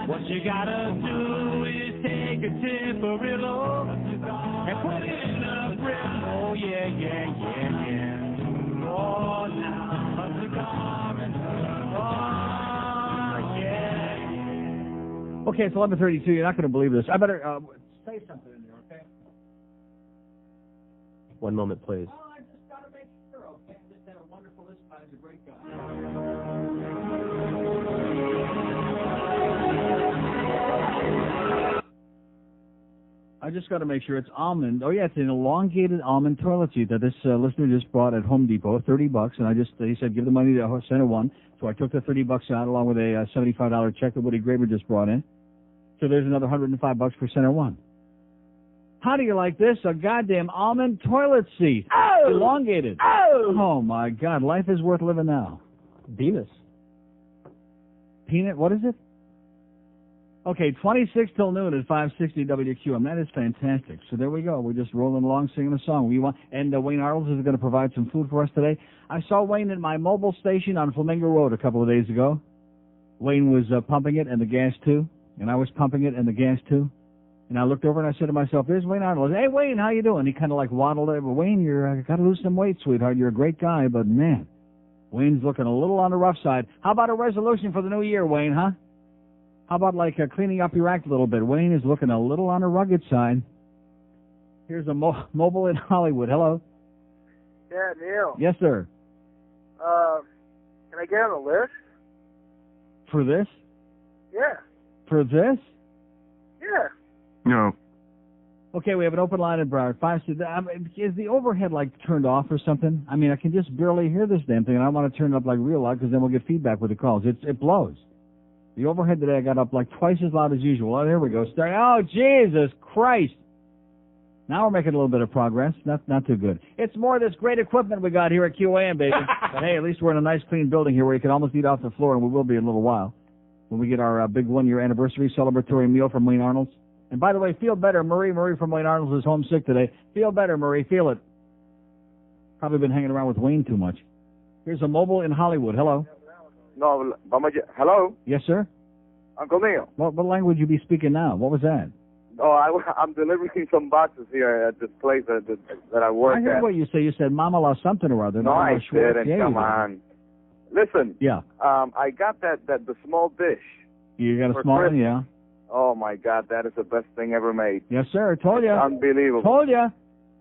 what you gotta do is take a Tipperillo and put it in a grill. Oh, yeah, yeah, yeah, yeah. Oh, now a cigar and oh, yeah. Okay, it's 11:32. You're not going to believe this. I better say something in there, okay? One moment, please. Oh, I just got to make sure, okay? Just had a wonderful list. He's a great guy. I just got to make sure it's almond. Oh, yeah, it's an elongated almond toilet seat that this listener just bought at Home Depot, $30. And he said, give the money to Center One. So I took the $30 out along with a $75 check that Woody Graber just brought in. So there's another $105 for Center One. How do you like this? A goddamn almond toilet seat. Oh! Elongated. Oh, my God. Life is worth living now. Venus. Peanut, what is it? Okay, 26 till noon at 560 WQAM. That is fantastic. So there we go. We're just rolling along singing a song. And Wayne Arnold is going to provide some food for us today. I saw Wayne in my mobile station on Flamingo Road a couple of days ago. Wayne was pumping it and the gas too. And I was pumping it and the gas too. And I looked over and I said to myself, there's Wayne Arnold. Hey, Wayne, how you doing? He kind of like waddled over. Wayne, you got to lose some weight, sweetheart. You're a great guy, but man, Wayne's looking a little on the rough side. How about a resolution for the new year, Wayne, huh? How about like cleaning up your act a little bit? Wayne is looking a little on the rugged side. Here's a mobile in Hollywood. Hello. Yeah, Neil. Yes, sir. Can I get on the list? For this? Yeah. For this? Yeah. No. Okay, we have an open line in Broward. Is the overhead like turned off or something? I mean, I can just barely hear this damn thing, and I want to turn it up like real loud because then we'll get feedback with the calls. It blows. The overhead today I got up like twice as loud as usual. Oh, there we go. Oh, Jesus Christ. Now we're making a little bit of progress. Not too good. It's more of this great equipment we got here at QAM, baby. But hey, at least we're in a nice clean building here where you can almost eat off the floor, and we will be in a little while when we get our big one-year anniversary celebratory meal from Wayne Arnold's. And by the way, feel better. Marie from Wayne Arnold's is homesick today. Feel better, Marie. Feel it. Probably been hanging around with Wayne too much. Here's a mobile in Hollywood. Hello. No, hello? Yes, sir? Uncle Neil. What language you be speaking now? What was that? Oh, I'm delivering some boxes here at this place that I work at. I heard what you say. You said Mama lost something or other. No, I didn't. Come on. Listen. Yeah. I got the small dish. You got a small one, yeah. Oh, my God, that is the best thing ever made. Yes, sir. Told you. Unbelievable. Told you.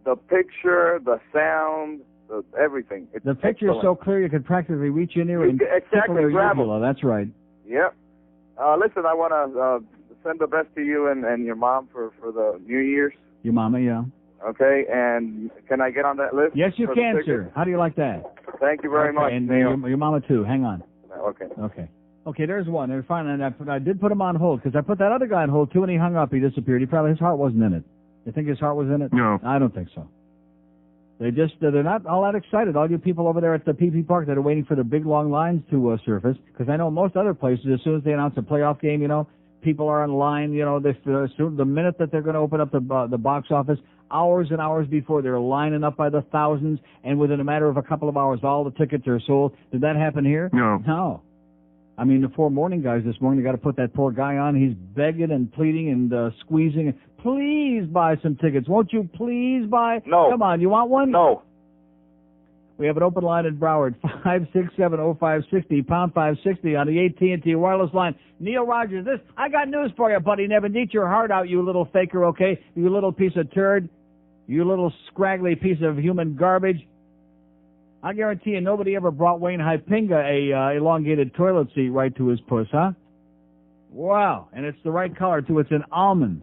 The picture, the sound, everything. It's the picture is so clear you could practically reach in there and exactly grab it. That's right. Yep. Listen, I want to send the best to you and your mom for the New Year's. Your mama, yeah. Okay, and can I get on that list? Yes, you can, sir. How do you like that? Thank you very much. And your mama, too. Hang on. Okay. Okay, there's one. They're fine. And I did put him on hold because I put that other guy on hold, too, and he hung up. He disappeared. His heart wasn't in it. You think his heart was in it? No. I don't think so. They're not all that excited. All you people over there at the PP Park that are waiting for the big, long lines to surface, because I know most other places, as soon as they announce a playoff game, people are in line, the minute that they're going to open up the box office, hours and hours before, they're lining up by the thousands, and within a matter of a couple of hours, all the tickets are sold. Did that happen here? No. I mean, the 4 morning guys this morning, they got to put that poor guy on. He's begging and pleading and squeezing. Please buy some tickets. Won't you please buy? No. Come on, you want one? No. We have an open line in Broward, 567-0560, pound 560 on the AT&T wireless line. Neil Rogers, I got news for you, buddy. Never eat your heart out, you little faker, okay? You little piece of turd. You little scraggly piece of human garbage. I guarantee you nobody ever brought Wayne Hypinga a elongated toilet seat right to his puss, huh? Wow. And it's the right color, too. It's an almond.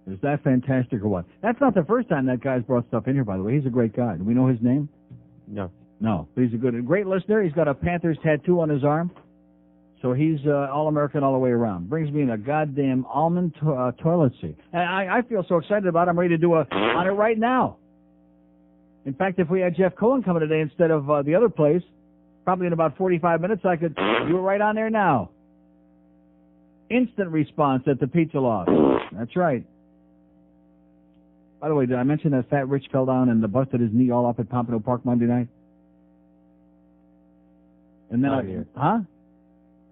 Is that fantastic or what? That's not the first time that guy's brought stuff in here, by the way. He's a great guy. Do we know his name? No. No. But he's a great listener. He's got a Panthers tattoo on his arm. So he's all-American all the way around. Brings me in a goddamn almond toilet seat. And I feel so excited about it, I'm ready to do on it right now. In fact, if we had Jeff Cohen coming today instead of the other place, probably in about 45 minutes, I could do it right on there now. Instant response at the pizza loft. That's right. By the way, did I mention that Fat Rich fell down and busted his knee all up at Pompano Park Monday night? And then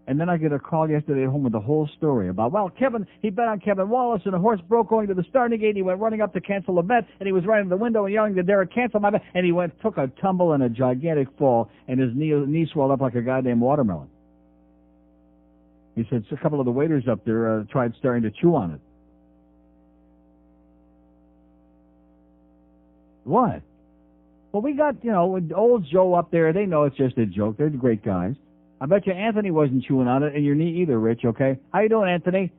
And then I get a call yesterday at home with the whole story about, he bet on Kevin Wallace, and the horse broke going to the starting gate. He went running up to cancel the bet, and he was right in the window and yelling to Derek, cancel my bet. And he took a tumble and a gigantic fall, and his knee swelled up like a goddamn watermelon. He said a couple of the waiters up there tried starting to chew on it. What? Well, we got, old Joe up there. They know it's just a joke. They're great guys. I bet you Anthony wasn't chewing on it, and your knee either, Rich, okay? How you doing, Anthony?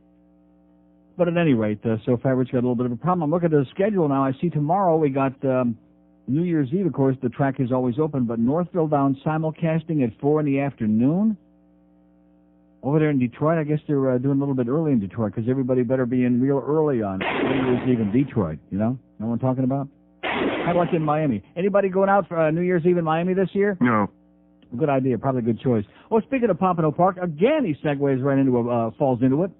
But at any rate, so Fat Rich got a little bit of a problem. I'm looking at the schedule now. I see tomorrow we got New Year's Eve, of course. The track is always open, but Northville down simulcasting at 4 in the afternoon. Over there in Detroit, I guess they're doing a little bit early in Detroit because everybody better be in real early on New Year's Eve in Detroit, Know what I'm talking about? Kind of like in Miami. Anybody going out for New Year's Eve in Miami this year? No. Good idea. Probably a good choice. Oh, speaking of Pompano Park, again he segues right into falls into it.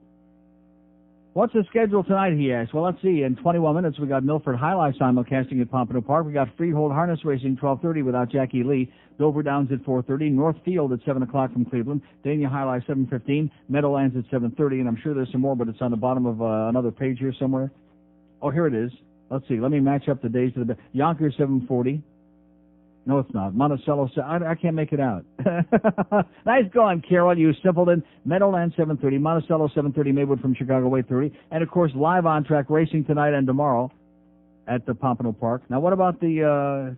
What's the schedule tonight, he asks. Well, let's see. In 21 minutes, we got Milford Highlight simulcasting at Pompano Park. We got Freehold Harness Racing 12:30 without Jackie Lee. Dover Downs at 4:30. Northfield at 7 o'clock from Cleveland. Dania Highlight 7:15. Meadowlands at 7:30. And I'm sure there's some more, but it's on the bottom of another page here somewhere. Oh, here it is. Let's see. Let me match up the days to the Yonkers 7:40. No, it's not. Monticello, I can't make it out. Nice going, Carol, you simpleton. Meadowland, 7:30. Monticello, 7:30. Maywood from Chicago, 8:30. And, of course, live on-track racing tonight and tomorrow at the Pompano Park. Now, what about the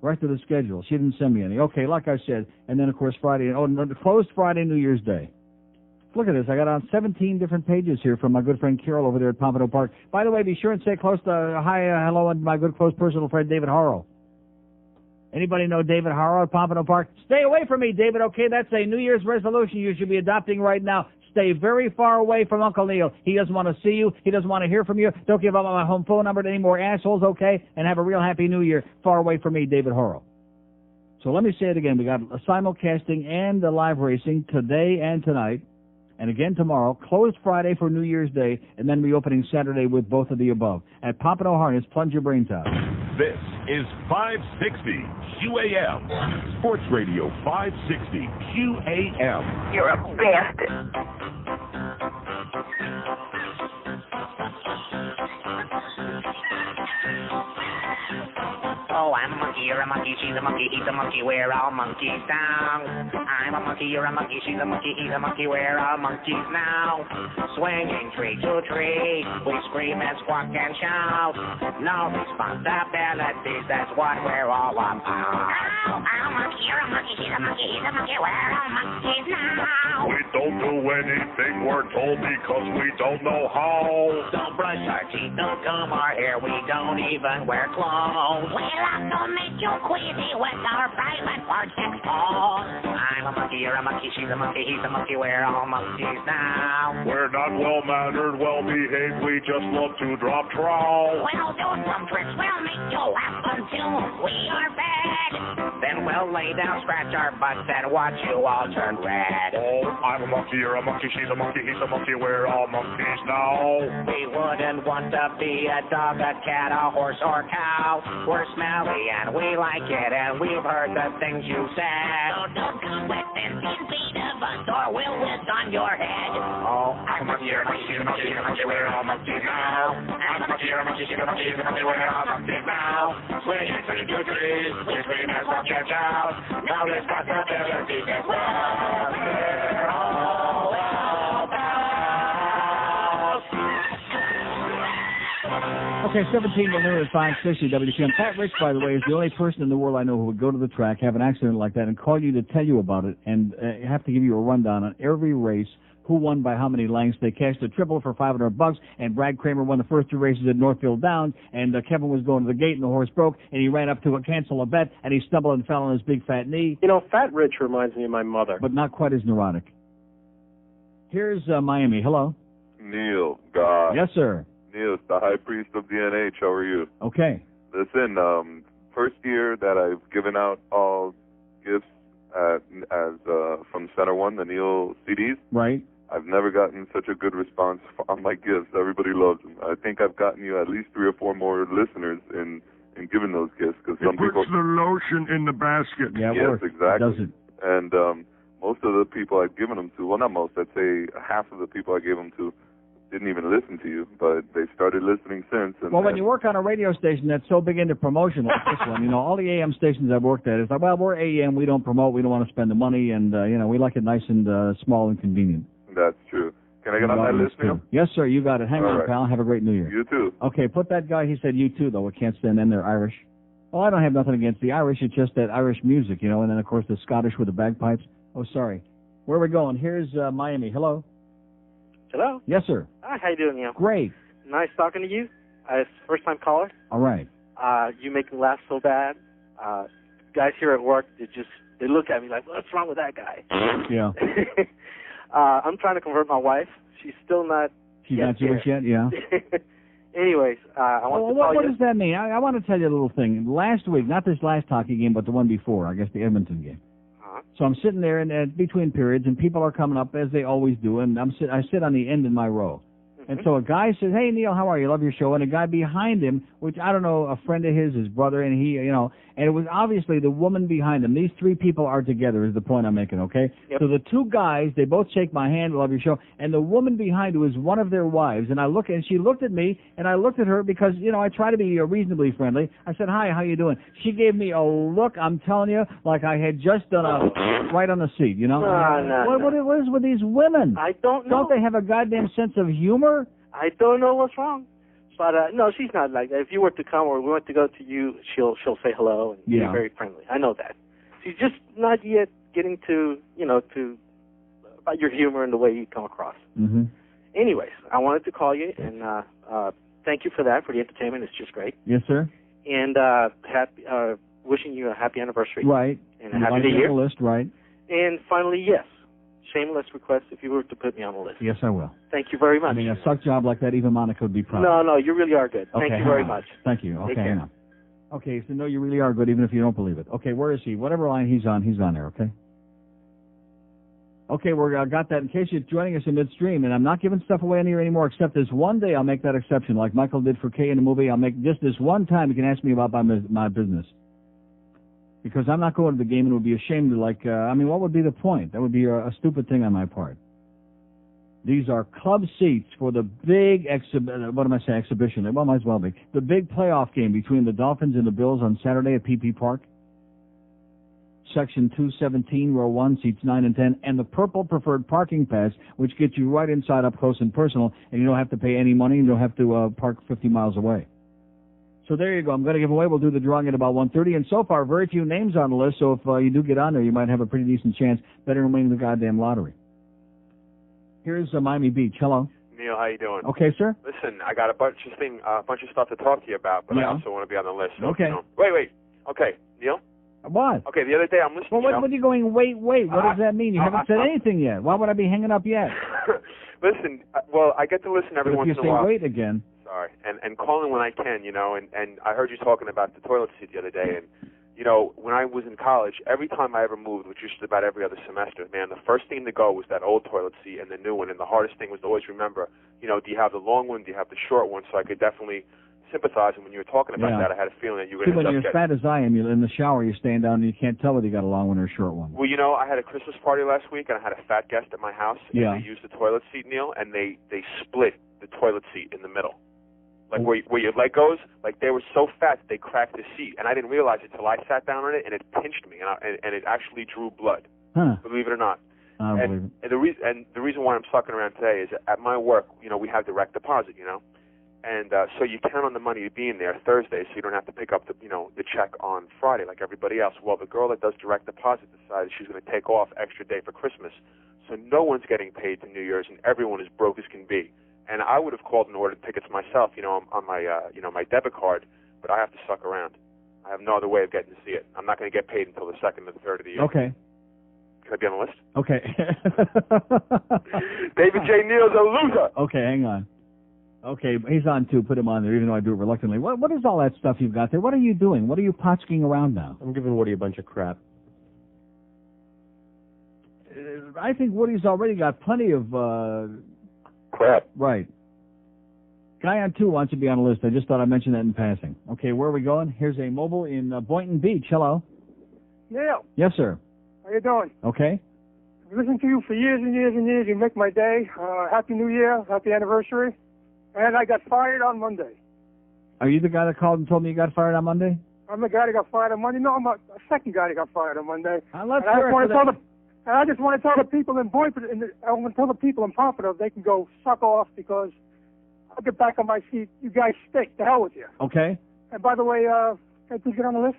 rest of the schedule? She didn't send me any. Okay, like I said. And then, of course, Friday. Oh, no, closed Friday, New Year's Day. Look at this. I got on 17 different pages here from my good friend Carol over there at Pompano Park. By the way, be sure and say hello, and my good close personal friend David Harrow. Anybody know David Harrow at Pompano Park? Stay away from me, David, okay? That's a New Year's resolution you should be adopting right now. Stay very far away from Uncle Neil. He doesn't want to see you. He doesn't want to hear from you. Don't give up my home phone number to any more assholes, okay? And have a real happy New Year. Far away from me, David Harrow. So let me say it again. We got a simulcasting and the live racing today and tonight. And again tomorrow, closed Friday for New Year's Day, and then reopening Saturday with both of the above. At Pompano Harness, plunge your brains out. This is 560 QAM. Sports Radio 560 QAM. You're a bastard. Oh, I'm a monkey, you're a monkey, she's a monkey, he's a monkey, we're all monkeys now. I'm a monkey, you're a monkey, she's a monkey, he's a monkey, we're all monkeys now. Swinging tree to tree, we scream and squawk and shout. No responsibilities, that's what we're all about. Oh, I'm a monkey, you're a monkey, she's a monkey, he's a monkey, we're all monkeys now. We don't do anything we're told because we don't know how. Don't brush our teeth, don't comb our hair, we don't even wear clothes. We'll also make you queasy with our private parts exposed. I'm a monkey, you're a monkey, she's a monkey, he's a monkey, we're all monkeys now. We're not well-mannered, well-behaved, we just love to drop trowel. We'll do some tricks, we'll make you laugh until we are bad. Then we'll lay down, scratch our butts, and watch you all turn red. Oh, I'm a monkey, you're a monkey, she's a monkey, he's a monkey, we're all monkeys now. We wouldn't want to be a dog, a cat, a horse, or cow. We're smelly and we like it, and we've heard the things you said. So don't come within 10 feet of us, or we'll whiz on your head. Oh, I'm a monkey, you're a monkey, she's a monkey, he's a monkey, we're all monkeys now. I'm a monkey, you're a monkey, she's a monkey, he's a monkey, we're all monkeys now. Swinging through the trees, we scream and squawk and shout. No responsibilities, that's what we're all about. Okay, 17 Malone at 560 WQAM. Pat Rich, by the way, is the only person in the world I know who would go to the track, have an accident like that, and call you to tell you about it, and have to give you a rundown on every race, who won by how many lengths. They cashed a triple for $500, and Brad Kramer won the first 2 races at Northfield Downs, and Kevin was going to the gate, and the horse broke, and he ran up to cancel a bet, and he stumbled and fell on his big fat knee. You know, Fat Rich reminds me of my mother. But not quite as neurotic. Here's Miami. Hello. Neil, God. Yes, sir. Neil, it's the High Priest of the NH. How are you? Okay. Listen, first year that I've given out all gifts from Center One, the Neil CDs. Right. I've never gotten such a good response on my gifts. Everybody loves them. I think I've gotten you at least 3 or 4 more listeners in giving those gifts, because some people. Puts the lotion in the basket. Yeah, yes, exactly. Does it? And most of the people I've given them to, well, not most, I'd say half of the people I gave them to didn't even listen to you, but they started listening since. And well, when you work on a radio station that's so big into promotion like this one, you know, all the AM stations I've worked at, it's like, well, we're AM, we don't promote, we don't want to spend the money, and, you know, we like it nice and small and convenient. That's true. Can I get on that list now? Yes, sir, you got it. Hang on, pal. Have a great New Year. You too. Okay, put that guy, he said you too, though. I can't stand them. They're Irish. Well, I don't have nothing against the Irish. It's just that Irish music, you know, and then, of course, the Scottish with the bagpipes. Oh, sorry. Where are we going? Here's Miami. Hello? Hello? Yes, sir. Hi, how you doing, Neil? Great. Nice talking to you. First-time caller. All right. You make me laugh so bad. Guys here at work, they look at me like, what's wrong with that guy? Yeah. I'm trying to convert my wife. She's still not. She's not Jewish yet? Yeah. Anyways, I want to tell what you. Does that mean? I want to tell you a little thing. Last week, not this last hockey game, but the one before, I guess the Edmonton game. So I'm sitting there in between periods, and people are coming up, as they always do, and I sit on the end in my row. And so a guy says, "Hey, Neil, how are you? Love your show." And a guy behind him, which I don't know, a friend of his brother, and he, and it was obviously the woman behind him. These three people are together is the point I'm making, okay? Yep. So the two guys, they both shake my hand, love your show, and the woman behind who is one of their wives, and she looked at me, and I looked at her because, I try to be reasonably friendly. I said, "Hi, how you doing?" She gave me a look, I'm telling you, like I had just done a right on the seat, No. What is with these women? I don't know. Don't they have a goddamn sense of humor? I don't know what's wrong. But no, she's not like that. If you were to come or we went to go to you, she'll say hello and be very friendly. I know that. She's just not yet getting to about your humor and the way you come across. Mm-hmm. Anyways, I wanted to call you and thank you for that, for the entertainment. It's just great. Yes, sir. And wishing you a happy anniversary. Right. And a happy new year. On the list, right. And finally, yes, shameless request if you were to put me on the list. Yes, I will. Thank you very much. I mean, a suck job like that, even Monica would be proud. No, you really are good. Okay, Thank you very much. Thank you. Take Okay, care. hang on. Okay, so no, you really are good, even if you don't believe it. Okay, where is he? Whatever line he's on there, okay? Okay, I got that. In case you're joining us in midstream, and I'm not giving stuff away on here anymore, except this one day I'll make that exception, like Michael did for Kay in the movie. I'll make just this one time you can ask me about my business. Because I'm not going to the game and would be ashamed to, what would be the point? That would be a stupid thing on my part. These are club seats for the big exhibition. Well, might as well be. The big playoff game between the Dolphins and the Bills on Saturday at PP Park. Section 217, row 1, seats 9 and 10, and the purple preferred parking pass, which gets you right inside up close and personal, and you don't have to pay any money, you don't have to park 50 miles away. So there you go. I'm going to give away. We'll do the drawing at about 1:30, and so far, very few names on the list, so if you do get on there, you might have a pretty decent chance. Better than winning the goddamn lottery. Here's Miami Beach. Hello. Neil, how you doing? Okay, sir. Listen, I got a bunch of stuff to talk to you about, but I also want to be on the list. So, okay. Wait. Okay, Neil? What? Okay, the other day I'm listening. Well, what are you going, wait? What does that mean? You haven't said anything yet. Why would I be hanging up yet? Listen, I get to listen every once in a while. If you say wait again. Sorry. And calling when I can, and I heard you talking about the toilet seat the other day, and, when I was in college, every time I ever moved, which was just about every other semester, man, the first thing to go was that old toilet seat and the new one, and the hardest thing was to always remember, do you have the long one, do you have the short one, so I could definitely sympathize, and when you were talking about that, I had a feeling that you were going to when you're as fat as I am, you're in the shower, you're staying down, and you can't tell whether you got a long one or a short one. Well, I had a Christmas party last week, and I had a fat guest at my house, and they used the toilet seat, Neil, and they split the toilet seat in the middle. Like where your leg goes, like they were so fat that they cracked the seat, and I didn't realize it till I sat down on it, and it pinched me, and it actually drew blood. Huh. Believe it or not. I don't believe it. And the reason why I'm sucking around today is at my work, we have direct deposit, and so you count on the money to be in there Thursday, so you don't have to pick up the check on Friday like everybody else. Well, the girl that does direct deposit decided she's going to take off extra day for Christmas, so no one's getting paid to New Year's, and everyone is broke as can be. And I would have called and ordered tickets myself, on my, my debit card, but I have to suck around. I have no other way of getting to see it. I'm not going to get paid until the 2nd or the 3rd of the year. Okay. Can I be on the list? Okay. David J. Neal's a loser. Okay, hang on. Okay, he's on too. Put him on there, even though I do it reluctantly. What is all that stuff you've got there? What are you doing? What are you potchking around now? I'm giving Woody a bunch of crap. I think Woody's already got plenty of... crap. Right. Guy on 2 wants to be on the list. I just thought I'd mention that in passing. Okay, where are we going? Here's a mobile in Boynton Beach. Hello. Neil. Yes, sir. How you doing? Okay. I've listened to you for years and years and years. You make my day. Happy New Year. Happy anniversary. And I got fired on Monday. Are you the guy that called and told me you got fired on Monday? I'm the guy that got fired on Monday. No, I'm a second guy that got fired on Monday. Let's hear it. And I just want to tell the people in Boynton, I want to tell the people in Pompano they can go suck off because I'll get back on my feet. You guys stink. To hell with you. Okay. And by the way, can I please get on the list?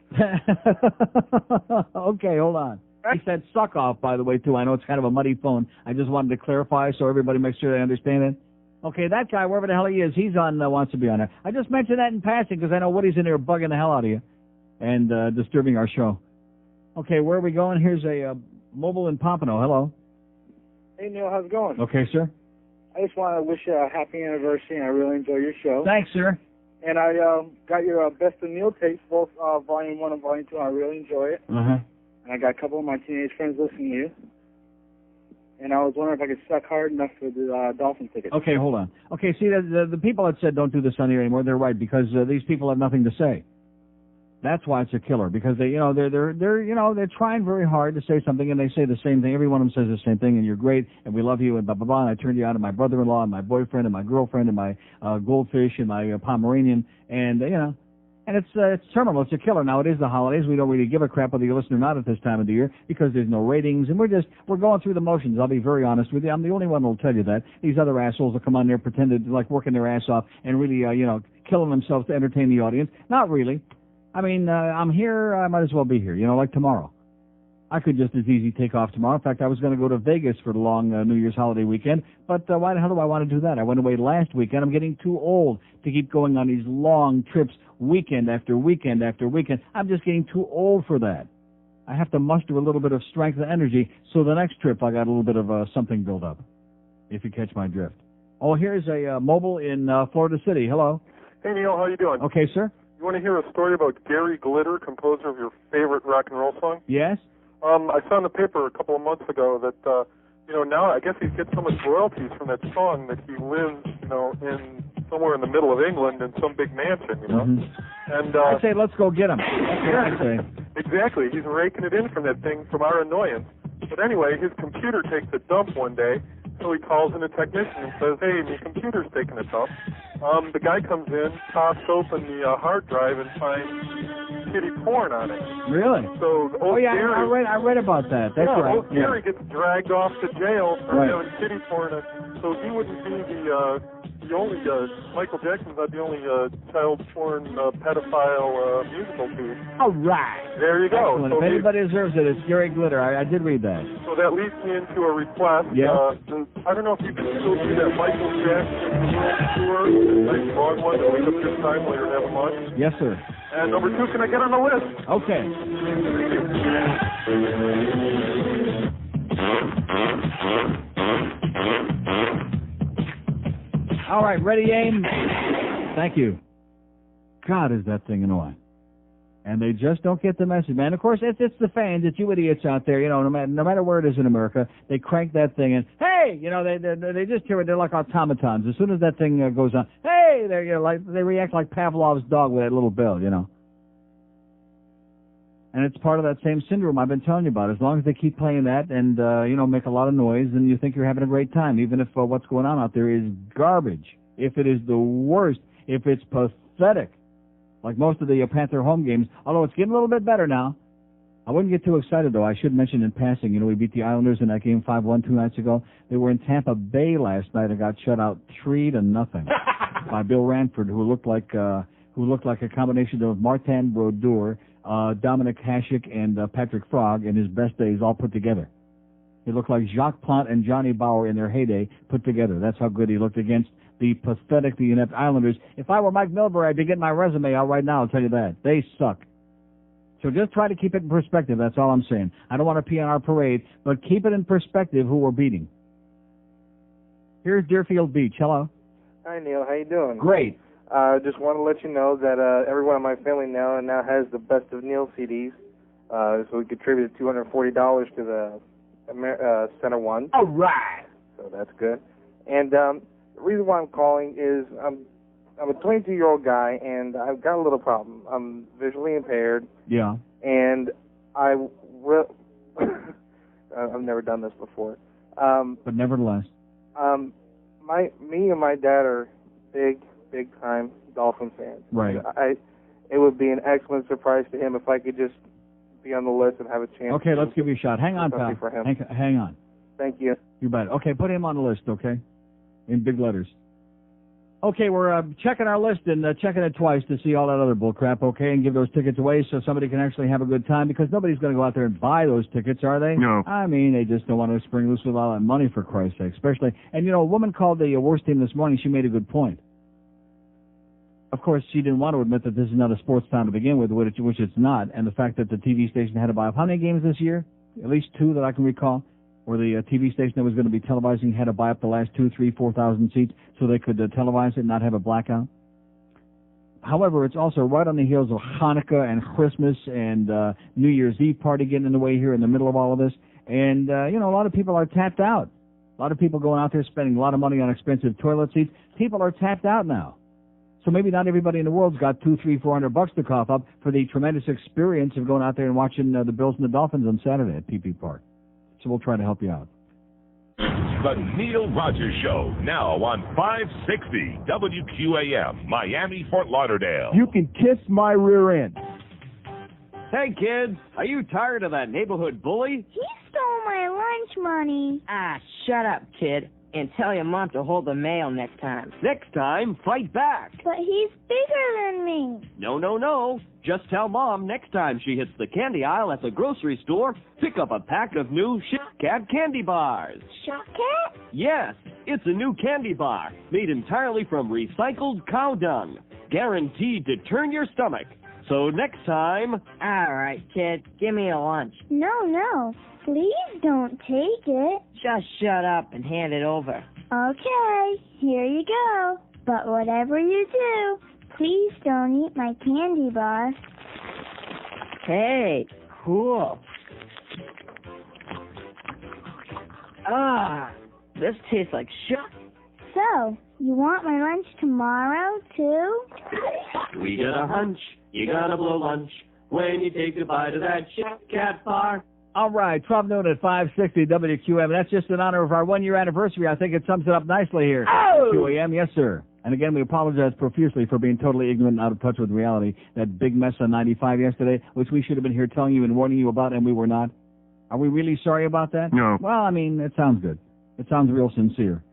Okay, hold on. He said suck off, by the way, too. I know it's kind of a muddy phone. I just wanted to clarify so everybody makes sure they understand it. Okay, that guy, wherever the hell he is, he's on, wants to be on there. I just mentioned that in passing because I know Woody's in there bugging the hell out of you and disturbing our show. Okay, where are we going? Here's a mobile in Pompano. Hello. Hey, Neil, how's it going? Okay, sir. I just want to wish you a happy anniversary, and I really enjoy your show. Thanks, sir. And I got your Best of Neil tapes, both Volume 1 and Volume 2, and I really enjoy it. Uh-huh. And I got a couple of my teenage friends listening to you. and I was wondering if I could suck hard enough for the Dolphins tickets. Okay, hold on. Okay, see, the people that said don't do this on here anymore, they're right, because these people have nothing to say. That's why it's a killer, because they're trying very hard to say something, and they say the same thing. Every one of them says the same thing, and you're great, and we love you, and blah blah blah. And I turned you out to my brother-in-law, and my boyfriend, and my girlfriend, and my goldfish, and my Pomeranian, and and it's terminal. It's a killer. Now it is the holidays. We don't really give a crap whether you listen or not at this time of the year, because there's no ratings, and we're going through the motions. I'll be very honest with you. I'm the only one who'll tell you that. These other assholes will come on there pretending like working their ass off and really killing themselves to entertain the audience. Not really. I mean, I'm here, I might as well be here, like tomorrow. I could just as easy take off tomorrow. In fact, I was going to go to Vegas for the long New Year's holiday weekend, but why the hell do I want to do that? I went away last weekend. I'm getting too old to keep going on these long trips weekend after weekend after weekend. I'm just getting too old for that. I have to muster a little bit of strength and energy, so the next trip I got a little bit of something built up, if you catch my drift. Oh, here's a mobile in Florida City. Hello. Hey, Neil, how you doing? Okay, sir. You want to hear a story about Gary Glitter, composer of your favorite rock and roll song? Yes. I saw in the paper a couple of months ago that, now I guess he gets so much royalties from that song that he lives, in somewhere in the middle of England in some big mansion, Mm-hmm. And I say let's go get him. That's what I say. Exactly. He's raking it in from that thing from our annoyance. But anyway, his computer takes a dump one day, so he calls in a technician and says, hey, my computer's taking a dump. The guy comes in, pops open the hard drive, and finds kitty porn on it. Really? So Gary, I read about that. That's right. Old Gary gets dragged off to jail for having kitty porn. So he wouldn't be the only, Michael Jackson's not the only child porn pedophile musical dude. All right. There you go. Excellent. So if anybody deserves it, it's Gary Glitter. I did read that. So that leads me into a request. Yeah. I don't know if you can still do that Michael Jackson tour, nice long one to wake up your time later and have a lunch. Yes, sir. And number 2, can I get on the list? Okay. All right, ready, aim. Thank you. God, is that thing annoying. And they just don't get the message, man. Of course, it's the fans, it's you idiots out there, no matter where it is in America, they crank that thing and, hey, they just hear it, they're like automatons. As soon as that thing goes on, hey, they react like Pavlov's dog with that little bell, And it's part of that same syndrome I've been telling you about. As long as they keep playing that and, make a lot of noise, then you think you're having a great time, even if what's going on out there is garbage. If it is the worst, if it's pathetic, like most of the Panther home games, although it's getting a little bit better now. I wouldn't get too excited, though. I should mention in passing, we beat the Islanders in that game 5-1 2 nights ago. They were in Tampa Bay last night and got shut out 3-0 by Bill Ranford, who looked like a combination of Martin Brodeur, Dominic Hasek, and Patrick Frog in his best days all put together. He looked like Jacques Plante and Johnny Bauer in their heyday put together. That's how good he looked against the pathetic, the inept Islanders. If I were Mike Milbury, I'd be getting my resume out right now, I'll tell you that. They suck. So just try to keep it in perspective, that's all I'm saying. I don't want to pee on our parade, but keep it in perspective who we're beating. Here's Deerfield Beach. Hello. Hi, Neil. How you doing? Great. Just want to let you know that everyone in my family now has the Best of Neil CDs. So we contributed $240 to the Center One. All right. So that's good. And the reason why I'm calling is I'm a 22-year-old guy, and I've got a little problem. I'm visually impaired. Yeah. And I've never done this before. But nevertheless. Me and my dad are big time Dolphin fans. Right. It would be an excellent surprise to him if I could just be on the list and have a chance. Okay, let's give you a shot. Hang on, pal. For him. Hang on. Thank you. You bet. Okay, put him on the list, okay? In big letters. Okay, we're checking our list and checking it twice to see all that other bull crap, okay, and give those tickets away so somebody can actually have a good time, because nobody's going to go out there and buy those tickets, are they? No. I mean, they just don't want to spring loose with all that money, for Christ's sake, especially. And, a woman called the worst team this morning. She made a good point. Of course, she didn't want to admit that this is not a sports town to begin with, which it's not, and the fact that the TV station had to buy up how many games this year? At least 2 that I can recall, where the TV station that was going to be televising had to buy up the last 2,000, 3,000, 4,000 seats so they could televise it and not have a blackout. However, it's also right on the heels of Hanukkah and Christmas and New Year's Eve party getting in the way here in the middle of all of this. And, you know, a lot of people are tapped out. A lot of people going out there spending a lot of money on expensive toilet seats. People are tapped out now. So maybe not everybody in the world's got $200, $300, $400 to cough up for the tremendous experience of going out there and watching the Bills and the Dolphins on Saturday at PP Park. So we'll try to help you out. The Neil Rogers Show, now on 560 WQAM, Miami, Fort Lauderdale. You can kiss my rear end. Hey, kids, are you tired of that neighborhood bully? He stole my lunch money. Ah, shut up, kid, and tell your mom to hold the mail next time. Next time, fight back. But he's bigger than me. No. Just tell Mom next time she hits the candy aisle at the grocery store, pick up a pack of new Cat candy bars. Cat? Yes, it's a new candy bar made entirely from recycled cow dung, guaranteed to turn your stomach. So next time... All right, kid, give me a lunch. No. Please don't take it. Just shut up and hand it over. Okay, here you go. But whatever you do, please don't eat my candy bar. Hey, cool. Ah, this tastes like shit. So, you want my lunch tomorrow, too? We got a hunch, you gotta blow lunch when you take a bite of that cat bar. All right, 12 noon at 560 WQAM. That's just in honor of our one-year anniversary. I think it sums it up nicely here. Oh! WQAM, yes, sir. And again, we apologize profusely for being totally ignorant and out of touch with reality. That big mess on 95 yesterday, which we should have been here telling you and warning you about, and we were not. Are we really sorry about that? No. Well, I mean, it sounds good. It sounds real sincere.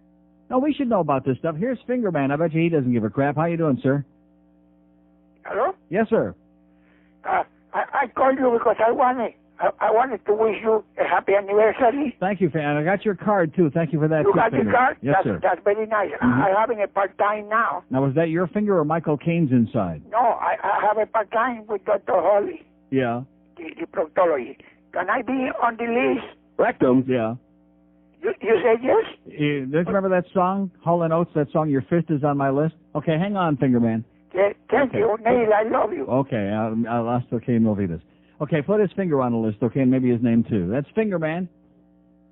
No, we should know about this stuff. Here's Fingerman. I bet you he doesn't give a crap. How you doing, sir? Hello? Yes, sir. I called you because I wanted to wish you a happy anniversary. Thank you, fan. I got your card, too. Thank you for that. You got Finger. the card? Yes, sir. That's very nice. I'm having a part-time now. Now, was that your finger or Michael Caine's inside? No, I have a part-time with Dr. Holly, Yeah. the proctology. Can I be on the list? Rectum? Yeah. You say yes? Don't you remember that song, Hall & Oates, that song, Your Fist is on My List? Okay, hang on, Fingerman. Thank you, Neil. I love you. Okay, hasta que no olvides. Okay, put his finger on the list, okay, and maybe his name too. That's Fingerman,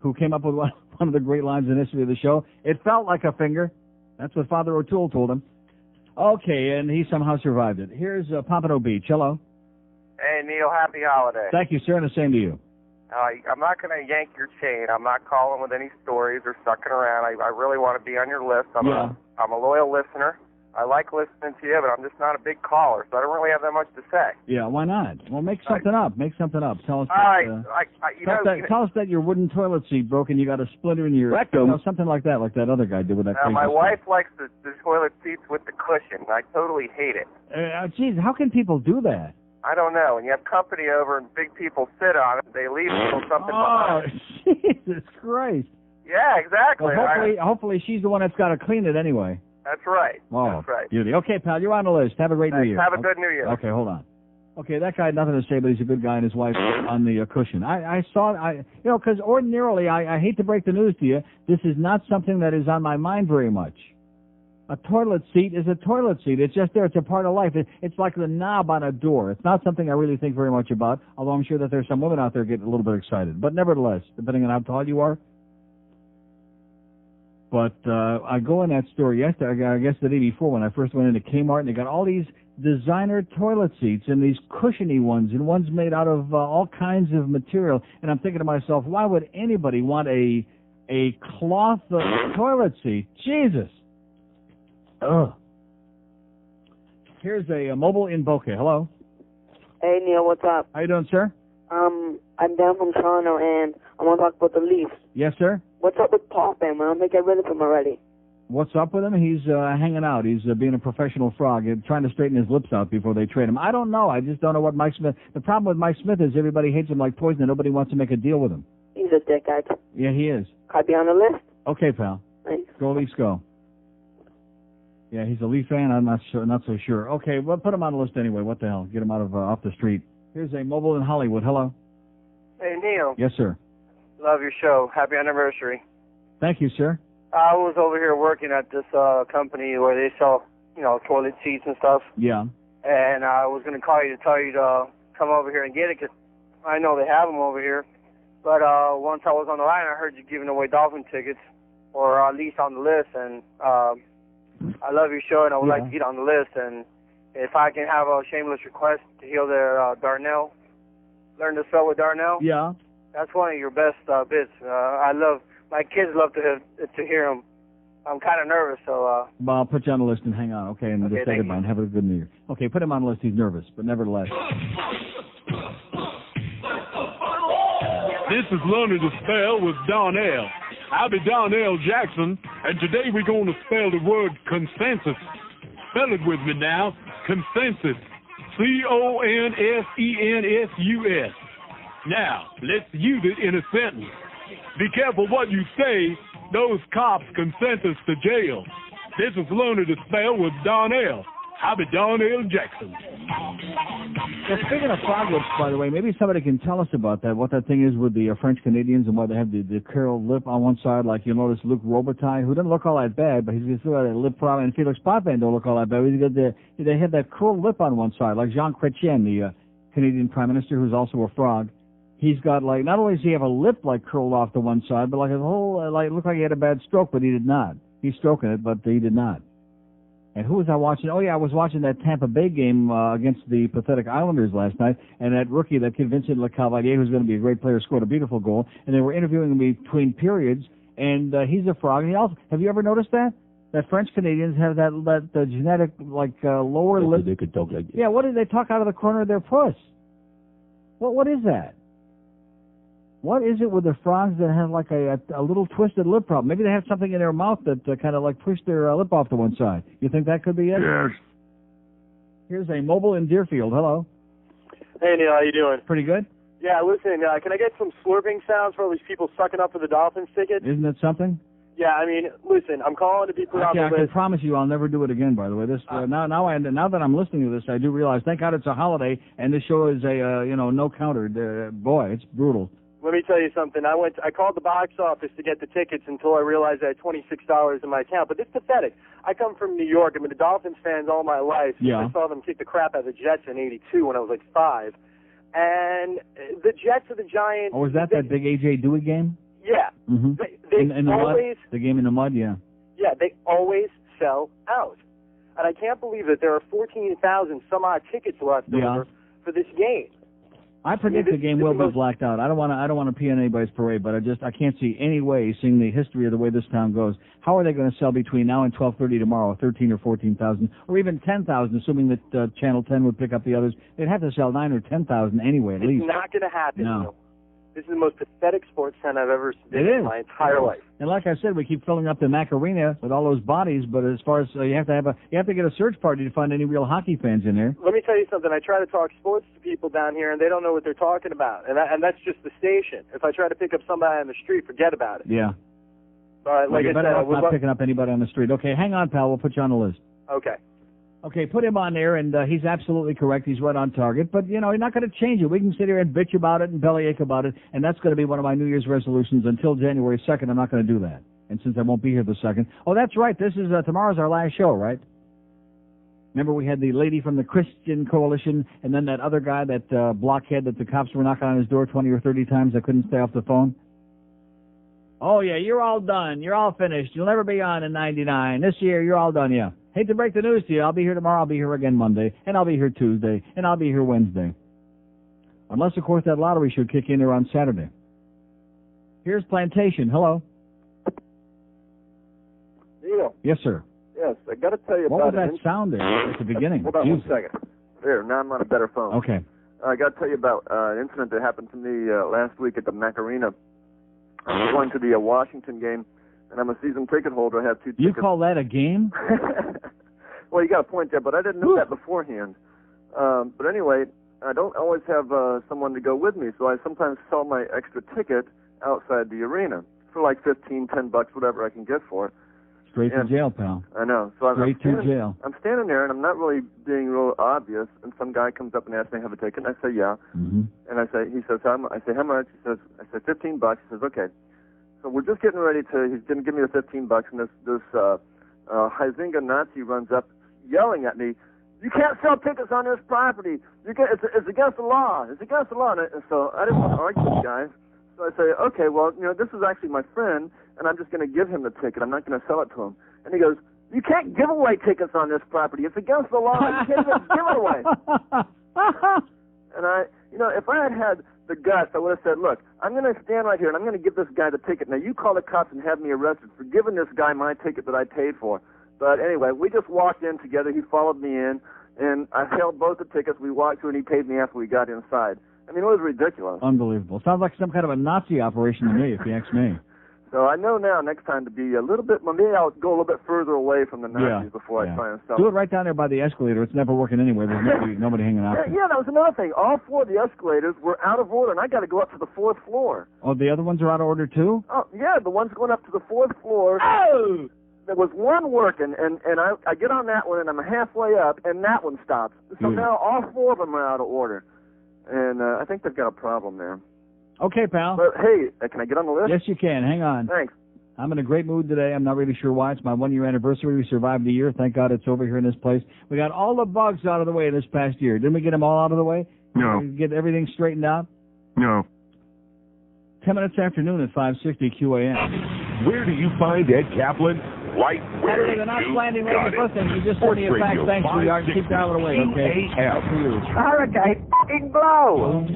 who came up with one of the great lines in the history of the show. It felt like a finger. That's what Father O'Toole told him. Okay, and he somehow survived it. Here's Pompano Beach. Hello. Hey, Neil, happy holiday. Thank you, sir, and the same to you. I'm not going to yank your chain. I'm not calling with any stories or sucking around. I really want to be on your list. I'm a loyal listener. I like listening to you, but I'm just not a big caller, so I don't really have that much to say. Yeah, why not? Well, make something up. Make something up. Tell us. Tell us that your wooden toilet seat broke and you got a splinter in your rectum. You know, something like that other guy did with that. My wife likes the toilet seats with the cushion. I totally hate it. Geez, how can people do that? I don't know. When you have company over and big people sit on it, they leave a little something behind. Jesus Christ. Yeah, exactly. Well, hopefully she's the one that's got to clean it anyway. That's right. Oh, that's right. Beauty. Okay, pal, you're on the list. Have a great New Year. Have a good New Year. Okay, hold on. Okay, that guy had nothing to say, but he's a good guy, and his wife on the cushion. I saw it, because ordinarily, I hate to break the news to you, this is not something that is on my mind very much. A toilet seat is a toilet seat. It's just there. It's a part of life. It's like the knob on a door. It's not something I really think very much about, although I'm sure that there's some women out there getting a little bit excited. But nevertheless, depending on how tall you are. But I go in that store yesterday, I guess the day before, when I first went into Kmart, and they got all these designer toilet seats and these cushiony ones, and one's made out of all kinds of material. And I'm thinking to myself, why would anybody want a cloth toilet seat? Jesus. Ugh. Here's a mobile in Boca. Hello. Hey, Neil, what's up? How you doing, sir? I'm down from Toronto, and I want to talk about the Leafs. Yes, sir? What's up with Poppin? Why don't they get rid of him already? What's up with him? He's hanging out. He's being a professional frog, trying to straighten his lips out before they trade him. I don't know. I just don't know what Mike Smith... The problem with Mike Smith is everybody hates him like poison, and nobody wants to make a deal with him. He's a dickhead. Yeah, he is. Can I be on the list? Okay, pal. Thanks. Go Leafs, go. Yeah, he's a Leaf fan. I'm not so sure. Okay, well, put him on the list anyway. What the hell? Get him out of off the street. Here's a mobile in Hollywood. Hello. Hey, Neil. Yes, sir. Love your show. Happy anniversary. Thank you, sir. I was over here working at this company where they sell, toilet seats and stuff. Yeah. And I was going to call you to tell you to come over here and get it because I know they have them over here. But once I was on the line, I heard you giving away Dolphin tickets, or at least on the list. And I love your show, and I would like to get on the list. And if I can have a shameless request to hear the Darnell, learn to spell with Darnell. Yeah. That's one of your best bits. My kids love to hear them. I'm kind of nervous, so... Well, I'll put you on the list and hang on, okay? And just say thank goodbye you. and have a good New Year. Okay, put him on the list. He's nervous, but nevertheless. This is Learning to Spell with Darnell. I'll be Darnell Jackson, and today we're going to spell the word consensus. Spell it with me now. Consensus. C-O-N-S-E-N-S-U-S. Now, let's use it in a sentence. Be careful what you say. Those cops can send us to jail. This is Learning to Spell with Darnell. I'll be Darnell Jackson. Yeah, speaking of frog lips, by the way, maybe somebody can tell us about that, what that thing is with the French Canadians and why they have the curled lip on one side, like you notice Luc Robitaille, who doesn't look all that bad, but he's still got a lip problem, and Felix Potvin don't look all that bad. They have that curled lip on one side, like Jean Chrétien, the Canadian Prime Minister, who's also a frog. He's got, like, not only does he have a lip, like, curled off to one side, but, like, a whole, it looked like he had a bad stroke, but he did not. He's stroking it, but he did not. And who was I watching? Oh, yeah, I was watching that Tampa Bay game against the pathetic Islanders last night, and that rookie, that kid Vincent Lecavalier, who's going to be a great player, scored a beautiful goal, and they were interviewing him between periods, and he's a frog. And he also, have you ever noticed that? That French Canadians have that genetic, like, lower lip. They could talk like this. Yeah, what did they talk out of the corner of their puss? What is that? What is it with the frogs that have like a little twisted lip problem? Maybe they have something in their mouth that kind of like pushed their lip off to one side. You think that could be it? Yes. Here's a mobile in Deerfield. Hello. Hey, Neil, how you doing? Pretty good. Yeah, listen, can I get some slurping sounds for all these people sucking up for the Dolphins ticket? Isn't that something? Yeah, I mean, listen, I'm calling to be put on the I list. can promise you I'll never do it again, by the way. This now that I'm listening to this, I do realize, thank God it's a holiday, and this show is a, no counter. Boy, it's brutal. Let me tell you something. I called the box office to get the tickets until I realized I had $26 in my account. But it's pathetic. I come from New York. I've been a Dolphins fan all my life. Yeah. I saw them kick the crap out of the Jets in '82 when I was like 5. And the Jets are the Giants. Oh, was that big A.J. Dewey game? Yeah. Mm-hmm. They in the always, mud? The game in the mud, yeah. Yeah, they always sell out. And I can't believe that there are 14,000 some odd tickets left over for this game. I predict the game will be blacked out. I don't want to pee on anybody's parade, but I can't see any way, seeing the history of the way this town goes. How are they going to sell between now and 12:30 tomorrow 13 or 14,000, or even 10,000, assuming that Channel 10 would pick up the others? They'd have to sell 9 or 10,000 anyway, at least. It's not going to happen. No. This is the most pathetic sports tent I've ever seen in my entire life. And like I said, we keep filling up the Mac Arena with all those bodies, but as far as you have to get a search party to find any real hockey fans in there. Let me tell you something. I try to talk sports to people down here, and they don't know what they're talking about. And that's just the station. If I try to pick up somebody on the street, forget about it. Yeah. Like I said, I'm not picking up anybody on the street. Okay, hang on, pal. We'll put you on the list. Okay. Okay, put him on there, and he's absolutely correct. He's right on target. But, you're not going to change it. We can sit here and bitch about it and bellyache about it, and that's going to be one of my New Year's resolutions until January 2nd. I'm not going to do that. And since I won't be here the 2nd. Oh, that's right. This is tomorrow's our last show, right? Remember we had the lady from the Christian Coalition, and then that other guy, that blockhead that the cops were knocking on his door 20 or 30 times. I couldn't stay off the phone. Oh, yeah, you're all done. You're all finished. You'll never be on in 99. This year, you're all done, yeah. Hate to break the news to you. I'll be here tomorrow. I'll be here again Monday. And I'll be here Tuesday. And I'll be here Wednesday. Unless, of course, that lottery should kick in there on Saturday. Here's Plantation. Hello. Neil. Yes, sir. Yes, I got to tell you what about was that sound there at the beginning? Hold on 1 second. There, now I'm on a better phone. Okay. I got to tell you about an incident that happened to me last week at the Macarena. I was going to the Washington game, and I'm a season ticket holder. I have 2 tickets. You call that a game? Well, you got a point there, but I didn't know that beforehand. But anyway, I don't always have someone to go with me, so I sometimes sell my extra ticket outside the arena for like $15, $10, whatever I can get for it. Straight to jail, pal. I know. So Straight to jail. I'm standing there, and I'm not really being real obvious, and some guy comes up and asks me, have a ticket? And I say, yeah. Mm-hmm. And he says, how much? I say, $15. He says, okay. So we're just getting ready he's going to give me the $15, and this Huizinga Nazi runs up yelling at me, you can't sell tickets on this property. It's against the law. It's against the law. And so I didn't want to argue with the guys. So I say, okay, well, this is actually my friend, and I'm just going to give him the ticket. I'm not going to sell it to him. And he goes, you can't give away tickets on this property. It's against the law. You can't even give it away. And if I had the guts, I would have said, look, I'm going to stand right here, and I'm going to give this guy the ticket. Now, you call the cops and have me arrested for giving this guy my ticket that I paid for. But anyway, we just walked in together. He followed me in, and I held both the tickets. We walked through, and he paid me after we got inside. I mean, it was ridiculous. Unbelievable. Sounds like some kind of a Nazi operation to me, if you ask me. So I know now next time to be a little bit, maybe I'll go a little bit further away from the Nazis before I try and sell. Do it right down there by the escalator. It's never working anywhere. There's nobody hanging out. Yeah, that was another thing. All 4 of the escalators were out of order, and I got to go up to the 4th floor. Oh, the other ones are out of order too? Oh, yeah, the ones going up to the 4th floor. Oh! There was one working, and I get on that one, and I'm halfway up, and that one stops. So now all 4 of them are out of order. And I think they've got a problem there. Okay, pal. But, hey, can I get on the list? Yes, you can. Hang on. Thanks. I'm in a great mood today. I'm not really sure why. It's my 1-year anniversary. We survived the year. Thank God it's over here in this place. We got all the bugs out of the way this past year. Didn't we get them all out of the way? No. Did we get everything straightened out? No. 10 minutes after noon at 560 QAM. Where do you find Ed Kaplan? Right where They're not landing you got ladies. Listen, you just send me a fax. Thanks, sweetheart. Keep that out of the way, okay? Faraday fucking blow.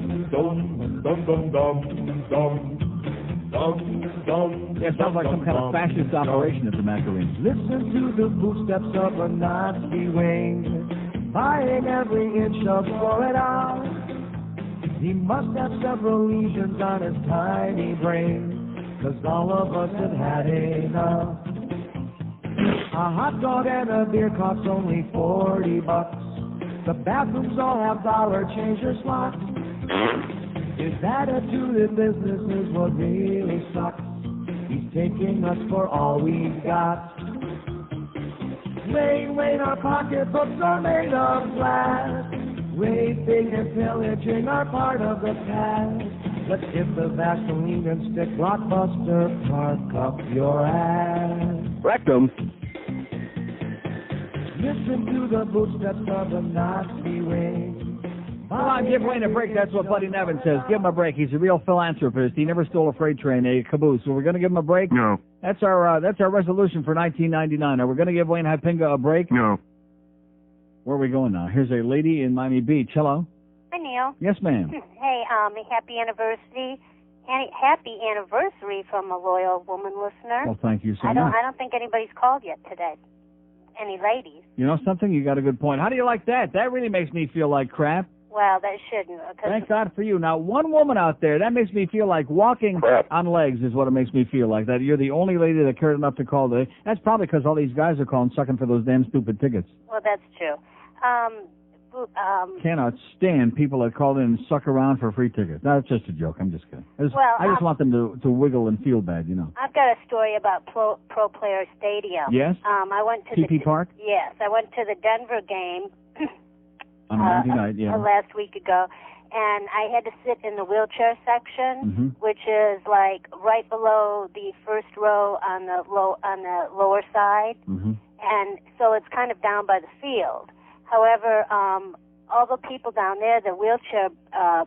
Yeah, it sounds like some kind of fascist operation at the Macarena. Listen to the footsteps of a Nazi wing, buying every inch of Florida. He must have several lesions on his tiny brain, 'cause all of us have had enough. A hot dog and a beer costs only $40. The bathrooms all have dollar changer slots. His attitude in business is what really sucks. He's taking us for all we've got. Wayne, our pocketbooks are made of glass. Raping and pillaging are part of the past. Let's get the Vaseline and stick Blockbuster park up your ass. Rectum. Listen to the footsteps of a Nazi wing. Come on, give Wayne a break. That's what Buddy Nevin says. Give him a break. He's a real philanthropist. He never stole a freight train, a caboose. So we're going to give him a break? No. That's our resolution for 1999. Are we going to give Wayne Hypinga a break? No. Where are we going now? Here's a lady in Miami Beach. Hello. Hi, Neil. Yes, ma'am. Hey, happy anniversary. Happy anniversary from a loyal woman listener. Well, thank you so much. I don't think anybody's called yet today. Any ladies? You know something? You got a good point. How do you like that? That really makes me feel like crap. Well, that shouldn't. Thank God for you. Now, one woman out there, that makes me feel like walking on legs is what it makes me feel like. That you're the only lady that cared enough to call today. That's probably because all these guys are calling, sucking for those damn stupid tickets. Well, that's true. Cannot stand people that call in and suck around for free tickets. No, it's just a joke. I'm just kidding. I just want them to wiggle and feel bad, you know. I've got a story about Pro Player Stadium. Yes? I went to TP Park? Yes, I went to the Denver game on Monday night, yeah. Last week ago, and I had to sit in the wheelchair section, which is like right below the first row on the lower side, and so it's kind of down by the field. However, all the people down there, the wheelchair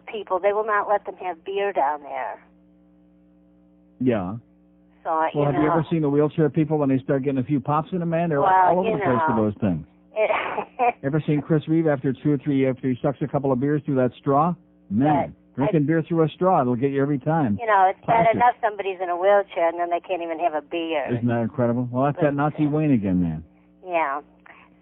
people, they will not let them have beer down there. Yeah. So, well, have you ever seen the wheelchair people when they start getting a few pops in them, man? They're all over the place for those things. Ever seen Chris Reeve after he sucks a couple of beers through that straw? Man, drinking beer through a straw, it'll get you every time. You know, it's bad enough somebody's in a wheelchair and then they can't even have a beer. Isn't that incredible? Well, that's that Nazi Wayne again, man. Yeah.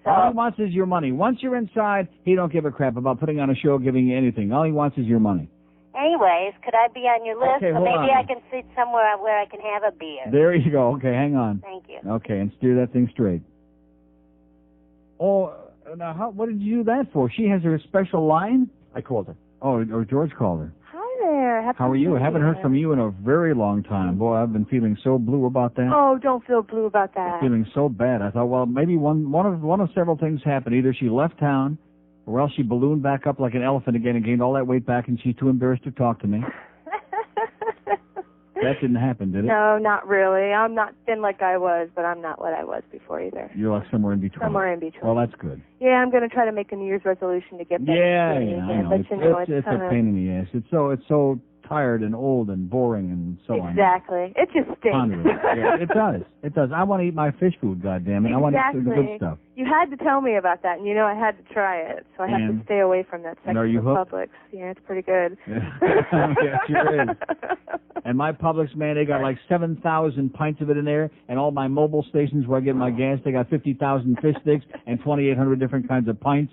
So, all he wants is your money. Once you're inside, he don't give a crap about putting on a show, giving you anything. All he wants is your money. Anyways, could I be on your list? Okay, so hold maybe on. I can sit somewhere where I can have a beer. There you go. Okay, hang on. Thank you. Okay, and steer that thing straight. Oh, now what did you do that for? She has her special line? I called her. Oh, or George called her. Hi there. How are you? I haven't heard from you in a very long time. Boy, I've been feeling so blue about that. Oh, don't feel blue about that. Feeling so bad. I thought, well, maybe one of several things happened. Either she left town, or else she ballooned back up like an elephant again and gained all that weight back, and she's too embarrassed to talk to me. That didn't happen, did it? No, not really. I'm not thin like I was, but I'm not what I was before either. You're like somewhere in between. Somewhere in between. Well, that's good. Yeah, I'm going to try to make a New Year's resolution to get back I again. know. But you know, It's kinda... a pain in the ass. It's so tired and old and boring and so on. Exactly. It just stinks. Yeah, it does. It does. I want to eat my fish food, goddammit. Exactly. I want to eat the good stuff. You had to tell me about that, and you know I had to try it, so I have to stay away from that section of Publix. Yeah, it's pretty good. Yeah, it sure is. And my Publix, man, they got like 7,000 pints of it in there, and all my mobile stations where I get my gas, they got 50,000 fish sticks and 2,800 different kinds of pints.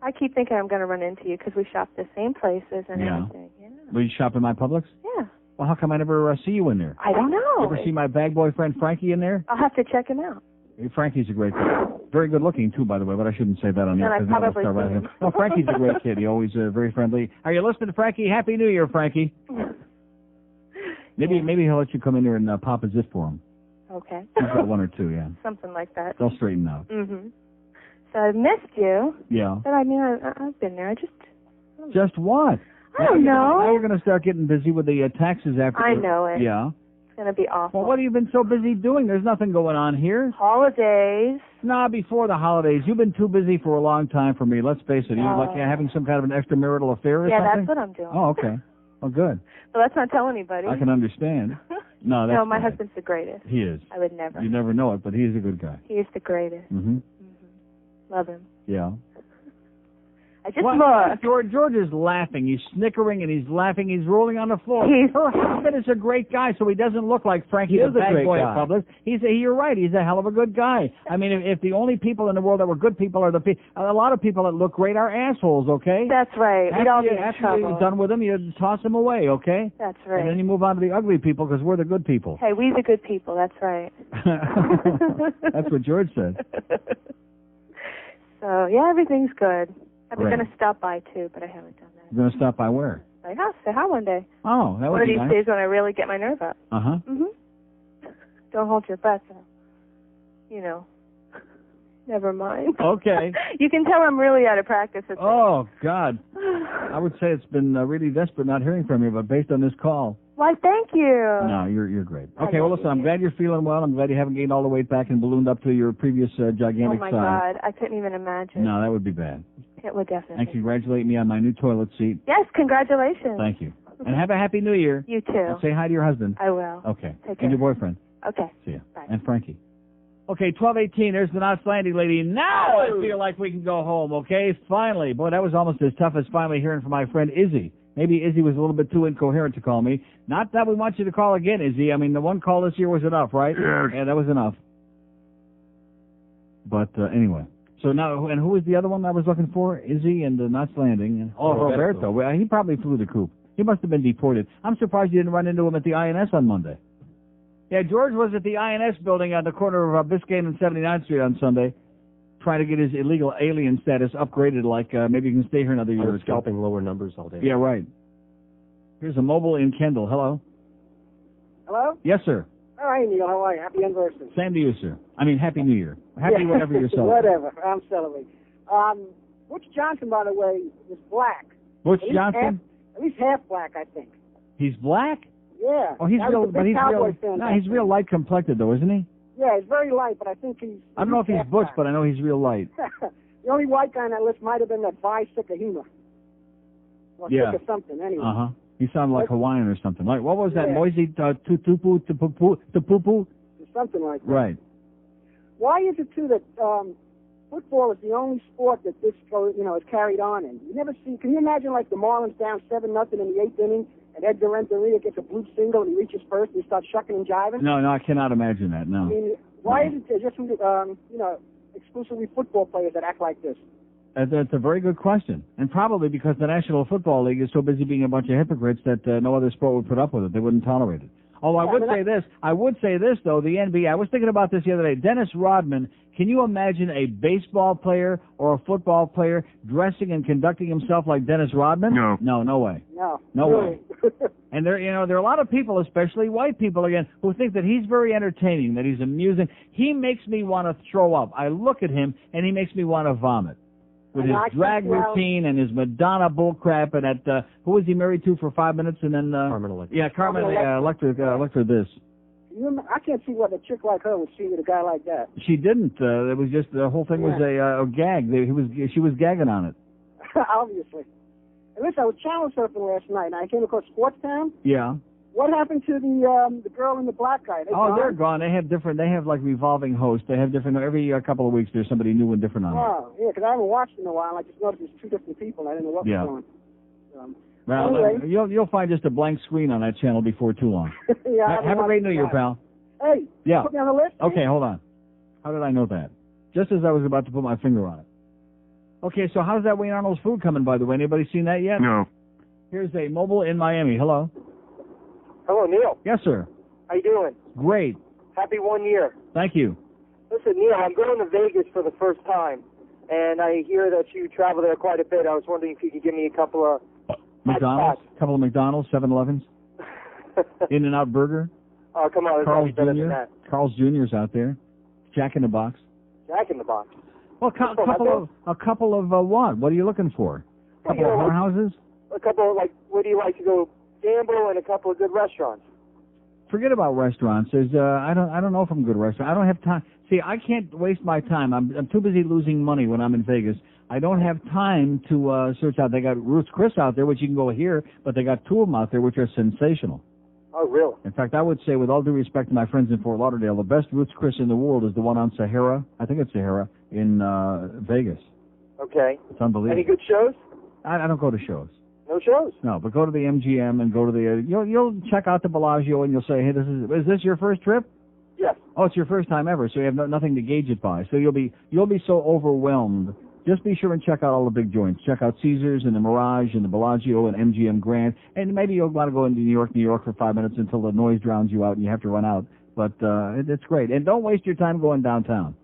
I keep thinking I'm going to run into you because we shop the same places and everything. Yeah. Will you shop in my Publix? Yeah. Well, how come I never see you in there? I don't know. You ever see my bag boy friend Frankie in there? I'll have to check him out. Frankie's a great kid. Very good looking, too, by the way, but I shouldn't say that on the air. And I probably him. No, Frankie's a great kid. He's always very friendly. Are you listening to Frankie? Happy New Year, Frankie. Maybe he'll let you come in there and pop a zip for him. Okay. He's got one or two, yeah. Something like that. They'll straighten out. Mm-hmm. So I missed you. Yeah. But I mean, I've been there. Just what? I don't know. Now we're going to start getting busy with the taxes after. I know it. Yeah. It's going to be awful. Well, what have you been so busy doing? There's nothing going on here. Holidays. No, before the holidays. You've been too busy for a long time for me. Let's face it. You're like having some kind of an extramarital affair or something? Yeah, that's what I'm doing. Oh, okay. Well, good. But let's not tell anybody. I can understand. No, that's my husband's the greatest. He is. I would never. You never know it, but he's a good guy. He is the greatest. Mm-hmm. Love him. Yeah. I just look. George is laughing. He's snickering and he's laughing. He's rolling on the floor. Her husband is a great guy, so he doesn't look like Frankie the bad boy at Publix. You're right. He's a hell of a good guy. I mean, if the only people in the world that were good people are a lot of people that look great are assholes, okay? That's right. We'd all be in after you're done with them, you toss them away, okay? That's right. And then you move on to the ugly people because we're the good people. Hey, we the good people. That's right. That's what George said. So, yeah, everything's good. I was Right. going to stop by, too, but I haven't done that. You're going to stop by where? My house. Say hi one day. Oh, that would One of be these nice. days when I really get my nerve up. Uh-huh. Mm-hmm. Don't hold your breath, though. You know. Never mind. Okay. You can tell I'm really out of practice at Oh, God. I would say it's been really desperate not hearing from you, but based on this call. Why, thank you. No, you're great. Okay, well, listen, I'm glad you're feeling well. I'm glad you haven't gained all the weight back and ballooned up to your previous gigantic Oh, my size. God. I couldn't even imagine. No, that would be bad. It would definitely. And congratulate me on my new toilet seat. Yes, congratulations. Thank you. And have a happy New Year. You too. And say hi to your husband. I will. Okay. Take care. And your boyfriend. Okay. See ya. Bye. And Frankie. Okay, 12:18. There's the Knots Landing lady. Now I feel like we can go home, okay? Finally. Boy, that was almost as tough as finally hearing from my friend Izzy. Maybe Izzy was a little bit too incoherent to call me. Not that we want you to call again, Izzy. I mean, the one call this year was enough, right? Yeah, that was enough. But anyway. So now, and who was the other one I was looking for? Izzy and the Knots Landing. Oh, Roberto. Well, he probably flew the coop. He must have been deported. I'm surprised you didn't run into him at the INS on Monday. Yeah, George was at the INS building on the corner of Biscayne and 79th Street on Sunday, trying to get his illegal alien status upgraded, like maybe you can stay here another year. I was scalping lower numbers all day. Yeah, right. Here's a mobile in Kendall. Hello? Hello? Yes, sir. All right, Neil. How are you? Happy anniversary. Same to you, sir. I mean, Happy New Year. Happy whatever you're celebrating. Whatever. I'm celebrating. Butch Johnson, by the way, is black. Butch Johnson? At least half black, I think. He's black? Yeah. Oh, he's I was real, a big but he's Cowboy real. fan No, back he's then. real light complected, though, isn't he? Yeah, he's very light, but I think he's... I don't know if he's half Butch, black. but I know he's real light. The only white guy on that list might have been that Vi Sikahima. Or Yeah. Sika something, anyway. Uh-huh. He sounded like Hawaiian or something. Like, what was that? Yeah. Moise Tupupu? Something like that. Right. Why is it, too, that football is the only sport that this is carried on in? You never see... Can you imagine, like, the Marlins down 7-0 in the 8th inning, and Edgar Renteria gets a blue single, and he reaches first, and he starts shucking and jiving? No, I cannot imagine that, no. I mean, why is it just, exclusively football players that act like this? That's a very good question. And probably because the National Football League is so busy being a bunch of hypocrites that no other sport would put up with it. They wouldn't tolerate it. Although I would say this, though, the NBA, I was thinking about this the other day. Dennis Rodman, can you imagine a baseball player or a football player dressing and conducting himself like Dennis Rodman? No. No way. No way. And there are a lot of people, especially white people again, who think that he's very entertaining, that he's amusing. He makes me want to throw up. I look at him and he makes me want to vomit. With his drag routine and his Madonna bullcrap and that, who was he married to for 5 minutes and then, Carmen Electra. Yeah, Carmen Electra this. I can't see what a chick like her would see with a guy like that. She didn't. It was just, the whole thing was a gag. She was gagging on it. Obviously. And listen, I was channel surfing last night, and I came across Sports Town. Yeah. What happened to the girl and the black guy? They're gone. They have like revolving hosts. They have different, every couple of weeks there's somebody new and different on it. Oh, yeah, because I haven't watched in a while. I just noticed there's two different people, and I didn't know what was going. Well, anyway. you'll find just a blank screen on that channel before too long. Yeah, have a great New Year, pal. Hey, yeah. Put me on the list. Okay, hold on. How did I know that? Just as I was about to put my finger on it. Okay, so how's that Wayne Arnold's food coming, by the way? Anybody seen that yet? No. Here's a mobile in Miami. Hello. Hello, Neil. Yes, sir. How you doing? Great. Happy 1 year. Thank you. Listen, Neil, I'm going to Vegas for the first time, and I hear that you travel there quite a bit. I was wondering if you could give me a couple of McDonald's, couple of McDonald's, 7-Elevens, In-N-Out Burger. Oh, come on, Carl's better than Jr. that. Carl's Jr.'s out there. Jack in the Box. Jack in the Box. Well, a couple of what? What are you looking for? A couple of whorehouses? A couple of, where do you like to go gamble, and a couple of good restaurants? Forget about restaurants. There's I don't know if I'm good at restaurants. I don't have time. See, I can't waste my time. I'm too busy losing money when I'm in Vegas. I don't have time to search out. They got Ruth's Chris out there, which you can go here, but they got two of them out there, which are sensational. Oh, really? In fact, I would say, with all due respect to my friends in Fort Lauderdale, the best Ruth's Chris in the world is the one on Sahara. I think it's Sahara in Vegas. Okay. It's unbelievable. Any good shows? I don't go to shows. No shows? No, but go to the MGM and go to the. You'll check out the Bellagio and you'll say, hey, is this your first trip? Yes. Oh, it's your first time ever, so you have nothing to gauge it by. So you'll be so overwhelmed. Just be sure and check out all the big joints. Check out Caesars and the Mirage and the Bellagio and MGM Grand. And maybe you'll want to go into New York for 5 minutes until the noise drowns you out and you have to run out. But it's great. And don't waste your time going downtown.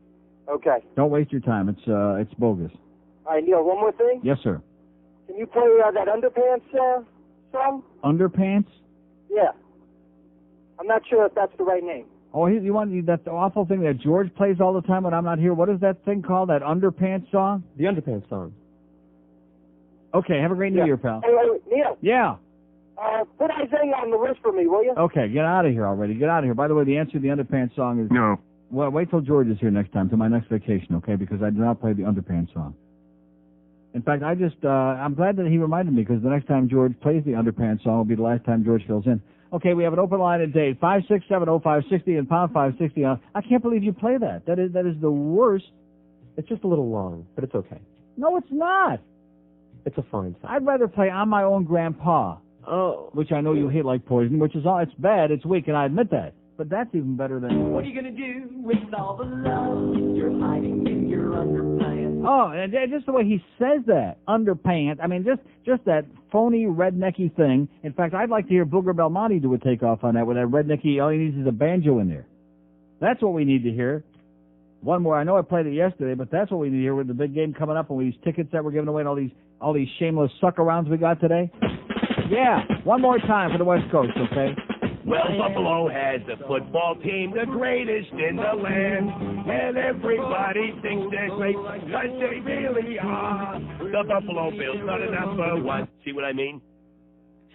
Okay. Don't waste your time. It's bogus. All right, Neil, one more thing. Yes, sir. Can you play that Underpants song? Underpants? Yeah. I'm not sure if that's the right name. Oh, you want that awful thing that George plays all the time when I'm not here? What is that thing called, that Underpants song? The Underpants song. Okay, have a great New Year, pal. Hey, wait, Neil. Yeah. Put Isaiah on the list for me, will you? Okay, get out of here already. Get out of here. By the way, the answer to the Underpants song is... No. Well, wait till George is here next time, to my next vacation, okay? Because I do not play the Underpants song. In fact, I'm glad that he reminded me, because the next time George plays the Underpants song will be the last time George fills in. Okay, we have an open line at date 5670560 and pound 560. I can't believe you play that. That is the worst. It's just a little long, but it's okay. No, it's not. It's a fine song. I'd rather play On My Own Grandpa. Oh. Which I know you hate like poison, which is it's bad, it's weak, and I admit that. But that's even better than... What are you going to do with all the love you're hiding in your underpants? Oh, and just the way he says that, underpants. I mean, just that phony, rednecky thing. In fact, I'd like to hear Booger Belmonte do a takeoff on that with that rednecky, all he needs is a banjo in there. That's what we need to hear. One more. I know I played it yesterday, but that's what we need to hear with the big game coming up and with these tickets that we're giving away and all these shameless suck-arounds we got today. Yeah, one more time for the West Coast, okay? Well, Buffalo has a football team, the greatest in the land, and everybody thinks they're great, because they really are. The Buffalo Bills are the number one. See what I mean?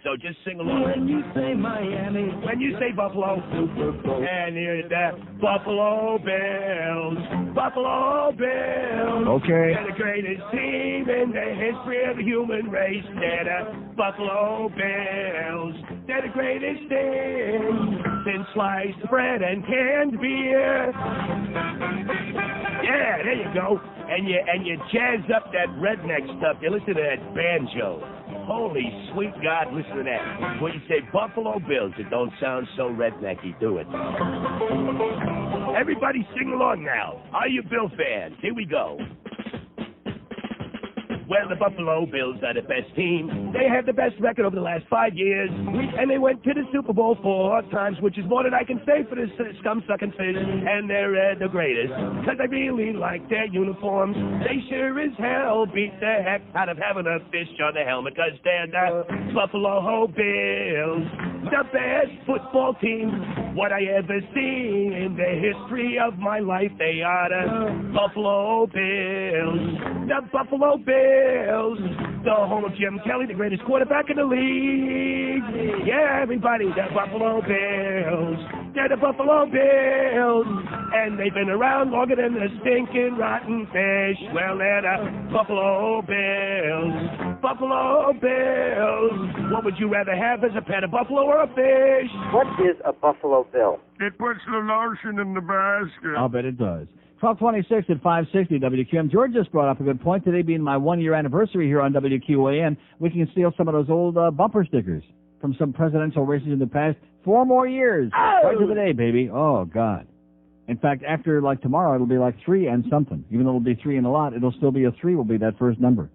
So just sing along. When you say Miami, when you say Buffalo, and hear that Buffalo Bills, Buffalo Bills. Okay. They're the greatest team in the history of the human race. They're the Buffalo Bills. They're the greatest thing since sliced bread and canned beer. Yeah, there you go. And you jazz up that redneck stuff. You listen to that banjo. Holy sweet God, listen to that. When you say Buffalo Bills, it don't sound so rednecky, do it? Everybody sing along now. Are you Bill fans? Here we go. Well, the Buffalo Bills are the best team. They have the best record over the last 5 years. And they went to the Super Bowl 4 times, which is more than I can say for this scum-sucking fish. And they're the greatest, because I really like their uniforms. They sure as hell beat the heck out of having a fish on the helmet, because they're the Buffalo Bills. The best football team what I ever seen in the history of my life. They are the Buffalo Bills. The Buffalo Bills. the home of Jim Kelly, the greatest quarterback in the league. Yeah, everybody, the Buffalo Bills. They're the Buffalo Bills. And they've been around longer than the stinking rotten fish. Well, they're the Buffalo Bills. Buffalo Bills. What would you rather have as a pet, a buffalo or a fish? What is a Buffalo Bill? It puts the lotion in the basket. I'll bet it does. 1226 at 560 WQAM. George just brought up a good point. Today being my 1-year anniversary here on WQAM, we can steal some of those old bumper stickers from some presidential races in the past. 4 more years. Right to the day, baby. Oh, God. In fact, after, like, tomorrow, it'll be like 3 and something. Even though it'll be 3 and a lot, it'll still be a 3 will be that first number.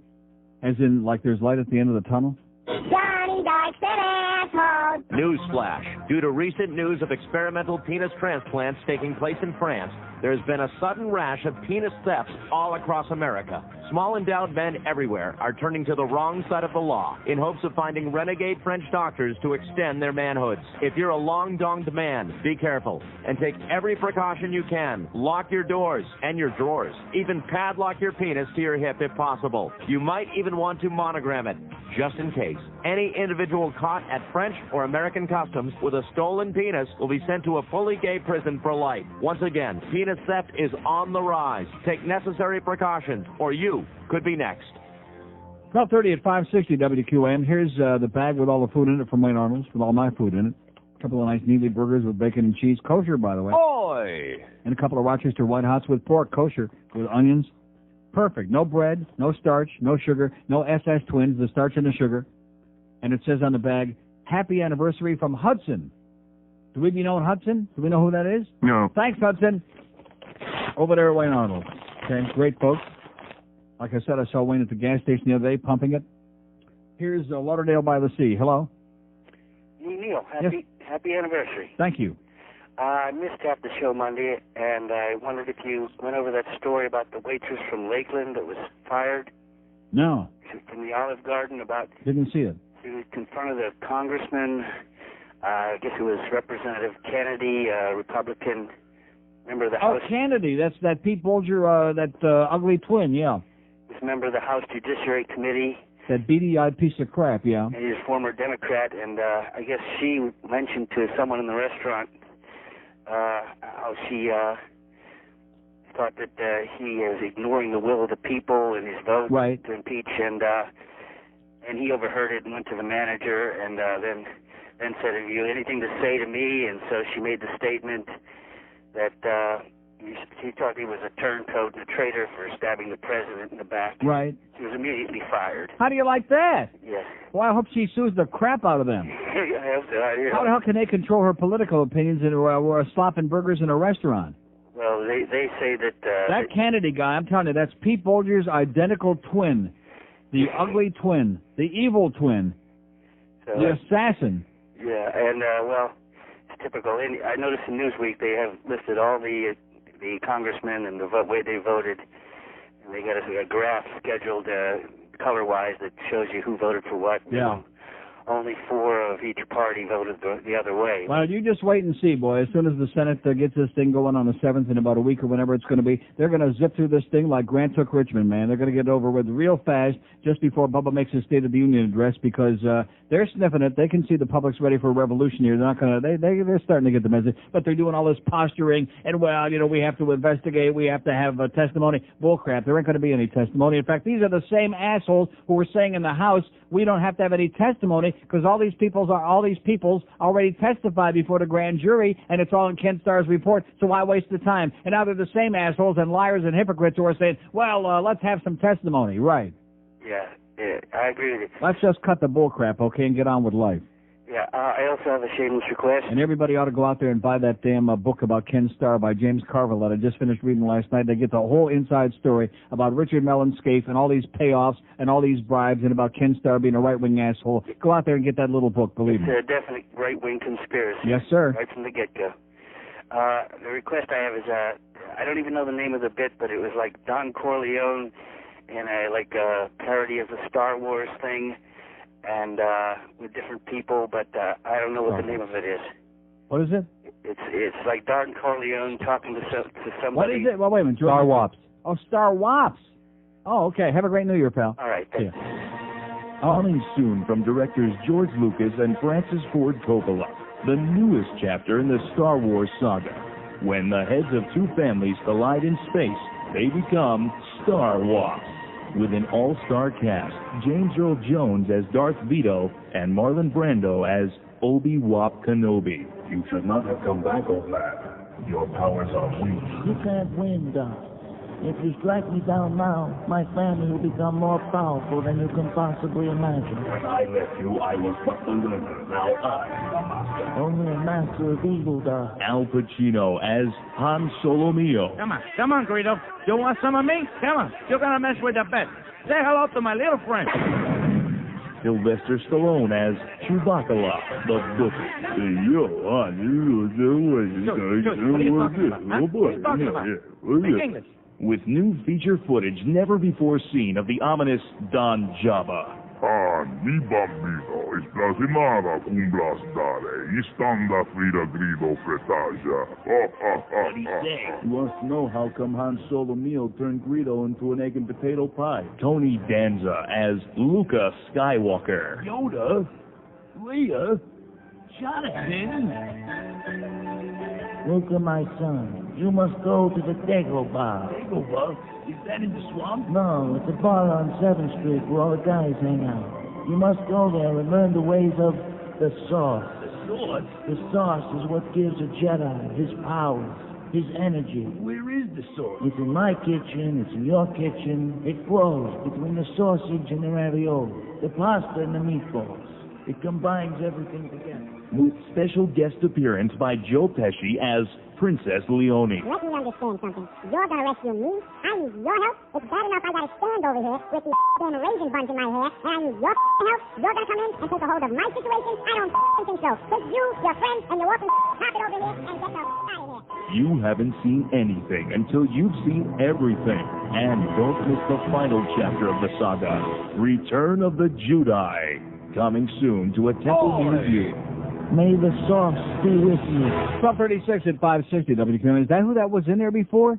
As in, like, there's light at the end of the tunnel. Johnny Dykes and asshole. Newsflash. Due to recent news of experimental penis transplants taking place in France, there's been a sudden rash of penis thefts all across America. Small endowed men everywhere are turning to the wrong side of the law in hopes of finding renegade French doctors to extend their manhoods. If you're a long-donged man, be careful and take every precaution you can. Lock your doors and your drawers. Even padlock your penis to your hip if possible. You might even want to monogram it, just in case. Any individual caught at French or American customs with a stolen penis will be sent to a fully gay prison for life. Once again, penis theft is on the rise. Take necessary precautions, or you could be next. 12:30 at 560 WQAM. Here's the bag with all the food in it from Wayne Arnold's, with all my food in it. A couple of nice Neely burgers with bacon and cheese, kosher, by the way. Oi! And a couple of Rochester White Hots with pork, kosher, with onions. Perfect. No bread, no starch, no sugar, no SS twins, the starch and the sugar. And it says on the bag, happy anniversary from Hudson. Do we know Hudson? Do we know who that is? No. Thanks, Hudson. Over there at Wayne Arnold. Okay, great folks. Like I said, I saw Wayne at the gas station the other day pumping it. Here's Lauderdale by the Sea. Hello. Neil, happy anniversary. Thank you. I missed half the show Monday, and I wondered if you went over that story about the waitress from Lakeland that was fired. No. From the Olive Garden about... Didn't see it. She confronted a congressman, I guess it was Representative Kennedy, Republican member of the House. Oh, Kennedy. That's that Pete Bolger, that ugly twin, yeah. Was member of the House Judiciary Committee. That beady-eyed piece of crap, yeah. And he's a former Democrat, and I guess she mentioned to someone in the restaurant how she thought that he is ignoring the will of the people in his vote to impeach, and he overheard it and went to the manager, and then said, "Have you anything to say to me?" And so she made the statement that she thought he was a turncoat and a traitor for stabbing the president in the back. Right. She was immediately fired. How do you like that? Yes. Well, I hope she sues the crap out of them. I hope so. How the hell can they control her political opinions and we're slopping burgers in a restaurant? Well, they say that... that Kennedy guy, I'm telling you, that's Pete Bolger's identical twin. The ugly twin. The evil twin. So, the assassin. Yeah, and, well, it's typical. I noticed in Newsweek they have listed all the congressmen and the way they voted, and they got a graph scheduled color-wise that shows you who voted for what. Yeah. Only 4 of each party voted the other way. Well, you just wait and see, boy. As soon as the Senate gets this thing going on the 7th in about a week or whenever it's going to be, they're going to zip through this thing like Grant took Richmond, man. They're going to get over with real fast just before Bubba makes his State of the Union address because they're sniffing it. They can see the public's ready for a revolution here. They're not going to. They're starting to get the message, but they're doing all this posturing and we have to investigate. We have to have testimony. Bullcrap. There ain't going to be any testimony. In fact, these are the same assholes who were saying in the House we don't have to have any testimony because all these peoples already testified before the grand jury, and it's all in Ken Starr's report, so why waste the time? And now they're the same assholes and liars and hypocrites who are saying, well, let's have some testimony. Right. Yeah, I agree with you. Let's just cut the bullcrap, okay, and get on with life. Yeah, I also have a shameless request. And everybody ought to go out there and buy that damn book about Ken Starr by James Carville that I just finished reading last night. They get the whole inside story about Richard Mellon's Scaife and all these payoffs and all these bribes and about Ken Starr being a right-wing asshole. Go out there and get that little book, believe me. It's a definite right-wing conspiracy. Yes, sir. Right from the get-go. The request I have is, I don't even know the name of the bit, but it was like Don Corleone in a parody of the Star Wars thing. And with different people, but I don't know what the name of it is. What is it? It's like Don Corleone talking to somebody. What is it? Well, wait a minute. Star Wops. Oh, Star Wops. Oh, okay. Have a great New Year, pal. All right. Thanks. Yeah. Coming soon from directors George Lucas and Francis Ford Coppola, the newest chapter in the Star Wars saga. When the heads of two families collide in space, they become Star Wars. With an all-star cast, James Earl Jones as Darth Vito and Marlon Brando as Obi-Wan Kenobi. You should not have come back, old lad. Your powers are weak. You can't win, Doc. If you strike me down now, my family will become more powerful than you can possibly imagine. When I left you, I was but the learner. Now I am the master. Only a master of evil, Doc. Al Pacino as Han Solomio. Come on, Greedo. You want some of me? Come on. You're gonna mess with the bet. Say hello to my little friend. Sylvester Stallone as Chewbacca, the bookie. Speak English. With new feature footage never before seen of the ominous Don Jabba. Mi bambino è plasmata con blastare, istanda frida grido fretaja. He wants to know how come Han Solomio turned Greedo into an egg and potato pie. Tony Danza as Luke Skywalker. Yoda? Leia? Jonathan? Luke, my son, you must go to the Dagobah. Dagobah? Is that in the swamp? No, it's a bar on 7th Street where all the guys hang out. You must go there and learn the ways of the Source. The Source? The Source is what gives a Jedi his powers, his energy. Where is the Source? It's in my kitchen, it's in your kitchen. It grows between the sausage and the ravioli, the pasta and the meatballs. It combines everything together. With special guest appearance by Joe Pesci as Princess Leone. Let me understand something. You're gonna rescue me? I need your help? It's bad enough I gotta stand over here with these damn raisin buns in my hair, and I need your help? You're gonna come in and take a hold of my situation? I don't think so. Take you, your friends, and your walking pop it over here and get the out of here. You haven't seen anything until you've seen everything. And don't miss the final chapter of the saga, Return of the Jedi. Coming soon to a temple near you. May the Source be with you. 1236 at 560 WQAM. Is that who that was in there before?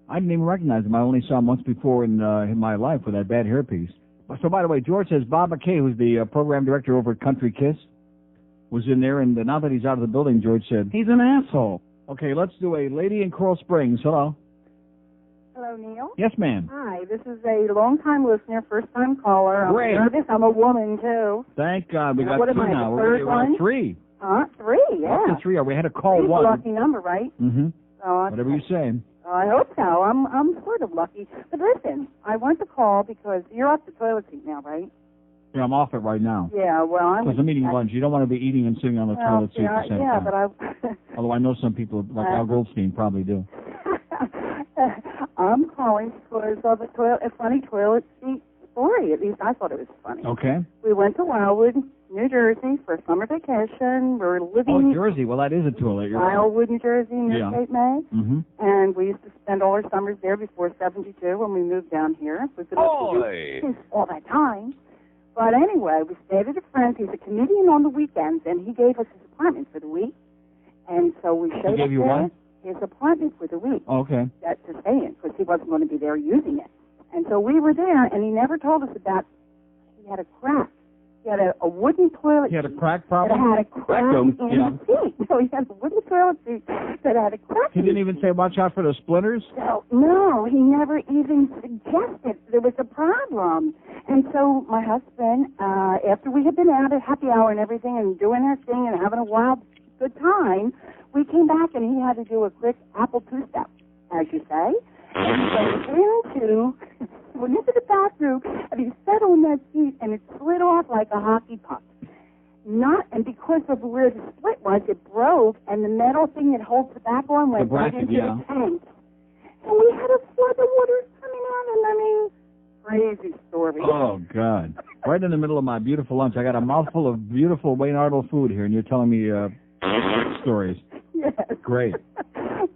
I didn't even recognize him. I only saw him once before in my life with that bad hairpiece. So, by the way, George says Bob McKay, who's the program director over at Country Kiss, was in there, and now that he's out of the building, George said, he's an asshole. Okay, let's do a lady in Coral Springs. Hello. Hello, Neil. Yes, ma'am. Hi, this is a long-time listener, first-time caller. I'm Great. nervous. I'm a woman, too. Thank God. We got What two am I, now. the third one? Three. Three, yeah. Up to three. We had to call Three's one. a lucky number, right? Mm-hmm. So Whatever you say. I hope so. I'm sort of lucky. But listen, I want to call because you're off the toilet seat now, right? Yeah, I'm off it right now. Yeah, well, Because I'm eating lunch. You don't want to be eating and sitting on the toilet seat at the same time. but I... Although I know some people, like Al Goldstein, probably do. I'm calling because of a funny toilet seat story. At least I thought it was funny. Okay. We went to Wildwood, New Jersey for a summer vacation. We were living... Oh, Jersey. Well, that is a toilet. You're Wildwood, New Jersey, near Cape May. Mm-hmm. And we used to spend all our summers there before 72 when we moved down here. We've been all that time. But anyway, we stayed at a friend's. He's a comedian on the weekends, and he gave us his apartment for the week. And so we showed up gave you there. what? His apartment for the week. Okay. To stay in, because he wasn't going to be there using it. And so we were there, and he never told us about, he had a crack. He had a wooden toilet He had a seat crack problem? that had a crack in the seat. So he had a wooden toilet seat that had a crack He in didn't even say, watch out for the splinters? No, he never even suggested there was a problem. And so my husband, after we had been out at happy hour and everything and doing our thing and having a wild good time, we came back and he had to do a quick apple two-step, as you say. And he went into the bathroom and he sat on that seat and it slid off like a hockey puck. And because of where the split was, it broke and the metal thing that holds the back on went right into the tank. And we had a flood of water coming out, and I mean, crazy story. Oh, God. Right in the middle of my beautiful lunch. I got a mouthful of beautiful Wayne Arnold food here, and you're telling me stories. Yes. Great.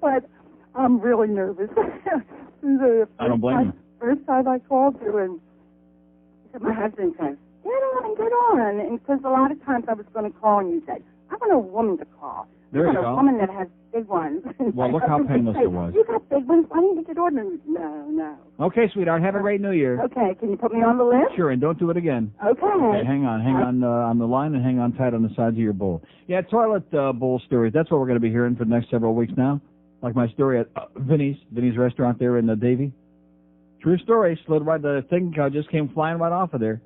But I'm really nervous. I don't blame you. First time I called you, and my husband said, get on. And because a lot of times I was going to call, and you said, I want a woman to call. There you got go. a woman that has big ones. Well, look how painless it was. You got big ones. Why didn't you get your ordinary? No. Okay, sweetheart. Have a great New Year. Okay, can you put me on the list? Sure, and don't do it again. Okay. Okay, hang on the line and hang on tight on the sides of your bowl. Yeah, toilet bowl stories. That's what we're going to be hearing for the next several weeks now. Like my story at Vinny's restaurant there in Davie. True story. Slid right, the thing just came flying right off of there.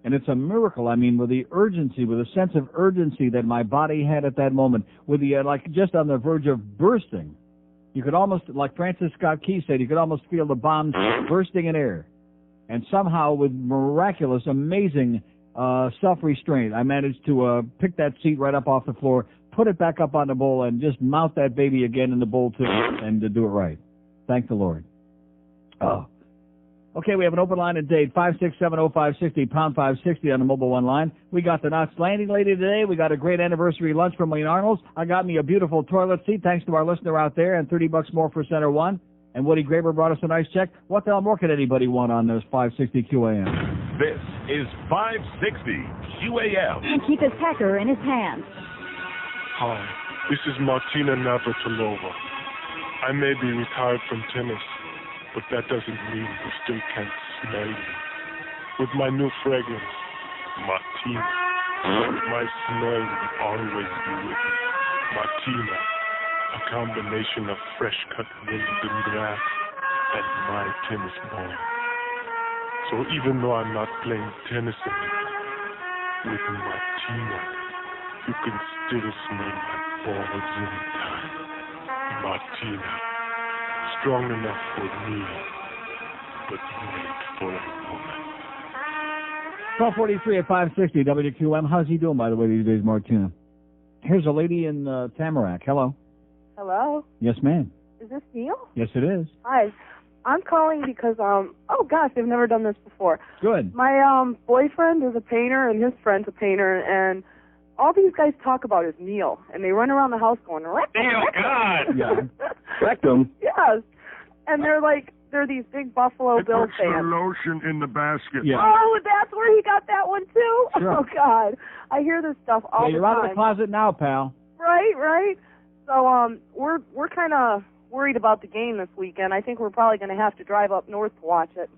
And it's a miracle. I mean, with the urgency, with a sense of urgency that my body had at that moment, with the, like, just on the verge of bursting. You could almost, like Francis Scott Key said, you could almost feel the bombs bursting in air. And somehow, with miraculous, amazing self-restraint, I managed to pick that seat right up off the floor, put it back up on the bowl, and just mount that baby again in the bowl, too, and to do it right. Thank the Lord. Oh. Okay, we have an open line at date, 5670560, pound 560 on the mobile one line. We got the Knots Landing lady today. We got a great anniversary lunch from Wayne Arnold's. I got me a beautiful toilet seat, thanks to our listener out there, and $30 more for Center 1. And Woody Graber brought us a nice check. What the hell more could anybody want on those 560 QAM? This is 560 QAM. And keep his pecker in his hand. Hi, this is Martina Navratilova. I may be retired from tennis, but that doesn't mean you still can't smell me. With my new fragrance, Martina, my smell will always be with me. Martina, a combination of fresh-cut Wimbledon grass and my tennis ball. So even though I'm not playing tennis anymore, with Martina, you can still smell my balls anytime. Martina. Strong enough for me, but made for a woman. 1243 at 560 WQM. How's he doing, by the way, these days, Martina? Here's a lady in Tamarack. Hello. Hello? Yes, ma'am. Is this Neil? Yes, it is. Hi. I'm calling because, oh gosh, I've never done this before. Good. My boyfriend is a painter and his friend's a painter, and all these guys talk about is Neil, and they run around the house going, Neil, God! Yeah. Rectum. Yes. And they're these big Buffalo Bills fans. Lotion in the basket. Yeah. Oh, that's where he got that one too? Sure. Oh, God. I hear this stuff all the you're time. out of the closet now, pal. Right. So, we're kind of worried about the game this weekend. I think we're probably going to have to drive up north to watch it.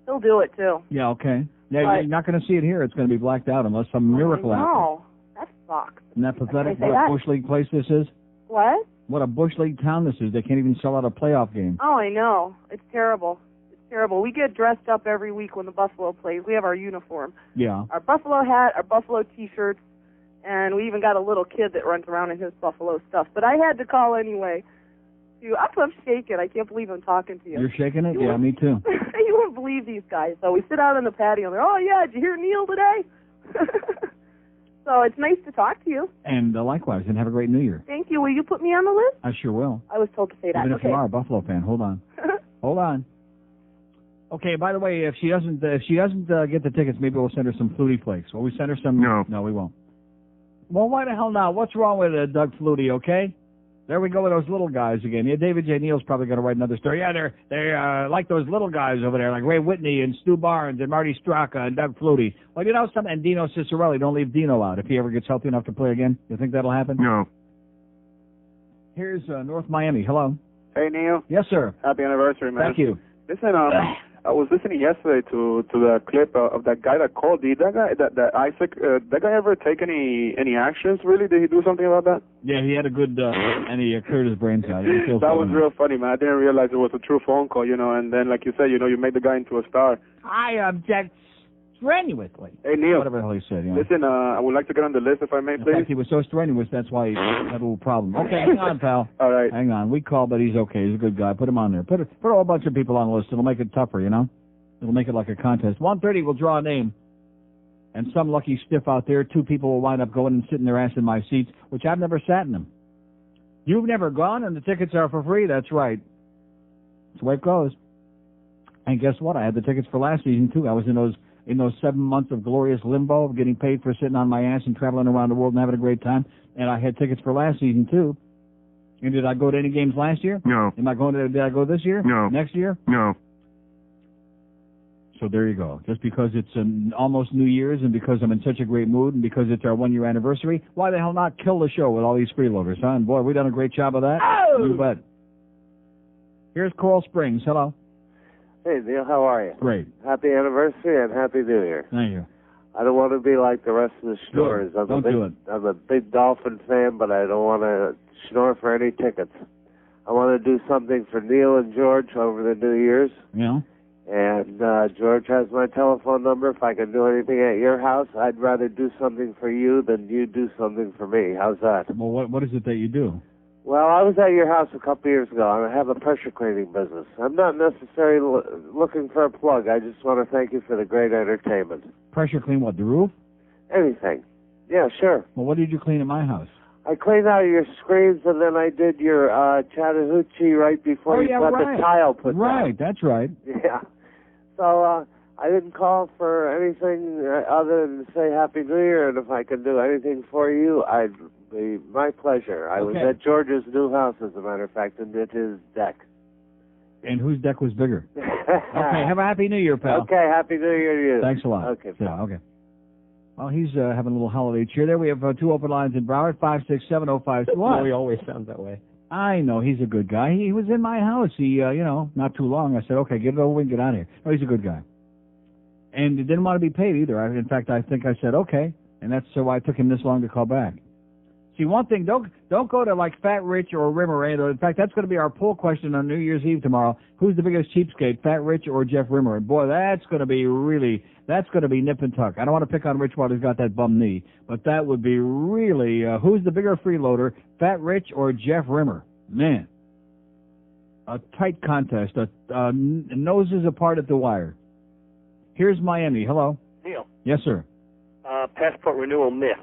He'll do it, too. Yeah, okay. Yeah, you're not going to see it here. It's going to be blacked out unless some miracle happens. No, that sucks. Isn't that pathetic? What What a Bush League place this is? What? What a Bush League town this is. They can't even sell out a playoff game. Oh, I know. It's terrible. We get dressed up every week when the Buffalo plays. We have our uniform. Yeah. Our Buffalo hat, our Buffalo T-shirts, and we even got a little kid that runs around in his Buffalo stuff. But I had to call anyway. I'm shaking. I can't believe I'm talking to you. You're shaking it? Yeah, me too. You wouldn't believe these guys. So we sit out on the patio, and they're, oh, yeah, did you hear Neil today? So it's nice to talk to you. And likewise, and have a great New Year. Thank you. Will you put me on the list? I sure will. I was told to say that. Even if you are a Buffalo fan. Hold on. Hold on. Okay, by the way, if she doesn't get the tickets, maybe we'll send her some Flutie Flakes. Will we send her some? No, we won't. Well, why the hell not? What's wrong with Doug Flutie, okay? There we go with those little guys again. Yeah, David J. Neal's probably going to write another story. Yeah, they're like those little guys over there, like Ray Whitney and Stu Barnes and Marty Straka and Doug Flutie. Well, you know something? And Dino Cicerelli. Don't leave Dino out if he ever gets healthy enough to play again. You think that'll happen? No. Here's North Miami. Hello. Hey, Neil. Yes, sir. Happy anniversary, man. Thank you. Listen, I was listening yesterday to the clip of that guy that called. Did that guy, that Isaac, that guy ever take any actions? Really? Did he do something about that? Yeah, he had a good, and he cleared his brains out. That was real funny, man. I didn't realize it was a true phone call, and then, like you said, you made the guy into a star. I object strenuously. Hey, Neil. Whatever the hell he said, yeah. Listen, I would like to get on the list, if I may, please. In fact, he was so strenuous, that's why he had a little problem. Okay, hang on, pal. All right. Hang on. We called, but he's okay. He's a good guy. Put him on there. Put a whole bunch of people on the list. It'll make it tougher, It'll make it like a contest. 1:30, we'll draw a name. And some lucky stiff out there, 2 people will wind up going and sitting their ass in my seats, which I've never sat in them. You've never gone, and the tickets are for free? That's right. That's the way it goes. And guess what? I had the tickets for last season, too. I was in those 7 months of glorious limbo of getting paid for sitting on my ass and traveling around the world and having a great time. And I had tickets for last season, too. And did I go to any games last year? No. Did I go this year? No. Next year? No. So there you go. Just because it's almost New Year's and because I'm in such a great mood and because it's our 1-year anniversary, why the hell not kill the show with all these freeloaders, huh? And boy, we done a great job of that. Oh! You bet. Here's Coral Springs. Hello. Hey, Neil, how are you? Great. Happy anniversary and Happy New Year. Thank you. I don't want to be like the rest of the snorers. Don't do it. I'm a big Dolphin fan, but I don't want to snore for any tickets. I want to do something for Neil and George over the New Year's. Yeah. And George has my telephone number. If I can do anything at your house, I'd rather do something for you than you do something for me. How's that? Well, what is it that you do? Well, I was at your house a couple years ago, and I have a pressure cleaning business. I'm not necessarily looking for a plug. I just want to thank you for the great entertainment. Pressure clean what, the roof? Anything. Yeah, sure. Well, what did you clean at my house? I cleaned out your screens, and then I did your Chattahoochee right before you got the tile put down. Right, that's right. Yeah. So I didn't call for anything other than to say Happy New Year, and if I can do anything for you, I'd be my pleasure. I was at George's new house, as a matter of fact, and did his deck. And whose deck was bigger? Okay, have a Happy New Year, pal. Okay, Happy New Year to you. Thanks a lot. Okay, pal. Yeah, okay. Well, he's having a little holiday cheer there. We have 2 open lines in Broward, 56705. What? No, he always sounds that way. I know, he's a good guy. He was in my house. He, not too long. I said, okay, get it over and get out of here. No, he's a good guy. And he didn't want to be paid either. In fact, I think I said, okay. And that's why it took him this long to call back. See, one thing, don't go to like Fat Rich or Rimmer. In fact, that's going to be our poll question on New Year's Eve tomorrow. Who's the biggest cheapskate, Fat Rich or Jeff Rimmer? And boy, that's going to be nip and tuck. I don't want to pick on Rich while he's got that bum knee, but that would be really, who's the bigger freeloader, Fat Rich or Jeff Rimmer? Man, a tight contest, noses apart at the wire. Here's Miami. Hello. Neil. Yes, sir. Passport renewal myth.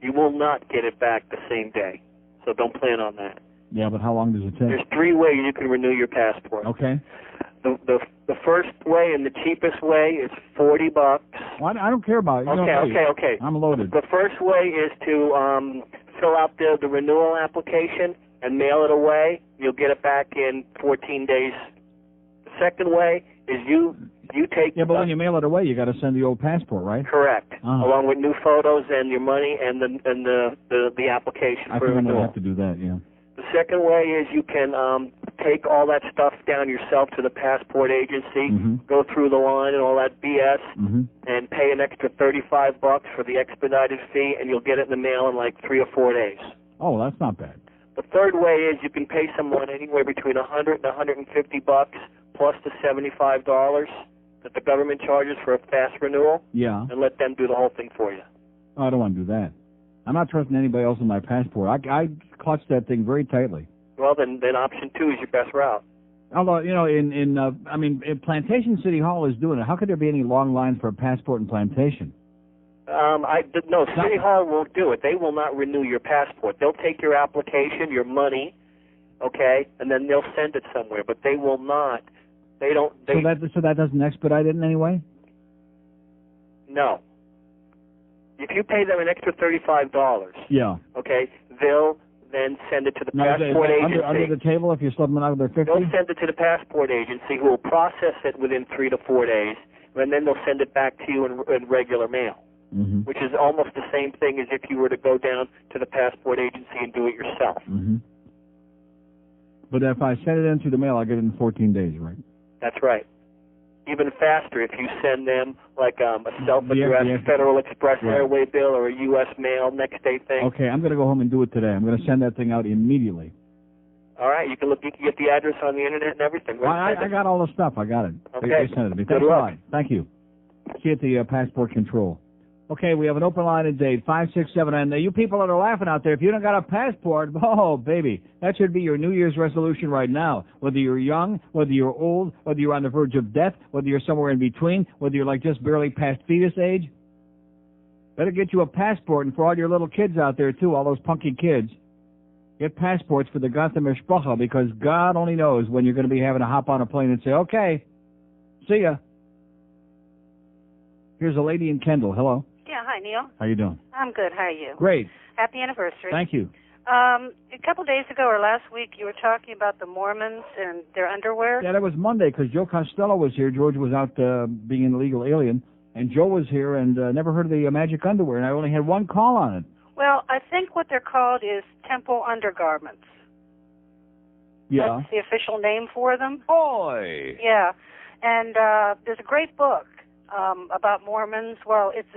You will not get it back the same day, so don't plan on that. Yeah, but how long does it take? There's 3 ways you can renew your passport. Okay. The first way and the cheapest way is $40. Well, I don't care about it. Okay. I'm loaded. The first way is to fill out the renewal application and mail it away. You'll get it back in 14 days. The second way is you take... Yeah, but when you mail it away, you got to send the old passport, right? Correct. Along with new photos and your money and the application for renewal. I think I'm going to have to do that, yeah. The second way is you can take all that stuff down yourself to the passport agency, go through the line and all that BS, and pay an extra $35 for the expedited fee, and you'll get it in the mail in like 3 or 4 days. Oh, that's not bad. The third way is you can pay someone anywhere between $100 and $150 plus the $75 that the government charges for a fast renewal. Yeah. And let them do the whole thing for you. Oh, I don't want to do that. I'm not trusting anybody else in my passport. I clutch that thing very tightly. Well, then option 2 is your best route. Although, in Plantation City Hall is doing it. How could there be any long lines for a passport in Plantation? No, City Hall won't do it. They will not renew your passport. They'll take your application, your money, okay, and then they'll send it somewhere. But they will not. They don't. So that doesn't expedite it in any way? No. If you pay them an extra $35, yeah, okay, they'll then send it to the passport agency. Under the table, if you slip them out of their 50? They'll send it to the passport agency, who will process it within 3 to 4 days, and then they'll send it back to you in regular mail, which is almost the same thing as if you were to go down to the passport agency and do it yourself. But if I send it in through the mail, I get it in 14 days, right? That's right. Even faster if you send them like a self-addressed Federal Express Airway bill or a U.S. mail next day thing. Okay, I'm going to go home and do it today. I'm going to send that thing out immediately. All right, you can get the address on the internet and everything. I got all the stuff. I got it. Okay. They sent it to me. Thanks a lot. Thank you. See you at the passport control. Okay, we have an open line at date 567, and you people that are laughing out there, if you don't got a passport, oh baby, that should be your New Year's resolution right now. Whether you're young, whether you're old, whether you're on the verge of death, whether you're somewhere in between, whether you're like just barely past fetus age, better get you a passport. And for all your little kids out there too, all those punky kids, get passports for the ganze Mishpacha, because God only knows when you're going to be having to hop on a plane and say, okay, see ya. Here's a lady in Kendall. Hello. Yeah, hi, Neil. How you doing? I'm good. How are you? Great. Happy anniversary. Thank you. A couple days ago or last week, you were talking about the Mormons and their underwear. Yeah, that was Monday because Joe Costello was here. George was out being an illegal alien, and Joe was here and never heard of the magic underwear, and I only had one call on it. Well, I think what they're called is temple undergarments. Yeah. That's the official name for them. Boy! Yeah. And there's a great book about Mormons. Well, it's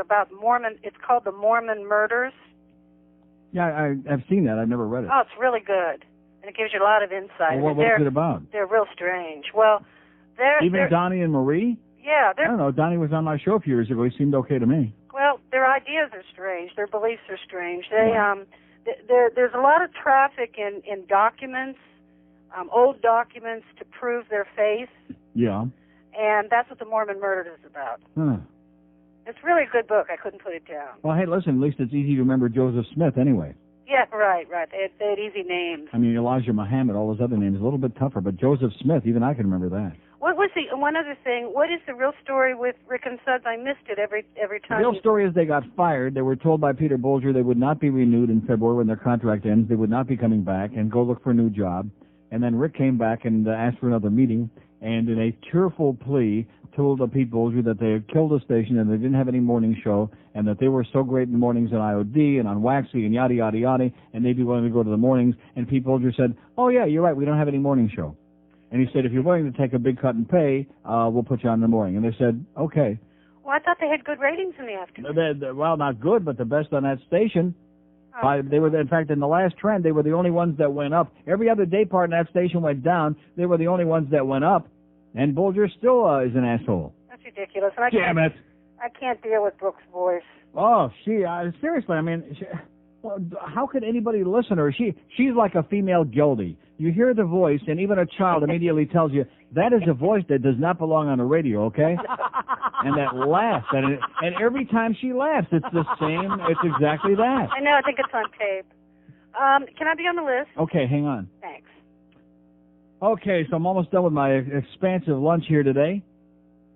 about Mormon. It's called The Mormon Murders. Yeah, I've seen that. I've never read it. Oh, it's really good, and it gives you a lot of insight. Well, what's it about? They're real strange. Well, they're Donnie and Marie? Yeah, I don't know. Donnie was on my show a few years ago. He seemed okay to me. Well, their ideas are strange. Their beliefs are strange. There's a lot of traffic in documents, old documents to prove their faith. Yeah. And that's what the Mormon Murders is about. Huh. It's really a good book. I couldn't put it down. Well, hey, listen, at least it's easy to remember Joseph Smith anyway. Yeah, right. They had easy names. I mean, Elijah Muhammad, all those other names, a little bit tougher, but Joseph Smith, even I can remember that. What was one other thing? What is the real story with Rick and Suds? I missed it every time. The real story is they got fired. They were told by Peter Bolger they would not be renewed in February when their contract ends. They would not be coming back and go look for a new job. And then Rick came back and asked for another meeting, and in a tearful plea, told Pete Bolger that they had killed the station and they didn't have any morning show and that they were so great in the mornings on IOD and on Waxy and yada, yada, yada, and they'd be willing to go to the mornings. And Pete Bolger said, oh, yeah, you're right, we don't have any morning show. And he said, if you're willing to take a big cut in pay, we'll put you on in the morning. And they said, okay. Well, I thought they had good ratings in the afternoon. Well, not good, but the best on that station. Oh. They were, in fact, in the last trend, they were the only ones that went up. Every other day part in that station went down. They were the only ones that went up. And Bolger still is an asshole. That's ridiculous. And Damn it. I can't deal with Brooks' voice. Oh, seriously, I mean, well, how could anybody listen to her? She's like a female Gildy. You hear the voice, and even a child immediately tells you, that is a voice that does not belong on the radio, okay? And that laughs. And every time she laughs, it's the same. It's exactly that. I know. I think it's on tape. Can I be on the list? Okay, hang on. Thanks. Okay, so I'm almost done with my expansive lunch here today.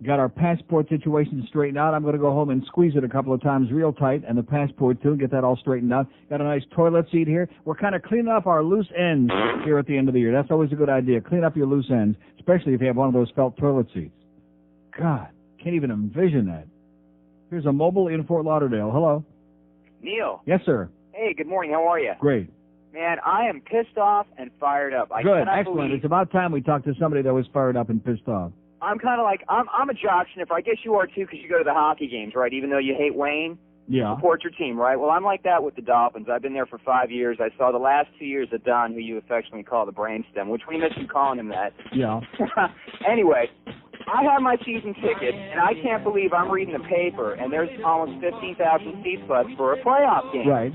Got our passport situation straightened out. I'm going to go home and squeeze it a couple of times real tight, and the passport too, get that all straightened out. Got a nice toilet seat here. We're kind of cleaning up our loose ends here at the end of the year. That's always a good idea. Clean up your loose ends, especially if you have one of those felt toilet seats. God, can't even envision that. Here's a mobile in Fort Lauderdale. Hello. Neil. Yes, sir. Hey, good morning. How are you? Great. Man, I am pissed off and fired up. Good, excellent. It's about time we talked to somebody that was fired up and pissed off. I'm kind of like, I'm a jock sniffer. I guess you are too because you go to the hockey games, right? Even though you hate Wayne, yeah. You support your team, right? Well, I'm like that with the Dolphins. I've been there for 5 years. I saw the last 2 years of Don, who you affectionately call the brainstem, which we miss you calling him that. Yeah. Anyway, I have my season ticket, and I can't believe I'm reading the paper, and there's almost 15,000 seats left for a playoff game. Right.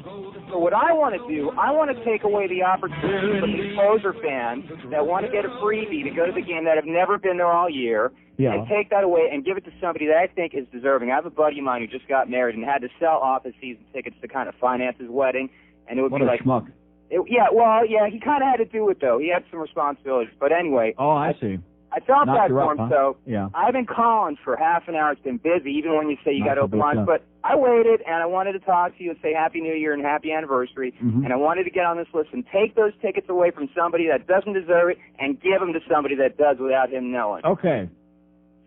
So what I want to do, I want to take away the opportunity from these poser fans that want to get a freebie to go to the game that have never been there all year, and take that away and give it to somebody that I think is deserving. I have a buddy of mine who just got married and had to sell off his season tickets to kind of finance his wedding, and it would what be a like, schmuck. He kind of had to do it though. He had some responsibilities, but anyway. Oh, I see. I felt Knocked bad for him, huh? Yeah. I've been calling for half an hour. It's been busy, even when you say you got to open lines. But I waited, and I wanted to talk to you and say Happy New Year and Happy Anniversary. Mm-hmm. And I wanted to get on this list and take those tickets away from somebody that doesn't deserve it and give them to somebody that does without him knowing. Okay.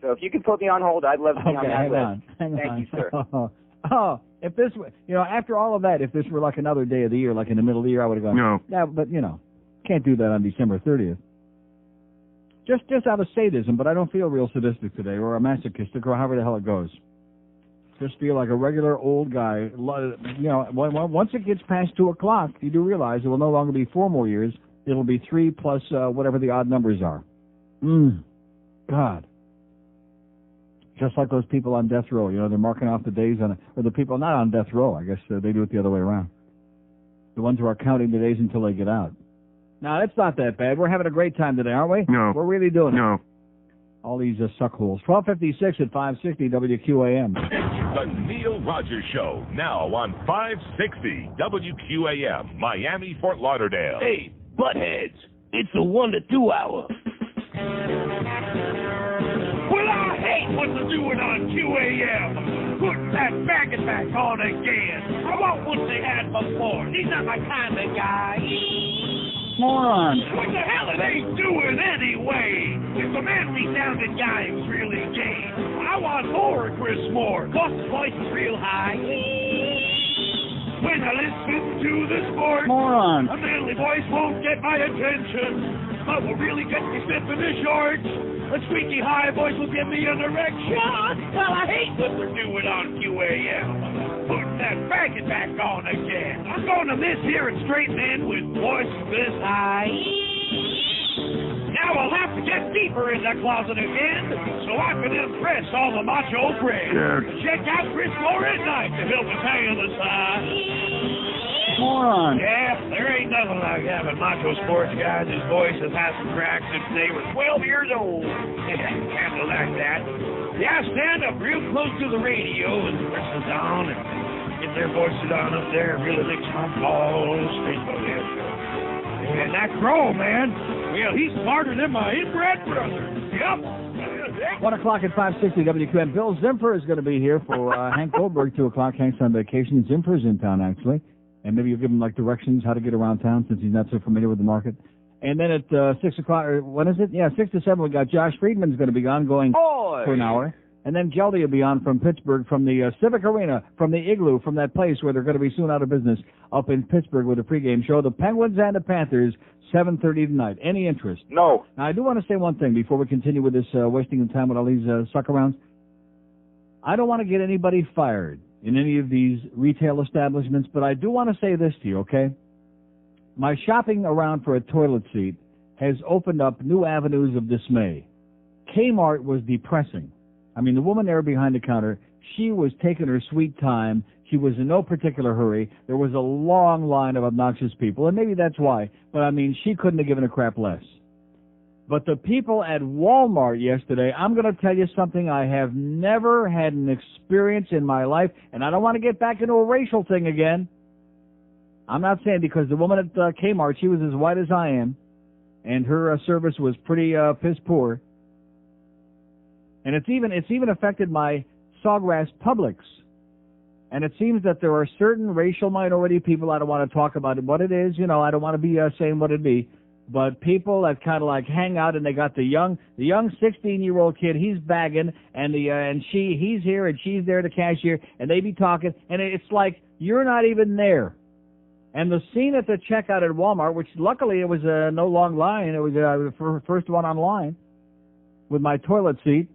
So if you could put me on hold, I'd love to be on that list. Hang Thank on. you, sir. Oh, if this were, after all of that, if this were like another day of the year, like in the middle of the year, I would have gone, no. Yeah, but, can't do that on December 30th. Just out of sadism, but I don't feel real sadistic today, or a masochistic, or however the hell it goes. Just feel like a regular old guy. Once it gets past 2 o'clock, you do realize it will no longer be 4 more years. It'll be 3 plus whatever the odd numbers are. God. Just like those people on death row, they're marking off the days or the people not on death row. I guess they do it the other way around. The ones who are counting the days until they get out. No, it's not that bad. We're having a great time today, aren't we? No. We're really doing it. No. All these suckholes. 12:56 at 560 WQAM. The Neil Rogers Show, now on 560 WQAM, Miami, Fort Lauderdale. Hey, buttheads, it's the 1 to 2 hour. Well, I hate what they're doing on QAM. Put that faggot back on again. I want what they had before. He's not my kind of guy. Moron. What the hell are they doing anyway? If the manly-sounding guy was really gay, I want more of Chris Moore. Plus his voice is real high. When I listen to the sport, moron, a manly voice won't get my attention. But what really gets me slipping is shorts. A squeaky high voice will give me an erection. Well, I hate what they're doing on QAM. Put that faggot back on again. I'm going to miss hearing straight men with voices this high. Now I'll have to get deeper in the closet again so I can impress all the macho friends. Check out Chris Moore at night to help us hang on the side. Moron. Yeah, there ain't nothing like having macho sports guys whose voices have some cracks since they were 12 years old. Handle like that. Yeah, stand up real close to the radio and the person's on and get their voices on up there. It really makes my balls stink on this. And that Crow, man, well, he's smarter than my inbred brother. Yep. 1 o'clock at 560 WQAM. Bill Zimper is going to be here for Hank Goldberg. 2 o'clock. Hank's on vacation. Zimper's in town, actually. And maybe you'll give him, like, directions how to get around town since he's not so familiar with the market. And then at 6 o'clock, or when is it? Yeah, 6 to 7, we got Josh Friedman's going to be on going for an hour. And then Geldy will be on from Pittsburgh, from the Civic Arena, from the Igloo, from that place where they're going to be soon out of business, up in Pittsburgh with a pregame show. The Penguins and the Panthers, 7:30 tonight. Any interest? No. Now, I do want to say one thing before we continue with this wasting of time with all these suck-arounds. I don't want to get anybody fired in any of these retail establishments, but I do want to say this to you, okay? My shopping around for a toilet seat has opened up new avenues of dismay. Kmart was depressing. I mean, the woman there behind the counter, she was taking her sweet time. She was in no particular hurry. There was a long line of obnoxious people, and maybe that's why. But, I mean, she couldn't have given a crap less. But the people at Walmart yesterday, I'm going to tell you something I have never had an experience in my life, and I don't want to get back into a racial thing again. I'm not saying because the woman at Kmart, she was as white as I am, and her service was pretty piss poor. And it's even affected my Sawgrass Publix. And it seems that there are certain racial minority people, I don't want to talk about what it is, you know, I don't want to be saying what it be, but people that kind of like hang out and they got the young 16-year-old kid, he's bagging, and he's here and she's there, the cashier, and they be talking, and it's like you're not even there. And the scene at the checkout at Walmart, which luckily it was no long line, it was the first one online with my toilet seat.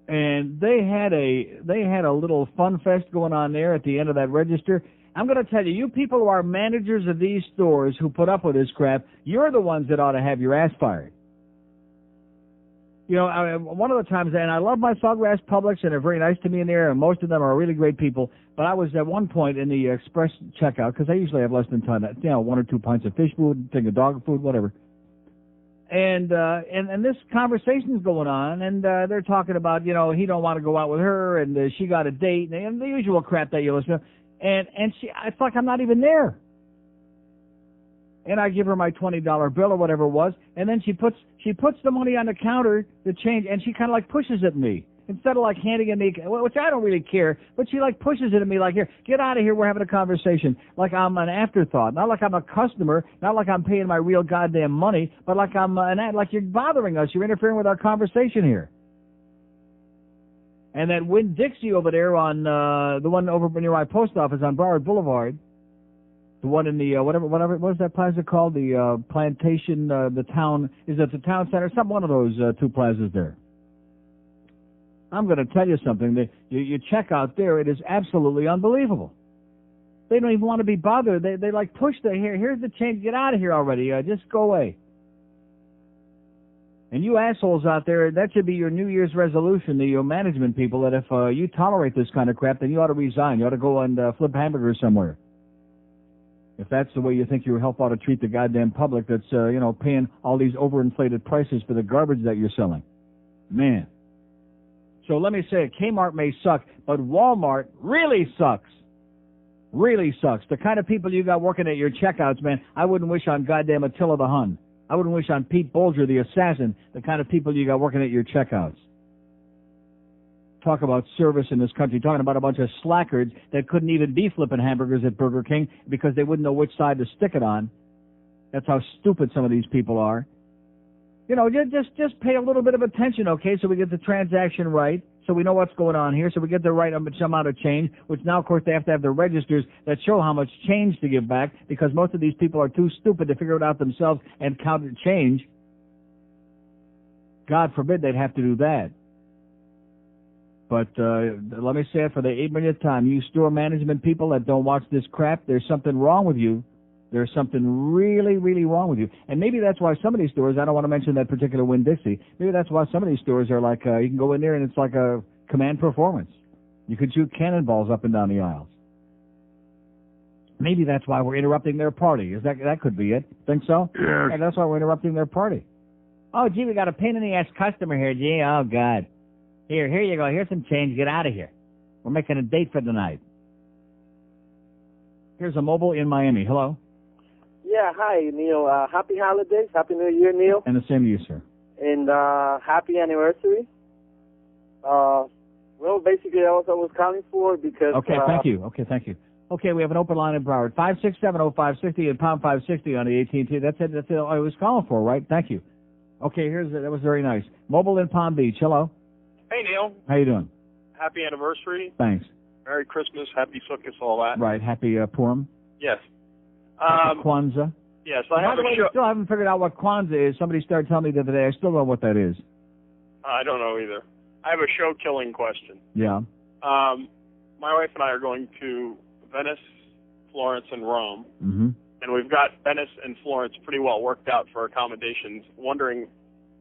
And they had a little fun fest going on there at the end of that register. I'm going to tell you, you people who are managers of these stores who put up with this crap, you're the ones that ought to have your ass fired. You know, one of the times, and I love my Sawgrass Publix, and they're very nice to me in there, and most of them are really great people. But I was at one point in the express checkout, because I usually have less than 1 or 2 pints of fish food, thing of dog food, whatever. And this conversation's going on, and they're talking about, you know, he don't want to go out with her, and she got a date, and the usual crap that you listen to. And it's like I'm not even there. And I give her my $20 bill or whatever it was, and then she puts the money on the counter to change, and she kind of like pushes at me. Instead of like handing it me, which I don't really care, but she like pushes it at me like, here, get out of here, we're having a conversation. Like I'm an afterthought. Not like I'm a customer, not like I'm paying my real goddamn money, but like like you're bothering us, you're interfering with our conversation here. And that Winn-Dixie over there on, the one over near my post office on Broward Boulevard, the one in the, whatever, what was that plaza called? The Plantation, the town, is it the town center? One of those two plazas there. I'm going to tell you something. You check out there, it is absolutely unbelievable. They don't even want to be bothered. They like push here's the change, get out of here already, just go away. And you assholes out there, that should be your New Year's resolution, the management people, that if you tolerate this kind of crap, then you ought to resign. You ought to go and flip hamburgers somewhere. If that's the way you think your help ought to treat the goddamn public that's, paying all these overinflated prices for the garbage that you're selling. Man. So let me say, Kmart may suck, but Walmart really sucks. Really sucks. The kind of people you got working at your checkouts, man, I wouldn't wish on goddamn Attila the Hun. I wouldn't wish on Pete Bolger, the assassin, the kind of people you got working at your checkouts. talk about service in this country, talking about a bunch of slackers that couldn't even be flipping hamburgers at Burger King because they wouldn't know which side to stick it on. That's how stupid some of these people are. You know, just pay a little bit of attention, okay, so we get the transaction right, so we know what's going on here, so we get the right amount of change, which now, of course, they have to have the registers that show how much change to give back because most of these people are too stupid to figure it out themselves and count the change. God forbid they'd have to do that. But let me say it for the 8 millionth time. You store management people that don't watch this crap, there's something wrong with you. There's something really, really wrong with you. And maybe that's why some of these stores, I don't want to mention that particular Winn-Dixie, maybe that's why some of these stores are like, you can go in there and it's like a command performance. You could shoot cannonballs up and down the aisles. Maybe that's why we're interrupting their party. That could be it. Think so? Yes. Yeah, that's why we're interrupting their party. Oh, gee, we got a pain in the ass customer here, gee. Oh, God. Here you go. Here's some change. Get out of here. We're making a date for tonight. Here's a mobile in Miami. Hello? Yeah, hi, Neil. Happy holidays. Happy New Year, Neil. And the same to you, sir. And happy anniversary. Well, basically, that's what I was calling for because... Okay, thank you. Okay, we have an open line in Broward. 567-0560 and pound 560 on the AT&T. That's it I was calling for, right? Thank you. Okay, that was very nice. Mobile in Palm Beach. Hello. Hey, Neil. How you doing? Happy anniversary. Thanks. Merry Christmas. Happy Sukkot, all that. Right. Happy Purim. Yes. Happy Kwanzaa. Yes. I By the way, I still haven't figured out what Kwanzaa is. Somebody started telling me the other day. I still don't know what that is. I don't know either. I have a show-killing question. Yeah. My wife and I are going to Venice, Florence, and Rome. Mm-hmm. And we've got Venice and Florence pretty well worked out for accommodations. Wondering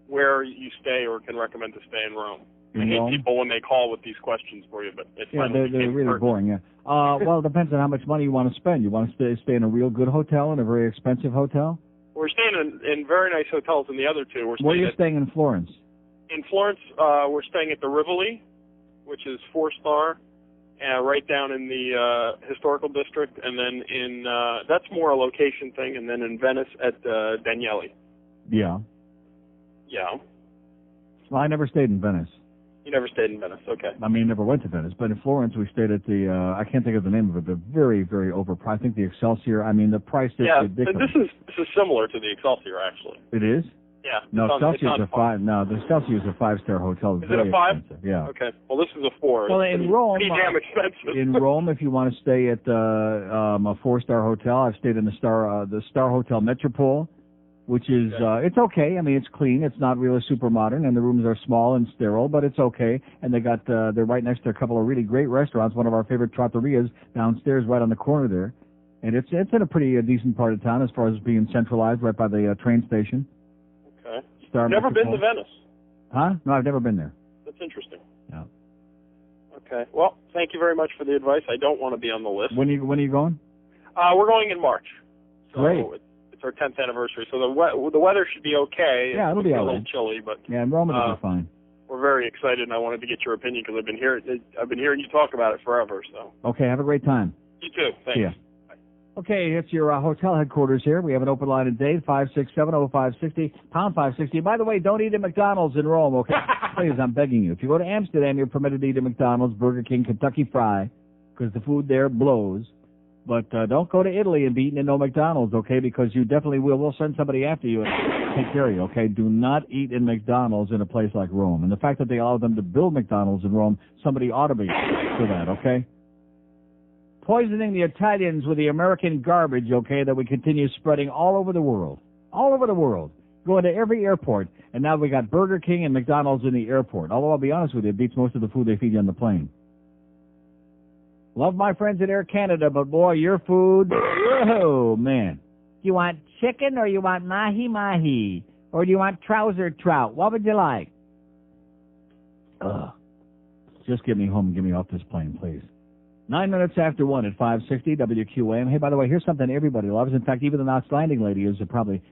where you stay or can recommend to stay in Rome. I hate people when they call with these questions for you, but it's they're really boring. Yeah. Well, it depends on how much money you want to spend. You want to stay in a real good hotel, in a very expensive hotel? We're staying in very nice hotels in the other two. Where are you staying in Florence? In Florence, we're staying at the Rivoli, which is 4-star, right down in the historical district, and then in that's more a location thing, and then in Venice at Danieli. Yeah. Yeah. Well, I never stayed in Venice. You never stayed in Venice, okay. I mean, never went to Venice, but in Florence we stayed at the, I can't think of the name of it, but very, very overpriced. I think the Excelsior, I mean, the price is ridiculous. This is similar to the Excelsior, actually. It is? Yeah. No, Excelsior's a 5. No, the Excelsior's a 5-star hotel. Is it a 5? Expensive. Yeah. Okay. Well, this is a 4. Well, it's in Rome, pretty damn expensive. in Rome, if you want to stay at a 4-star hotel, I've stayed in the Star Hotel Metropole, which is it's okay. I mean, it's clean. It's not really super modern, and the rooms are small and sterile, but it's okay. And they got they're right next to a couple of really great restaurants. One of our favorite trattorias downstairs, right on the corner there, and it's in a pretty decent part of town as far as being centralized, right by the train station. Okay. Never been to Venice. Huh? No, I've never been there. That's interesting. Yeah. Okay. Well, thank you very much for the advice. I don't want to be on the list. When are you going? We're going in March. So Great. It's our 10th anniversary, so the weather should be okay. Yeah, it'll be all a right. little chilly, but yeah, in Rome it'll be fine. We're very excited, and I wanted to get your opinion because I've been hearing you talk about it forever. So. Okay, have a great time. You too. Thanks. See ya. Okay, it's your hotel headquarters here. We have an open line today, 567-0560, pound 560. By the way, don't eat at McDonald's in Rome, okay? Please, I'm begging you. If you go to Amsterdam, you're permitted to eat at McDonald's, Burger King, Kentucky Fry, because the food there blows. But don't go to Italy and be eating at no McDonald's, okay? Because you definitely will. We'll send somebody after you and take care of you, okay? Do not eat in McDonald's in a place like Rome. And the fact that they allow them to build McDonald's in Rome, somebody ought to be for that, okay? Poisoning the Italians with the American garbage, okay, that we continue spreading all over the world. All over the world. Going to every airport. And now we got Burger King and McDonald's in the airport. Although I'll be honest with you, it beats most of the food they feed you on the plane. Love my friends at Air Canada, but boy, your food, oh man. You want chicken or you want mahi-mahi? Or do you want trouser trout? What would you like? Ugh. Just get me home and get me off this plane, please. 9 minutes after 1 at 560 WQAM. Hey, by the way, here's something everybody loves. In fact, even the Knots Landing lady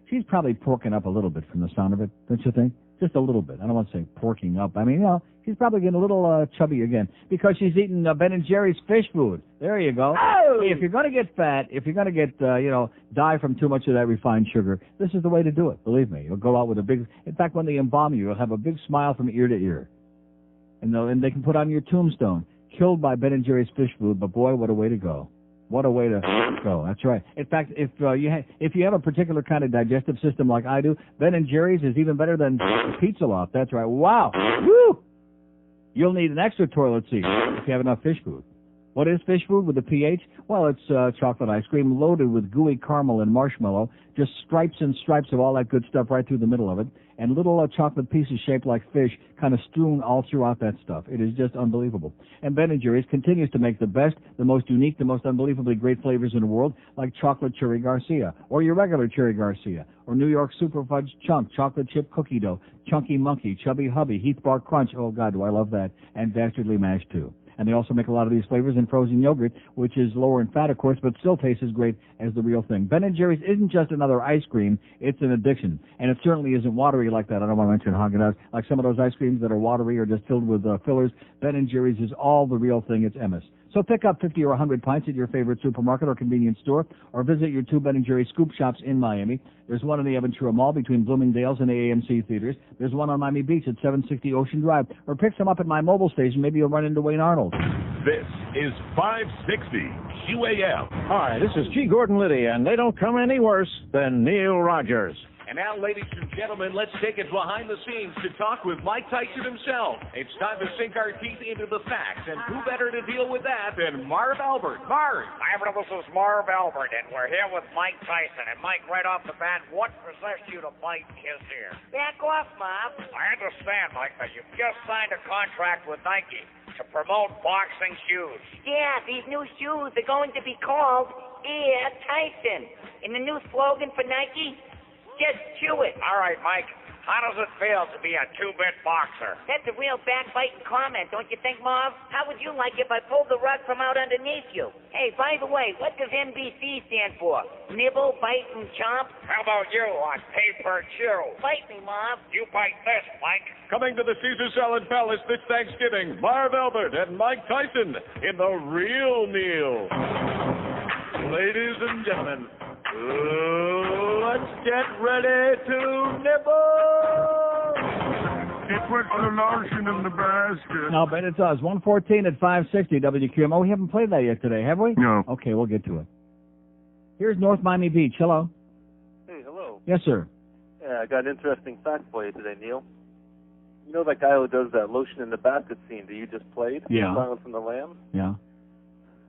she's probably porking up a little bit from the sound of it, don't you think? Just a little bit. I don't want to say porking up. I mean, she's probably getting a little chubby again because she's eating Ben & Jerry's fish food. There you go. Oh! Hey, if you're going to get fat, if you're going to get, die from too much of that refined sugar, this is the way to do it. Believe me. You'll go out with in fact, when they embalm you, you'll have a big smile from ear to ear. And they can put on your tombstone, killed by Ben & Jerry's fish food, but boy, what a way to go. What a way to go. That's right. In fact, if you have a particular kind of digestive system like I do, Ben & Jerry's is even better than Pizza Loft. That's right. Wow. Woo! You'll need an extra toilet seat if you have enough fish food. What is fish food with a pH? Well, it's chocolate ice cream loaded with gooey caramel and marshmallow, just stripes and stripes of all that good stuff right through the middle of it, and little chocolate pieces shaped like fish kind of strewn all throughout that stuff. It is just unbelievable. And Ben & Jerry's continues to make the best, the most unique, the most unbelievably great flavors in the world, like chocolate cherry Garcia, or your regular cherry Garcia, or New York Super Fudge Chunk, chocolate chip cookie dough, Chunky Monkey, Chubby Hubby, Heath Bar Crunch, oh God, do I love that, and Dastardly Mash too. And they also make a lot of these flavors in frozen yogurt, which is lower in fat, of course, but still tastes as great as the real thing. Ben & Jerry's isn't just another ice cream. It's an addiction. And it certainly isn't watery like that. I don't want to mention Haagen-Dazs. Like some of those ice creams that are watery or just filled with fillers, Ben & Jerry's is all the real thing. It's Emmis. So pick up 50 or 100 pints at your favorite supermarket or convenience store, or visit your 2 Ben & Jerry's scoop shops in Miami. There's one in the Aventura Mall between Bloomingdale's and the AMC theaters. There's one on Miami Beach at 760 Ocean Drive. Or pick some up at my mobile station. Maybe you'll run into Wayne Arnold. This is 560 QAM. Hi, this is G. Gordon Liddy, and they don't come any worse than Neil Rogers. And now, ladies and gentlemen, let's take it behind the scenes to talk with Mike Tyson himself. It's time to sink our teeth into the facts, and who better to deal with that than Marv Albert. Marv! Hi, everyone, this is Marv Albert, and we're here with Mike Tyson. And Mike, right off the bat, what possessed you to bite his ear? Back off, Marv. I understand, Mike, that you've just signed a contract with Nike to promote boxing shoes. Yeah, these new shoes are going to be called Air Tyson. And the new slogan for Nike? Just chew it. All right, Mike. How does it feel to be a two-bit boxer? That's a real backbiting comment, don't you think, Marv? How would you like if I pulled the rug from out underneath you? Hey, by the way, what does NBC stand for? Nibble, bite, and chomp? How about you on paper chew? Bite me, Marv. You bite this, Mike. Coming to the Caesar Salad Palace this Thanksgiving, Marv Albert and Mike Tyson in the Real Neil. Ladies and gentlemen, let's get ready to nibble! It puts the lotion in the basket. No, but it does. 114 at 560 WQAM. Oh, we haven't played that yet today, have we? No. Okay, we'll get to it. Here's North Miami Beach. Hello. Hey, hello. Yes, sir. Yeah, I got an interesting fact for you today, Neil. You know that guy who does that lotion in the basket scene that you just played? Yeah. Silence of the Lambs? Yeah.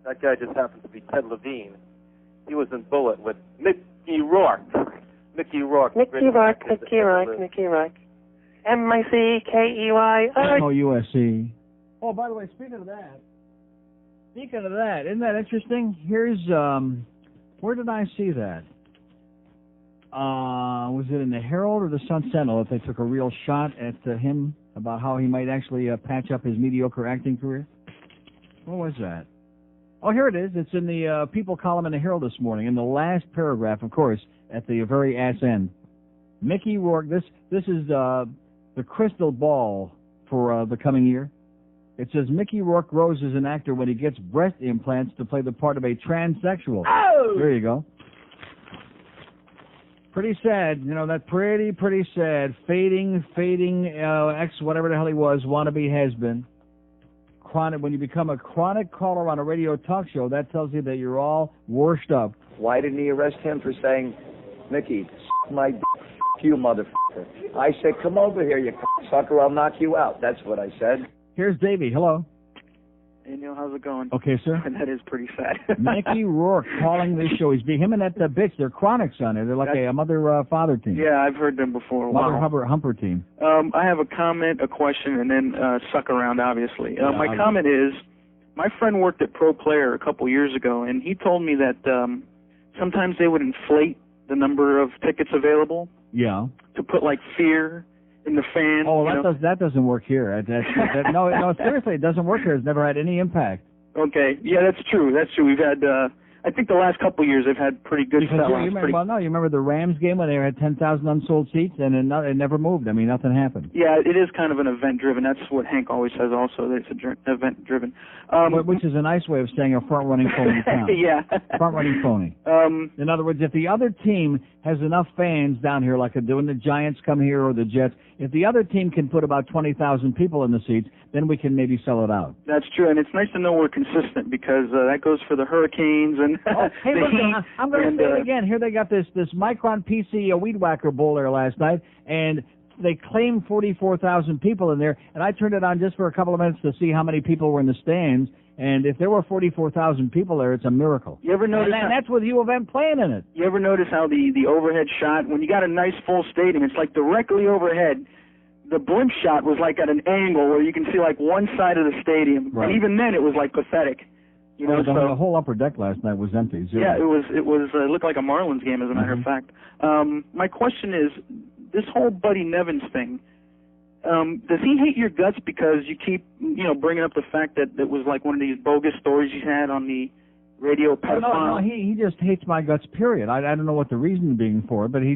That guy just happens to be Ted Levine. He was in Bullet with Mickey Rourke. Mickey Rourke. Mickey Rourke. M-I-C-K-E-Y. USC. Oh, by the way, speaking of that, isn't that interesting? Here's, where did I see that? Was it in the Herald or the Sun-Sentinel that they took a real shot at him about how he might actually patch up his mediocre acting career? What was that? Oh, here it is. It's in the People column in the Herald this morning, in the last paragraph, of course, at the very ass end. Mickey Rourke, this is the crystal ball for the coming year. It says Mickey Rourke grows as an actor when he gets breast implants to play the part of a transsexual. Oh! There you go. Pretty sad, you know, that pretty sad, fading, ex, whatever the hell he was, wannabe has-been. Chronic, when you become a chronic caller on a radio talk show, that tells you that you're all washed up. Why didn't he arrest him for saying, Mickey, my d***, you motherfucker? I said, come over here, you sucker, I'll knock you out. That's what I said. Here's Davey. Hello. Hey, Neil, how's it going? Okay, sir. That is pretty sad. Mickey Rourke calling this show. He's him and that bitch. They're chronics on it. They're like a mother-father team. Yeah, I've heard them before. Mother-humper team. I have a comment, a question, and then suck around, obviously. My comment is, my friend worked at Pro Player a couple years ago, and he told me that sometimes they would inflate the number of tickets available. Yeah. To put, like, fear in the fans. Oh, that doesn't work here. No, seriously, it doesn't work here. It's never had any impact. Okay, yeah, that's true. We've had I think the last couple of years they've had pretty good sellouts. You remember the Rams game when they had 10,000 unsold seats and it never moved. I mean, nothing happened. Yeah, it is kind of an event-driven. That's what Hank always says also, that it's event-driven. Which is a nice way of saying a front-running phony town. Yeah. Front-running phony. In other words, if the other team has enough fans down here, like when the Giants come here or the Jets, if the other team can put about 20,000 people in the seats, then we can maybe sell it out. That's true, and it's nice to know we're consistent because that goes for the Hurricanes and hey, the look, Heat. I'm going to say it again. Here they got this Micron PC Weed Whacker Bowl there last night, and they claimed 44,000 people in there, and I turned it on just for a couple of minutes to see how many people were in the stands, and if there were 44,000 people there, it's a miracle. You ever notice and that's with U of M playing in it. You ever notice how the overhead shot, when you got a nice full stadium, it's like directly overhead. The blimp shot was like at an angle where you can see like one side of the stadium, right. And even then it was like pathetic. You know, the whole upper deck last night was empty. Zero. Yeah, it looked like a Marlins game, as a matter of fact. My question is, this whole Buddy Nevins thing, does he hate your guts because you keep, bringing up the fact that it was like one of these bogus stories you had on the radio pedophile? No, he just hates my guts, period. I don't know what the reason being for it, but he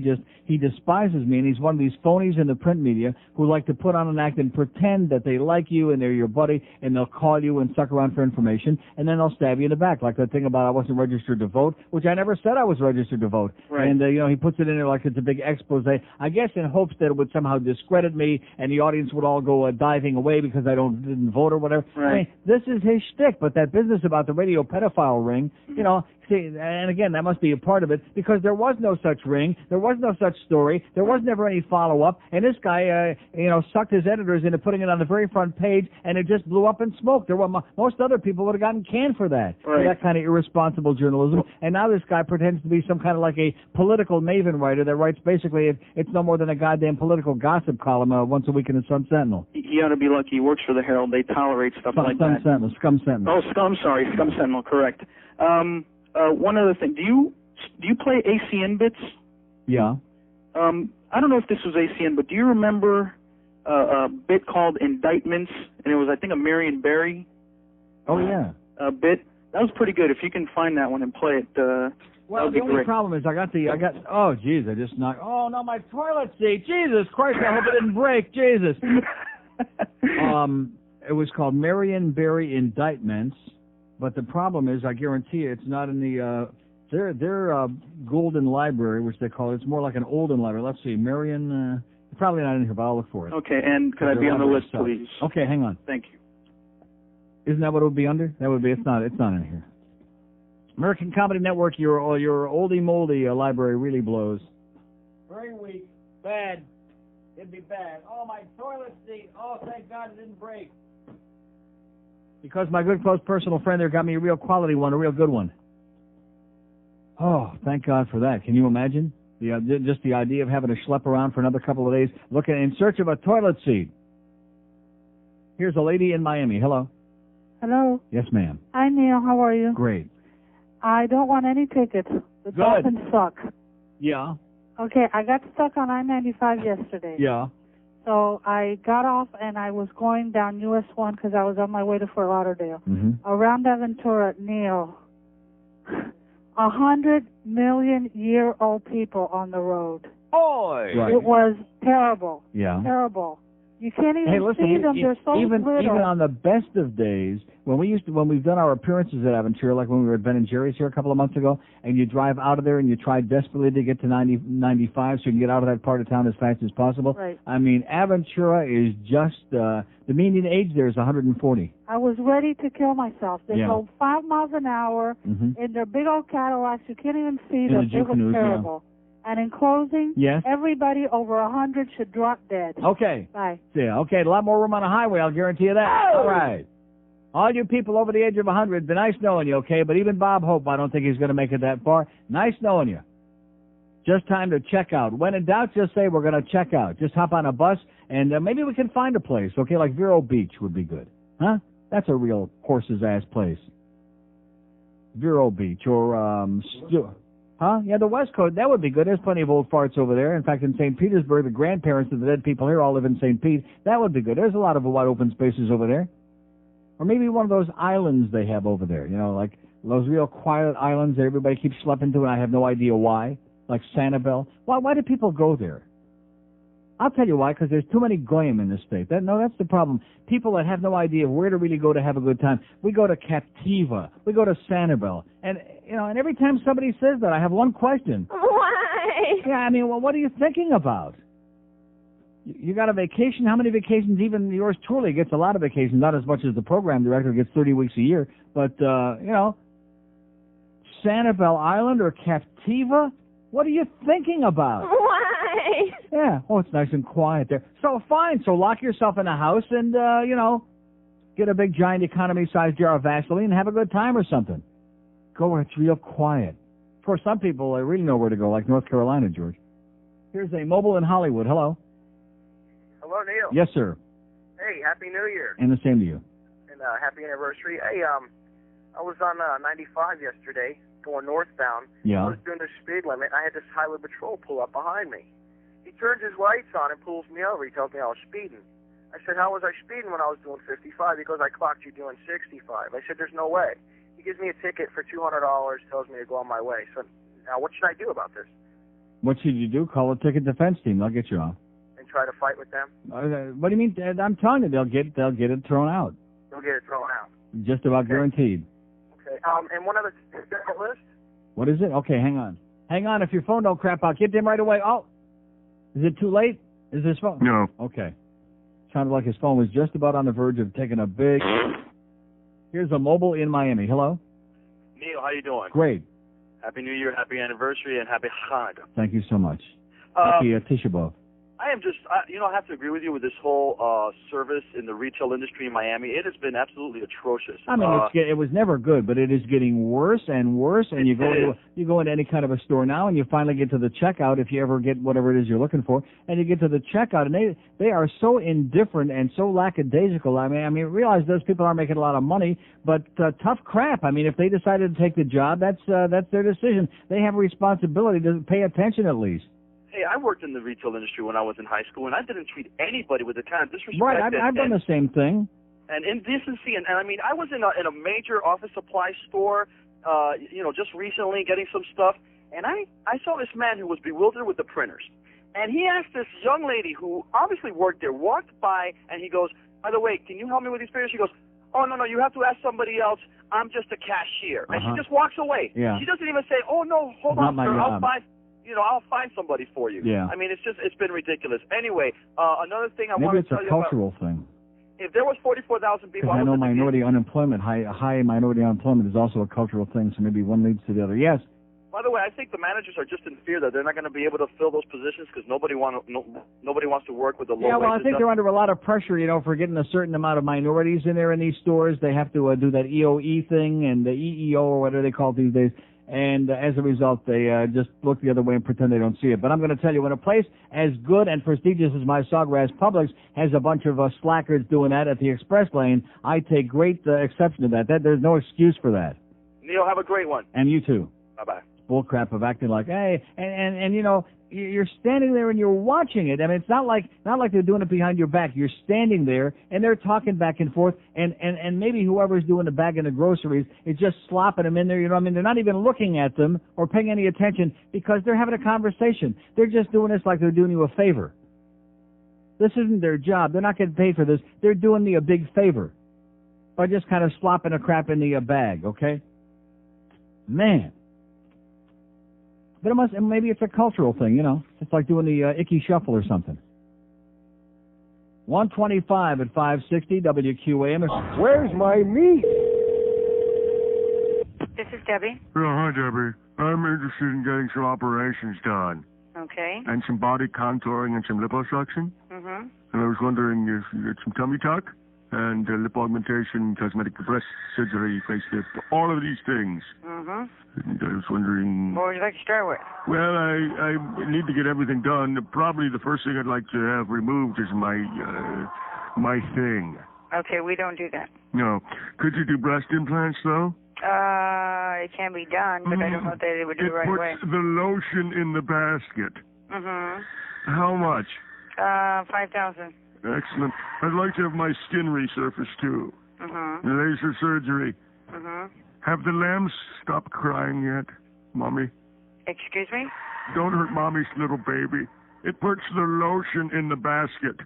despises me, and he's one of these phonies in the print media who like to put on an act and pretend that they like you and they're your buddy, and they'll call you and suck around for information, and then they'll stab you in the back, like that thing about I wasn't registered to vote, which I never said I was registered to vote. Right. And, he puts it in there like it's a big expose, I guess in hopes that it would somehow discredit me and the audience would all go diving away because I didn't vote or whatever. Right. I mean, this is his shtick, but that business about the radio pedophile ring, see, and again, that must be a part of it, because there was no such ring, there was no such story, there was never any follow-up, and this guy, sucked his editors into putting it on the very front page, and it just blew up in smoke. Most other people would have gotten canned for that, for that kind of irresponsible journalism, and now this guy pretends to be some kind of like a political maven writer that writes basically, it's no more than a goddamn political gossip column once a week in the Sun Sentinel. He ought to be lucky he works for the Herald. They tolerate stuff like that. Scum Sentinel. Oh, Scum Sentinel, correct. One other thing, do you play ACN bits? Yeah. I don't know if this was ACN, but do you remember a bit called Indictments? And it was, I think, a Marion Barry. Oh yeah. Bit. That was pretty good. If you can find that one and play it, well, the only problem is oh jeez, I just knocked. Oh no, my toilet seat. Jesus Christ! I hope it didn't break. Jesus. It was called Marion Barry Indictments. But the problem is, I guarantee you, it's not in the their Golden Library, which they call it. It's more like an Olden Library. Let's see, Marion. Probably not in here, but I'll look for it. Okay, and could I be on the list, please? Okay, hang on. Thank you. Isn't that what it would be under? That would be. It's not in here. American Comedy Network. Your oldie moldy library really blows. Very weak. Bad. It'd be bad. Oh, my toilet seat. Oh, thank God it didn't break. Because my good close personal friend there got me a real quality one, a real good one. Oh, thank God for that. Can you imagine? Just the idea of having to schlep around for another couple of days looking in search of a toilet seat. Here's a lady in Miami. Hello. Hello. Yes, ma'am. Hi, Neil. How are you? Great. I don't want any tickets. The Dolphins suck. Yeah. Okay, I got stuck on I-95 yesterday. Yeah. So I got off and I was going down US 1 because I was on my way to Fort Lauderdale. Mm-hmm. Around Aventura, Neil, 100 million-year-old people on the road. Boy! Right. It was terrible. Yeah. Terrible. You can't even see them. They're so little. Even on the best of days, when we've done our appearances at Aventura, like when we were at Ben and Jerry's here a couple of months ago, and you drive out of there and you try desperately to get to 95 so you can get out of that part of town as fast as possible. Right. I mean, Aventura is just the median age there is 140. I was ready to kill myself. They go 5 miles an hour in their big old Cadillacs. You can't even see them. It was terrible. And in closing, everybody over 100 should drop dead. Okay. Bye. Yeah, okay. A lot more room on the highway, I'll guarantee you that. Oh! All right. All you people over the age of 100, been nice knowing you, okay? But even Bob Hope, I don't think he's going to make it that far. Nice knowing you. Just time to check out. When in doubt, just say we're going to check out. Just hop on a bus, and maybe we can find a place, okay? Like Vero Beach would be good. Huh? That's a real horse's ass place. Vero Beach or Huh? Yeah, the West Coast, that would be good. There's plenty of old farts over there. In fact, in St. Petersburg, the grandparents of the dead people here all live in St. Pete. That would be good. There's a lot of wide open spaces over there. Or maybe one of those islands they have over there, like Those real quiet islands that everybody keeps schlepping to, and I have no idea why. Like Sanibel. Why do people go there? I'll tell you why, because there's too many goyim in this state. That's the problem. People that have no idea where to really go to have a good time. We go to Captiva. We go to Sanibel. And, and every time somebody says that, I have one question. Why? Yeah, I mean, well, what are you thinking about? You got a vacation? How many vacations? Even yours truly gets a lot of vacations, not as much as the program director gets 30 weeks a year. But, Sanibel Island or Captiva? What are you thinking about? Why? Yeah. Oh, it's nice and quiet there. So, fine. So, lock yourself in a house and, get a big, giant, economy-sized jar of Vaseline and have a good time or something. Go where it's real quiet. For some people, they really know where to go, like North Carolina, George. Here's a mobile in Hollywood. Hello. Hello, Neil. Yes, sir. Hey, Happy New Year. And the same to you. And happy anniversary. Hey, I was on 95 yesterday, going northbound. Yeah. I was doing the speed limit. I had this highway patrol pull up behind me. He turns his lights on and pulls me over. He tells me I was speeding. I said, how was I speeding when I was doing 55? He goes, I clocked you doing 65. I said, there's no way. He gives me a ticket for $200, tells me to go on my way. So now what should I do about this? What should you do? Call a ticket defense team. They'll get you off. And try to fight with them? What do you mean? I'm telling you, they'll get it thrown out. They'll get it thrown out. Just about guaranteed. Okay. And one other list. What is it? Okay, hang on. Hang on. If your phone don't crap out, get them right away. Oh, is it too late? Is this phone? No. Okay. Sounded like his phone was just about on the verge of taking a big... Here's a mobile in Miami. Hello? Neil, how you doing? Great. Happy New Year, happy anniversary, and happy Hanukkah. Thank you so much. Happy Tisha B'Av. I am just, I have to agree with you with this whole service in the retail industry in Miami. It has been absolutely atrocious. I mean, it was never good, but it is getting worse and worse. And you go into any kind of a store now, and you finally get to the checkout if you ever get whatever it is you're looking for, and you get to the checkout, and they are so indifferent and so lackadaisical. I mean, realize those people aren't making a lot of money, but tough crap. I mean, if they decided to take the job, that's their decision. They have a responsibility to pay attention at least. Hey, I worked in the retail industry when I was in high school, and I didn't treat anybody with the kind of disrespect. Right, I've done the same thing. And indecency, and I mean, I was in a major office supply store, just recently getting some stuff, and I saw this man who was bewildered with the printers. And he asked this young lady who obviously worked there, walked by, and he goes, by the way, can you help me with these printers? She goes, oh, no, you have to ask somebody else. I'm just a cashier. And she just walks away. Yeah. She doesn't even say, oh, no, hold on, sir, I'll find somebody for you. Yeah. I mean, it's been ridiculous. Anyway, another thing I want to tell you about. Maybe it's a cultural thing. If there was 44,000 people, I know minority unemployment, high minority unemployment is also a cultural thing, so maybe one leads to the other. Yes. By the way, I think the managers are just in fear that they're not going to be able to fill those positions because nobody wants to work with the low wages. Yeah, well, I think they're under a lot of pressure, for getting a certain amount of minorities in there in these stores. They have to do that EOE thing and the EEO or whatever they call it these days. And as a result, they just look the other way and pretend they don't see it. But I'm going to tell you, when a place as good and prestigious as my Sawgrass Publix has a bunch of slackers doing that at the express lane, I take great exception to that. There's no excuse for that. Neil, have a great one. And you too. Bye-bye. Bull crap of acting like, hey, and you're standing there and you're watching it. I mean, it's not like they're doing it behind your back. You're standing there and they're talking back and forth, and maybe whoever's doing the bagging of groceries is just slopping them in there. They're not even looking at them or paying any attention because they're having a conversation. They're just doing this like they're doing you a favor. This isn't their job. They're not getting paid for this. They're doing me a big favor by just kind of slopping the crap in the bag. Okay, man. But maybe it's a cultural thing, It's like doing the icky shuffle or something. 125 at 560 WQAM. Where's my meat? This is Debbie. Oh, hi, Debbie. I'm interested in getting some operations done. Okay. And some body contouring and some liposuction. Mm-hmm. And I was wondering if you get some tummy tuck and lip augmentation, cosmetic breast surgery, facelift, all of these things. Mm-hmm. And I was wondering... What would you like to start with? Well, I need to get everything done. Probably the first thing I'd like to have removed is my thing. Okay, we don't do that. No. Could you do breast implants, though? It can be done, but I don't know that they would do it right away. It puts the lotion in the basket. Mm-hmm. How much? 5,000. Excellent. I'd like to have my skin resurfaced, too. Mm-hmm. Laser surgery. Mm-hmm. Have the lambs stopped crying yet, Mommy? Excuse me? Don't hurt Mommy's little baby. It puts the lotion in the basket.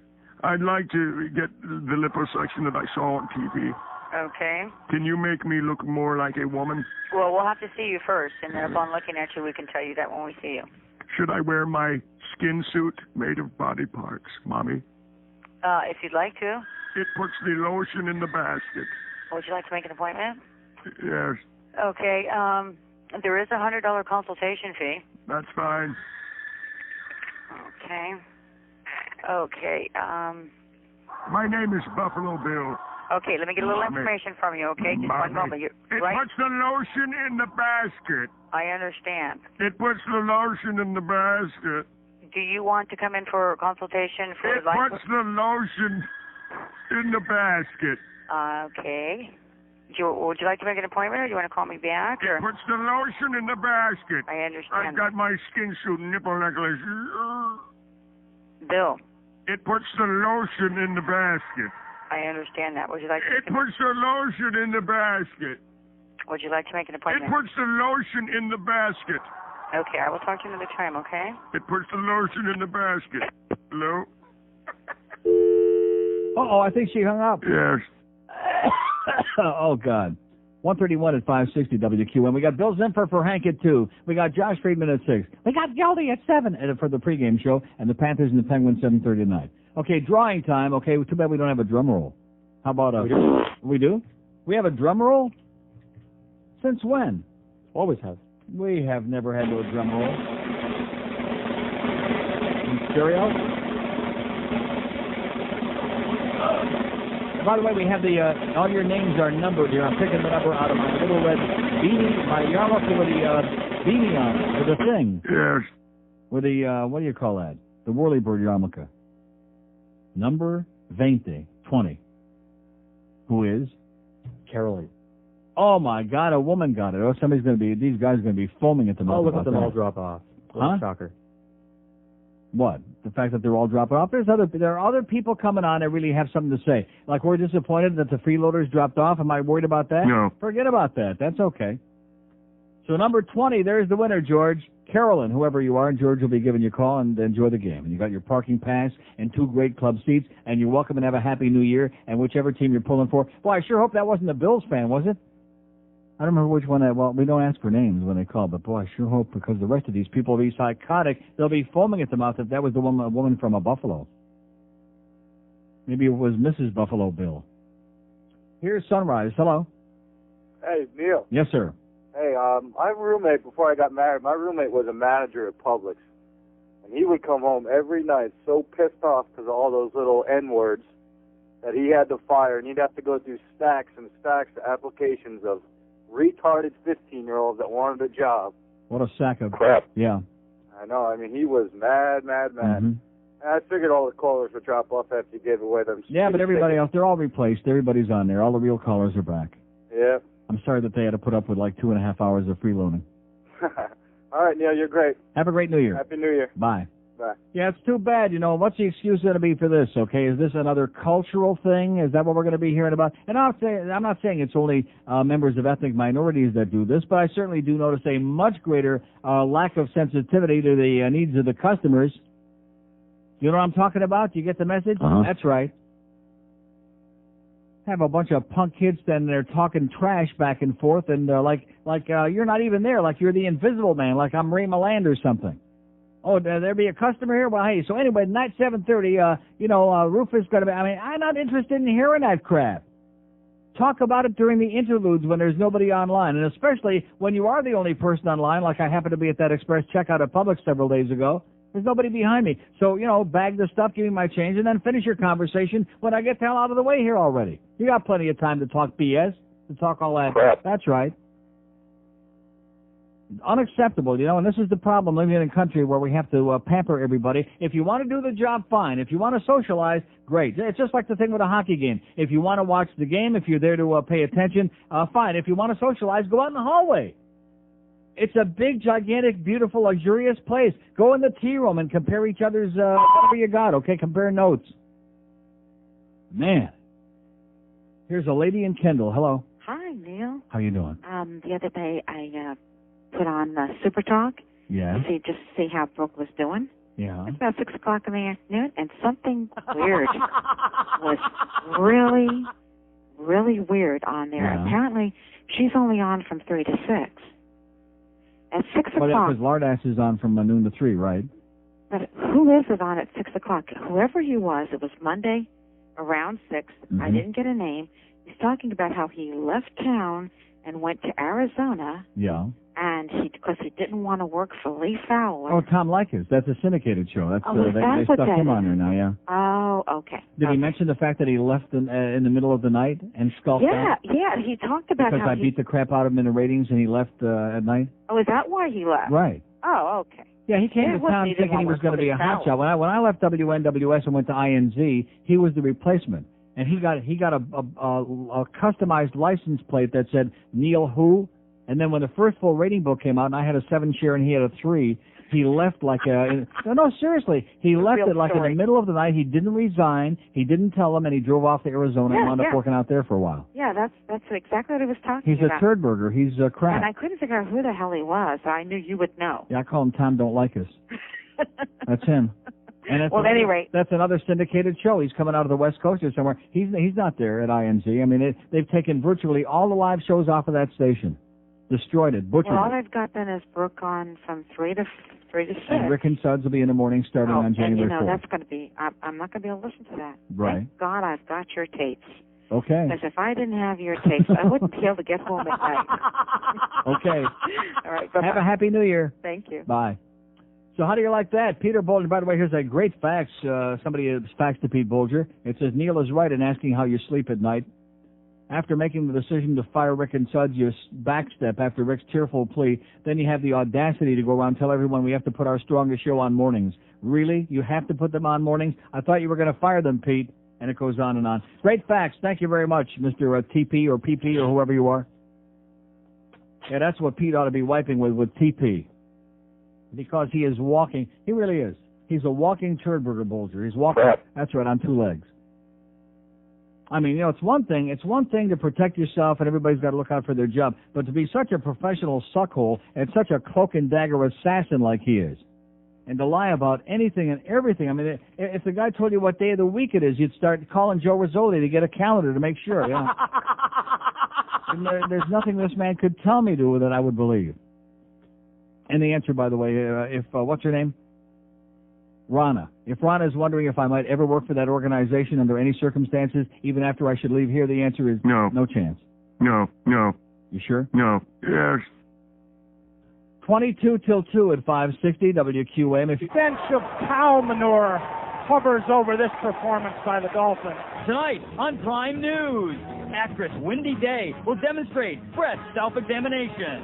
I'd like to get the liposuction that I saw on TV. Okay. Can you make me look more like a woman? Well, we'll have to see you first, and then upon looking at you, we can tell you that when we see you. Should I wear my skin suit made of body parts, Mommy? If you'd like to. It puts the lotion in the basket. Would you like to make an appointment? Yes. Okay. There is a $100 consultation fee. That's fine. Okay. Okay. My name is Buffalo Bill. Okay, let me get a little information from you, okay? Just one moment. It puts the lotion in the basket. I understand. It puts the lotion in the basket. Do you want to come in for a consultation for It puts the lotion in the basket. Okay. Would you like to make an appointment, or do you want to call me back? It puts the lotion in the basket. I understand. I've got my skin suit nipple necklace. Bill. It puts the lotion in the basket. I understand that. Would you like to... It puts the lotion in the basket. Would you like to make an appointment? It puts the lotion in the basket. Okay, I will talk to you another time, okay? It puts the lotion in the basket. Hello? Uh-oh, I think she hung up. Yes. Oh, God. 131 at 560 WQAM. We got Bill Zimfer for Hank at 2. We got Josh Friedman at 6. We got Geldy at 7 for the pregame show, and the Panthers and the Penguins 7:30 tonight. Okay, drawing time. Okay, too bad we don't have a drum roll. How about we do? We have a drum roll? Since when? Always have. We have never had no drum roll. In stereo? By the way, we have all your names are numbered here. I'm picking the number out of my little red beanie, my yarmulke with the beanie on it, with the thing. Yes. With the, what do you call that? The whirlybird yarmulke. Number 20. Who is? Caroline. Oh, my God, a woman got it. Oh, these guys are going to be foaming at the mouth. Oh, look at them all drop off. Huh? Shocker. What? The fact that they're all dropping off? There are other people coming on that really have something to say. Like, we're disappointed that the freeloaders dropped off. Am I worried about that? No. Forget about that. That's okay. So number 20, there's the winner, George. Carolyn, whoever you are, and George will be giving you a call and enjoy the game. And you got your parking pass and 2 great club seats, and you're welcome and have a happy new year, and whichever team you're pulling for. Boy, I sure hope that wasn't a Bills fan, was it? I don't remember which one. Well, we don't ask for names when they call, but boy, I sure hope, because the rest of these people will be psychotic. They'll be foaming at the mouth if that was a woman from a Buffalo. Maybe it was Mrs. Buffalo Bill. Here's Sunrise. Hello. Hey, Neil. Yes, sir. Hey, my roommate, before I got married, my roommate was a manager at Publix. And he would come home every night so pissed off because of all those little N-words that he had to fire, and he'd have to go through stacks and stacks of applications of retarded 15-year-olds that wanted a job. What a sack of crap. Yeah. I know. I mean, he was mad. Mm-hmm. And I figured all the callers would drop off after you gave away them. Yeah, but everybody else, they're all replaced. Everybody's on there. All the real callers are back. Yeah. I'm sorry that they had to put up with like 2.5 hours of freeloading. All right, Neil, you're great. Have a great New Year. Happy New Year. Bye. Bye. Yeah, it's too bad. You know, what's the excuse going to be for this, okay? Is this another cultural thing? Is that what we're going to be hearing about? And I'm not saying it's only members of ethnic minorities that do this, but I certainly do notice a much greater lack of sensitivity to the needs of the customers. You know what I'm talking about? Do you get the message? Uh-huh. That's right. Have a bunch of punk kids standing there talking trash back and forth, and like you're not even there, like you're the invisible man, like I'm Ray Milland or something. Oh, there be a customer here? Well, hey, so anyway, tonight 7:30, Rufus going to be, I'm not interested in hearing that crap. Talk about it during the interludes when there's nobody online, and especially when you are the only person online, like I happened to be at that express checkout at Publix several days ago. There's nobody behind me. So, bag the stuff, give me my change, and then finish your conversation when I get the hell out of the way here already. You got plenty of time to talk BS, to talk all that crap. That's right. Unacceptable, and this is the problem living in a country where we have to pamper everybody. If you want to do the job, fine. If you want to socialize, great. It's just like the thing with a hockey game. If you want to watch the game, if you're there to pay attention, fine. If you want to socialize, go out in the hallway. It's a big, gigantic, beautiful, luxurious place. Go in the tea room and compare each other's whatever you got, okay? Compare notes. Man. Here's a lady in Kendall. Hello. Hi. Neil. How you doing? The other day I put on Super Talk. Yeah. To see how Brooke was doing. Yeah. It's about 6 o'clock in the afternoon, and something weird was really, really weird on there. Yeah. Apparently, she's only on from 3 to 6. At 6 Well, o'clock. because Lardass is on from noon to 3, right? But who is it on at 6 o'clock? Whoever he was, it was Monday around 6. I didn't get a name. He's talking about how he left town and went to Arizona. Yeah. And because he didn't want to work for Lee Fowler. Oh, Tom Leykis. That's a syndicated show. That's Oh, they what stuck that him is? on there now, yeah. Oh, okay. Did he mention the fact that he left in the middle of the night and skulked out? Yeah, he talked about Because how I beat the crap out of him in the ratings and he left at night? Oh, is that why he left? Right. Oh, okay. Yeah, he came to town thinking he was going to be a hot shot. When I left WNWS and went to INZ, he was the replacement. And he got a customized license plate that said Neil Who. And then when the first full rating book came out and I had a 7 share and he had a 3, he left like no, seriously. He left it like in the middle of the night. He didn't resign. He didn't tell them, and he drove off to Arizona and wound up working out there for a while. Yeah, that's exactly what he was talking He's about. a turd burger. He's crap. And I couldn't figure out who the hell he was. I knew you would know. Yeah, I call him Tom Don't Like Us. That's him. And that's Well, at any rate. That's another syndicated show. He's coming out of the West Coast or somewhere. He's not there at INZ. I mean, they've taken virtually all the live shows off of that station. Destroyed it, butchered Well, all it. I've got then is Brooke on from 3 to 6. And Rick and Suds will be in the morning starting on January and 4th. that's going to be, I'm not going to be able to listen to that. Right. Thank God I've got your tapes. Okay. Because if I didn't have your tapes, I wouldn't be able to get home at night. Okay. All right, bye-bye. Have a happy New Year. Thank you. Bye. So how do you like that? Peter Bolger, by the way, here's a great fax. Somebody has faxed to Pete Bolger. It says, Neil is right in asking how you sleep at night. After making the decision to fire Rick and Suds, you backstep after Rick's tearful plea. Then you have the audacity to go around and tell everyone we have to put our strongest show on mornings. Really? You have to put them on mornings? I thought you were going to fire them, Pete. And it goes on and on. Great fax. Thank you very much, Mr. TP or PP or whoever you are. Yeah, that's what Pete ought to be wiping with TP. Because he is walking. He really is. He's a walking turd burger Bolger. He's walking. That's right, on 2 legs. I mean, it's one thing to protect yourself and everybody's got to look out for their job, but to be such a professional suckhole and such a cloak and dagger assassin like he is, and to lie about anything and everything. I mean, if the guy told you what day of the week it is, you'd start calling Joe Rizzoli to get a calendar to make sure. Yeah. And there's nothing this man could tell me that I would believe. And the answer, by the way, what's her name? Rana. If Rana is wondering if I might ever work for that organization under any circumstances, even after I should leave here, the answer is no. No chance. No. You sure? No. Yes. 22 till 2 at 560 WQAM. If you Stench of cow manure hovers over this performance by the Dolphins. Tonight on Prime News, actress Wendy Day will demonstrate breast self-examination.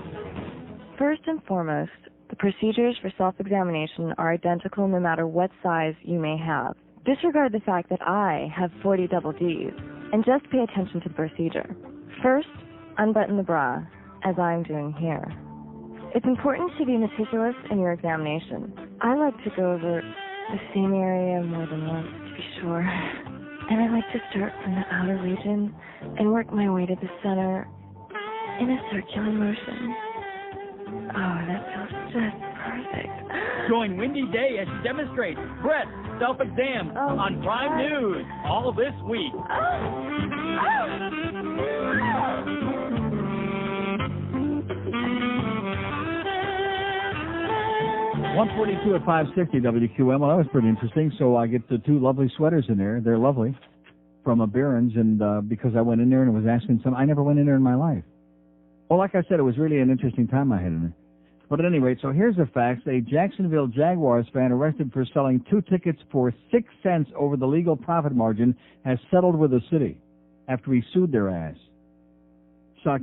First and foremost, the procedures for self-examination are identical no matter what size you may have. Disregard the fact that I have 40 double Ds, and just pay attention to the procedure. First, unbutton the bra, as I'm doing here. It's important to be meticulous in your examination. I like to go over the same area more than once to be sure. And I like to start from the outer region and work my way to the center in a circular motion. Oh, that feels just perfect. Join Wendy Day as she demonstrates breast self-exam on Prime News all this week. 142 at 560 WQM. Well, that was pretty interesting. So I get the 2 lovely sweaters in there. They're lovely from a Barron's, and because I went in there and was asking some, I never went in there in my life. Well, like I said, it was really an interesting time I had in there. But at any rate, so here's the facts. A Jacksonville Jaguars fan arrested for selling 2 tickets for 6 cents over the legal profit margin has settled with the city after he sued their ass. So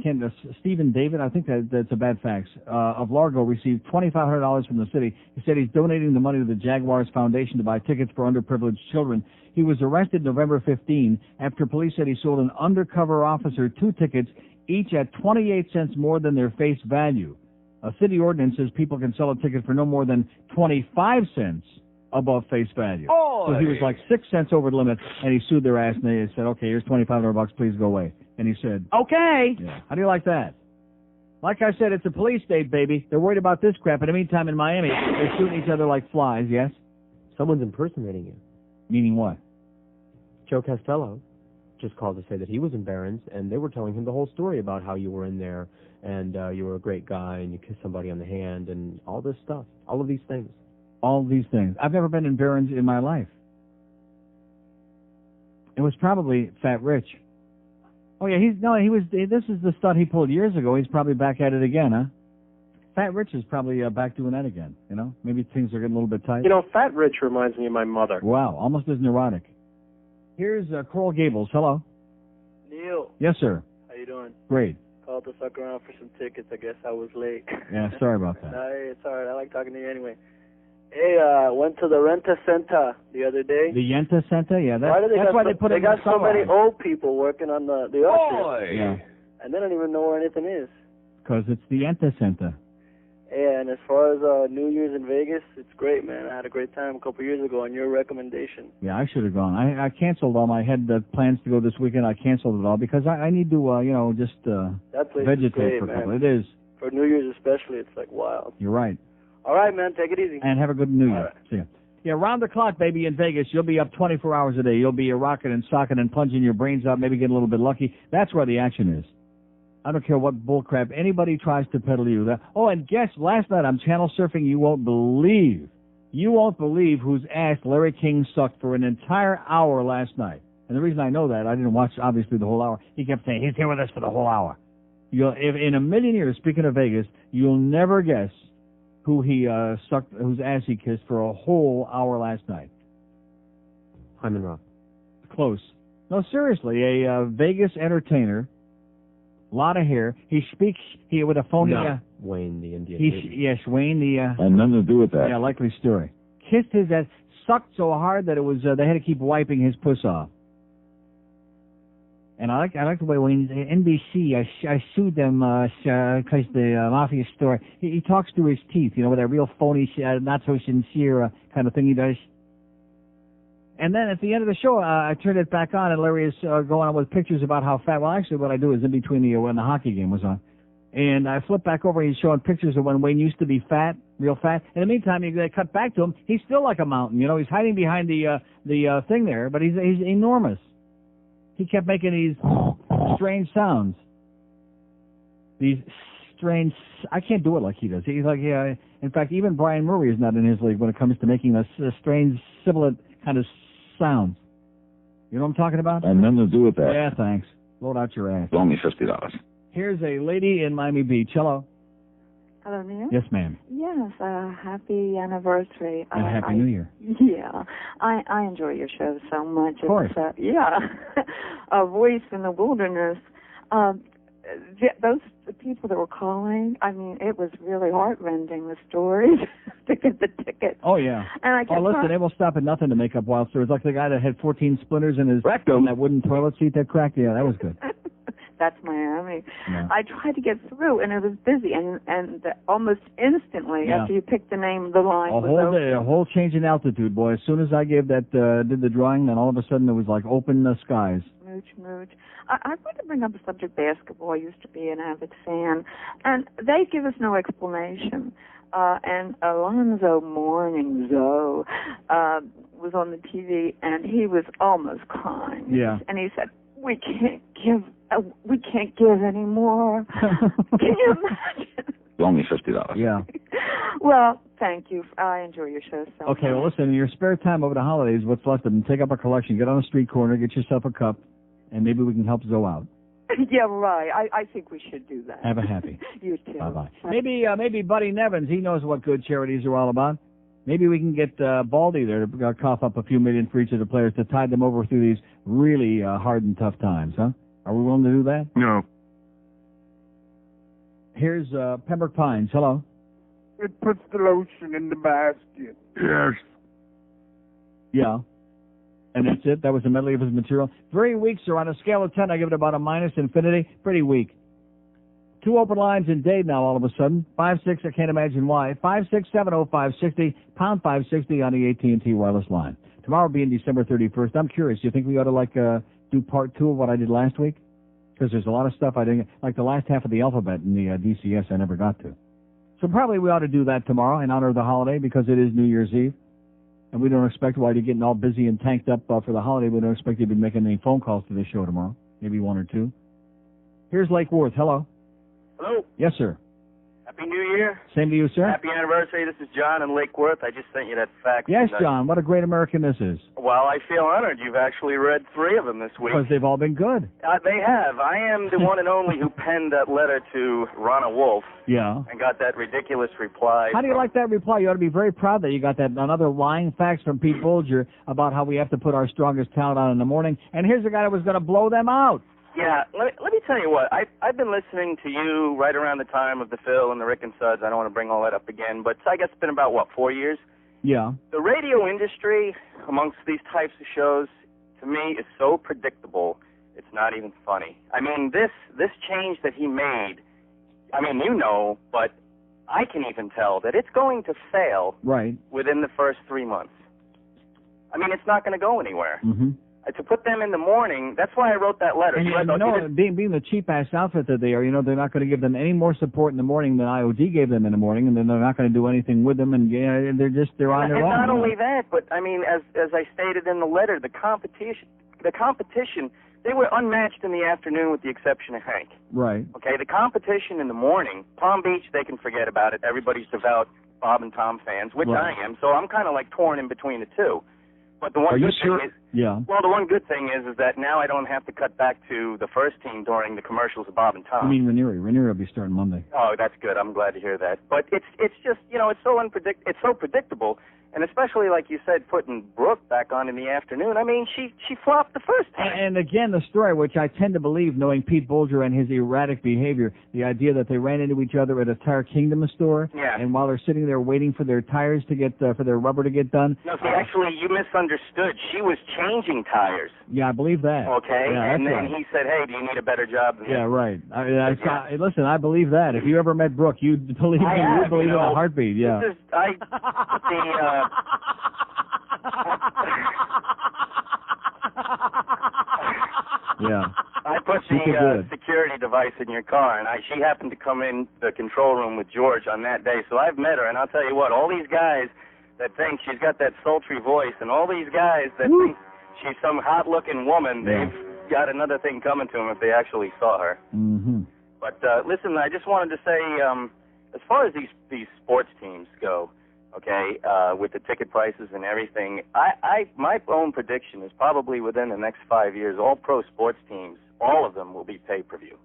Stephen David, I think that's a bad fax, of Largo received $2,500 from the city. He said he's donating the money to the Jaguars Foundation to buy tickets for underprivileged children. He was arrested November 15 after police said he sold an undercover officer 2 tickets, each at 28 cents more than their face value. A city ordinance says people can sell a ticket for no more than 25 cents above face value. So he was like 6 cents over the limit, and he sued their ass, and they said, okay, here's $2,500, please go away. And he said, okay. Yeah. How do you like that? Like I said, it's a police state, baby. They're worried about this crap. In the meantime, in Miami, they're shooting each other like flies, yes? Someone's impersonating you. Meaning what? Joe Costello just called to say that he was in Barron's, and they were telling him the whole story about how you were in there, and you were a great guy, and you kissed somebody on the hand, and all this stuff. All of these things. All of these things. I've never been in Barron's in my life. It was probably Fat Rich. Oh, yeah, this is the stunt he pulled years ago. He's probably back at it again, huh? Fat Rich is probably back doing that again, you know? Maybe things are getting a little bit tight. You know, Fat Rich reminds me of my mother. Wow, almost as neurotic. Here's Coral Gables. Hello. Neil. Yes, sir. How you doing? Great. Called to suck around for some tickets. I guess I was late. Yeah, sorry about that. No, hey, it's all right. I like talking to you anyway. Hey, went to the Renta Center the other day. The Yenta Center? Yeah, that's why they put it in got the so many summer. old people working on the ushers. Yeah. And they don't even know where anything is. Because it's the Yenta Center. Yeah, and as far as New Year's in Vegas, it's great, man. I had a great time a couple years ago on your recommendation. Yeah, I should have gone. I canceled all my plans to go this weekend. I canceled it all because I need to, just that place vegetate is great, for a man. couple. It is. For New Year's especially, it's like wild. You're right. All right, man. Take it easy. And have a good New Year. All right. See ya. Yeah, round the clock, baby, in Vegas. You'll be up 24 hours a day. You'll be rocking and socking and plunging your brains out, maybe getting a little bit lucky. That's where the action is. I don't care what bullcrap anybody tries to peddle you. Oh, and guess, last night I'm channel surfing. You won't believe whose ass Larry King sucked for an entire hour last night. And the reason I know that, I didn't watch, obviously, the whole hour. He kept saying, he's here with us for the whole hour. If in a million years, speaking of Vegas, you'll never guess who he sucked, whose ass he kissed for a whole hour last night. Hyman Roth. Close. No, seriously, a Vegas entertainer, lot of hair. He speaks with a phony. No. Wayne, the Indian. Yes, Wayne, the. And nothing to do with that. Yeah, likely story. Kissed his ass, sucked so hard that it was they had to keep wiping his puss off. And I like the way when NBC, I sued them because the mafia story. He talks through his teeth, with a real phony, not so sincere kind of thing he does. And then at the end of the show, I turned it back on, and Larry is going on with pictures about how fat. Well, actually, what I do is in between when the hockey game was on, and I flip back over, and he's showing pictures of when Wayne used to be fat, real fat. In the meantime, they cut back to him. He's still like a mountain, He's hiding behind the thing there, but he's enormous. He kept making these strange sounds. These strange... I can't do it like he does. He's like, yeah. In fact, even Brian Murray is not in his league when it comes to making a strange, sibilant kind of sounds. You know what I'm talking about? And nothing to do with that. Yeah, thanks. Load out your ass. It's only $50. Here's a lady in Miami Beach. Hello. Hello, Neil? Yes, ma'am. Yes, happy anniversary. And Happy New Year. Yeah. I enjoy your show so much. Of course. Yeah. A voice in the wilderness. Those people that were calling, I mean, it was really heart-rending, the stories, to get the tickets. Oh, yeah. And I kept listen, they will stop at nothing to make up wild stories. Like the guy that had 14 splinters in his rectum, that wooden toilet seat that cracked. Yeah, that was good. That's Miami. Yeah. I tried to get through, and it was busy, and almost instantly after you picked the name, the line was open. A whole change in altitude, boy. As soon as I did the drawing, then all of a sudden it was like open skies. Mooch. I want to bring up the subject basketball. I used to be an avid fan, and they give us no explanation. And Alonzo Mourning was on the TV, and he was almost crying. Yeah. And he said, we can't give any more. Can you imagine? It's only $50. Yeah. Well, thank you. I enjoy your show so much. Okay, well, listen, in your spare time over the holidays, what's left of them, take up a collection, get on a street corner, get yourself a cup, and maybe we can help Zoe out. Yeah, right. I think we should do that. Have a happy. You too. Bye-bye. Maybe Buddy Nevins, he knows what good charities are all about. Maybe we can get Baldy there to cough up a few million for each of the players to tide them over through these really hard and tough times, huh? Are we willing to do that? No. Here's Pembroke Pines. Hello. It puts the lotion in the basket. Yes. Yeah. And that's it? That was a medley of his material? Very weak, sir. On a scale of 10, I give it about a minus infinity. Pretty weak. 2 open lines in Dade now all of a sudden. 5-6, I can't imagine why. 5670560, pound 560 on the AT&T wireless line. Tomorrow will be in December 31st. I'm curious. Do you think we ought to do part 2 of what I did last week? because there's a lot of stuff I didn't, like the last half of the alphabet in the DCS I never got to. So probably we ought to do that tomorrow in honor of the holiday because it is New Year's Eve. And we don't expect, while you're getting all busy and tanked up for the holiday, we don't expect you to be making any phone calls to this show tomorrow. Maybe one or two. Here's Lake Worth. Hello. Hello. Yes, sir. Happy New Year. Same to you, sir. Happy anniversary. This is John in Lake Worth. I just sent you that fax. Yes, John. What a great American this is. Well, I feel honored. You've actually read 3 of them this week. Because they've all been good. They have. I am the one and only who penned that letter to Ronna Wolf. Yeah. And got that ridiculous reply. How do you like that reply? You ought to be very proud that you got that another lying fax from Pete Bolger about how we have to put our strongest talent on in the morning. And here's a guy that was going to blow them out. Yeah, let me tell you what. I've been listening to you right around the time of the Phil and the Rick and Suds. I don't want to bring all that up again, but I guess it's been about, 4 years? Yeah. The radio industry, amongst these types of shows, to me, is so predictable, it's not even funny. I mean, this change that he made, I mean, you know, but I can even tell that it's going to fail within the first 3 months. I mean, it's not going to go anywhere. Mm-hmm. To put them in the morning, that's why I wrote that letter. And being the cheap-ass outfit that they are, they're not going to give them any more support in the morning than IOD gave them in the morning, and then they're not going to do anything with them, and they're on their own. And not only that, but, I mean, as I stated in the letter, the competition, they were unmatched in the afternoon with the exception of Hank. Right. Okay, the competition in the morning, Palm Beach, they can forget about it. Everybody's devout Bob and Tom fans, which I am, so I'm kind of like torn in between the two. But the one good thing is, well, the one good thing is that now I don't have to cut back to the first team during the commercials of Bob and Tom. I mean Ranieri. Ranieri will be starting Monday. Oh, that's good. I'm glad to hear that. But it's just, it's so predictable. And especially, like you said, putting Brooke back on in the afternoon. I mean, she flopped the first time. And again, the story, which I tend to believe, knowing Pete Bolger and his erratic behavior, the idea that they ran into each other at a Tire Kingdom store, and while they're sitting there waiting for their tires to get, for their rubber to get done. No, see, actually, you misunderstood. She was changing tires. Yeah, I believe that. Okay, yeah, and then he said, hey, do you need a better job than Yeah, right. Listen, I believe that. If you ever met Brooke, you believe in a heartbeat. Yeah. This is, yeah. I put the security device in your car, and she happened to come in the control room with George on that day, so I've met her, and I'll tell you what, all these guys that think she's got that sultry voice, and all these guys that think she's some hot-looking woman, they've got another thing coming to them if they actually saw her. Mm-hmm. But listen, I just wanted to say, as far as these sports teams go, okay, with the ticket prices and everything, my own prediction is probably within the next 5 years, all pro sports teams, all of them will be pay-per-view.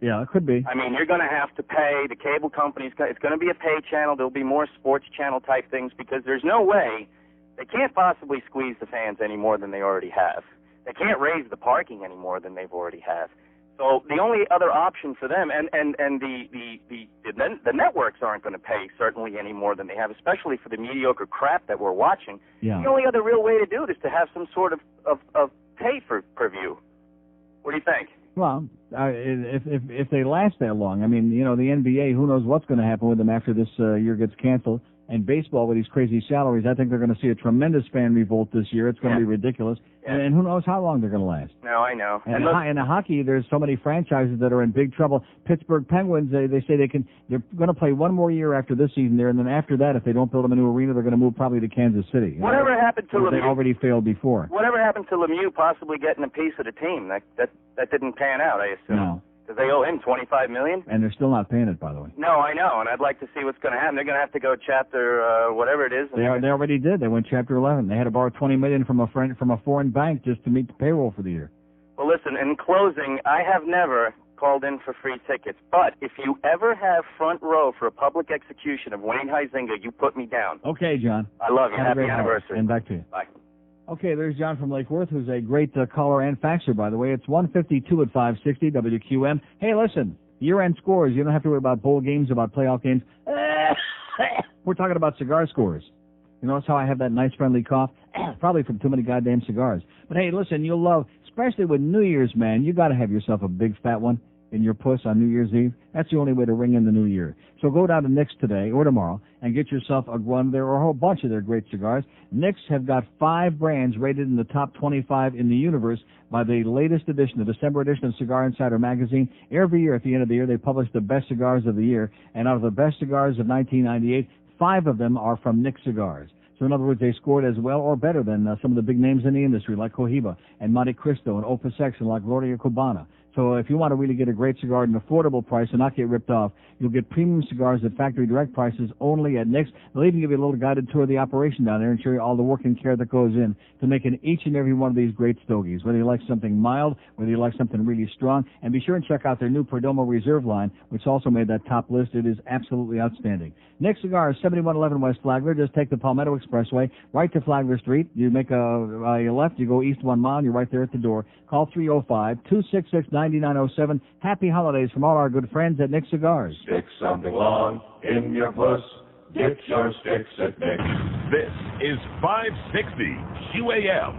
Yeah, it could be. I mean, you're going to have to pay the cable companies. It's going to be a pay channel. There'll be more sports channel type things because there's no way they can't possibly squeeze the fans any more than they already have. They can't raise the parking any more than they've already have. So the only other option for them, and the networks aren't going to pay certainly any more than they have, especially for the mediocre crap that we're watching. Yeah. The only other real way to do it is to have some sort of pay per view. What do you think? Well, if they last that long, I mean, the NBA, who knows what's going to happen with them after this year gets canceled. And baseball, with these crazy salaries, I think they're going to see a tremendous fan revolt this year. It's going to be ridiculous. Yeah. And who knows how long they're going to last. No, I know. And in hockey, there's so many franchises that are in big trouble. Pittsburgh Penguins, they say they're going to play one more year after this season there, and then after that, if they don't build them a new arena, they're going to move probably to Kansas City. Whatever happened to Lemieux? They already failed before. Whatever happened to Lemieux possibly getting a piece of the team? That didn't pan out, I assume. No. Because they owe him $25 million. And they're still not paying it, by the way. No, I know, and I'd like to see what's going to happen. They're going to have to go chapter whatever it is. They already did. They went chapter 11. They had to borrow $20 million from a foreign bank just to meet the payroll for the year. Well, listen. In closing, I have never called in for free tickets, but if you ever have front row for a public execution of Wayne Huizenga, you put me down. Okay, John. I love you. Happy anniversary. And back to you. Bye. Okay, there's John from Lake Worth, who's a great caller and faxer, by the way. It's 152 at 560 WQM. Hey, listen, year-end scores. You don't have to worry about bowl games, about playoff games. We're talking about cigar scores. You notice how I have that nice friendly cough? Probably from too many goddamn cigars. But hey, listen, you'll love, especially with New Year's, man, you got to have yourself a big fat one. in your puss on New Year's Eve, that's the only way to ring in the new year. So go down to Nick's today or tomorrow and get yourself one of their, or a whole bunch of their great cigars. Nick's have got 5 brands rated in the top 25 in the universe by the latest edition, the December edition of Cigar Insider magazine. Every year at the end of the year, they publish the best cigars of the year, and out of the best cigars of 1998, 5 of them are from Nick Cigars. So in other words, they scored as well or better than some of the big names in the industry, like Cohiba and Monte Cristo and Opus X and La Gloria Cubana. So if you want to really get a great cigar at an affordable price and not get ripped off, you'll get premium cigars at factory direct prices only at Nick's. They'll even give you a little guided tour of the operation down there and show you all the work and care that goes in to making each and every one of these great stogies, whether you like something mild, whether you like something really strong. And be sure and check out their new Perdomo Reserve line, which also made that top list. It is absolutely outstanding. Nick's Cigars, 7111 West Flagler. Just take the Palmetto Expressway right to Flagler Street. You make a left, you go east 1 mile, and you're right there at the door. Call 305-266-9907. Happy holidays from all our good friends at Nick Cigars. Stick something long in your puss. Get your sticks at Nick. This is 560 QAM.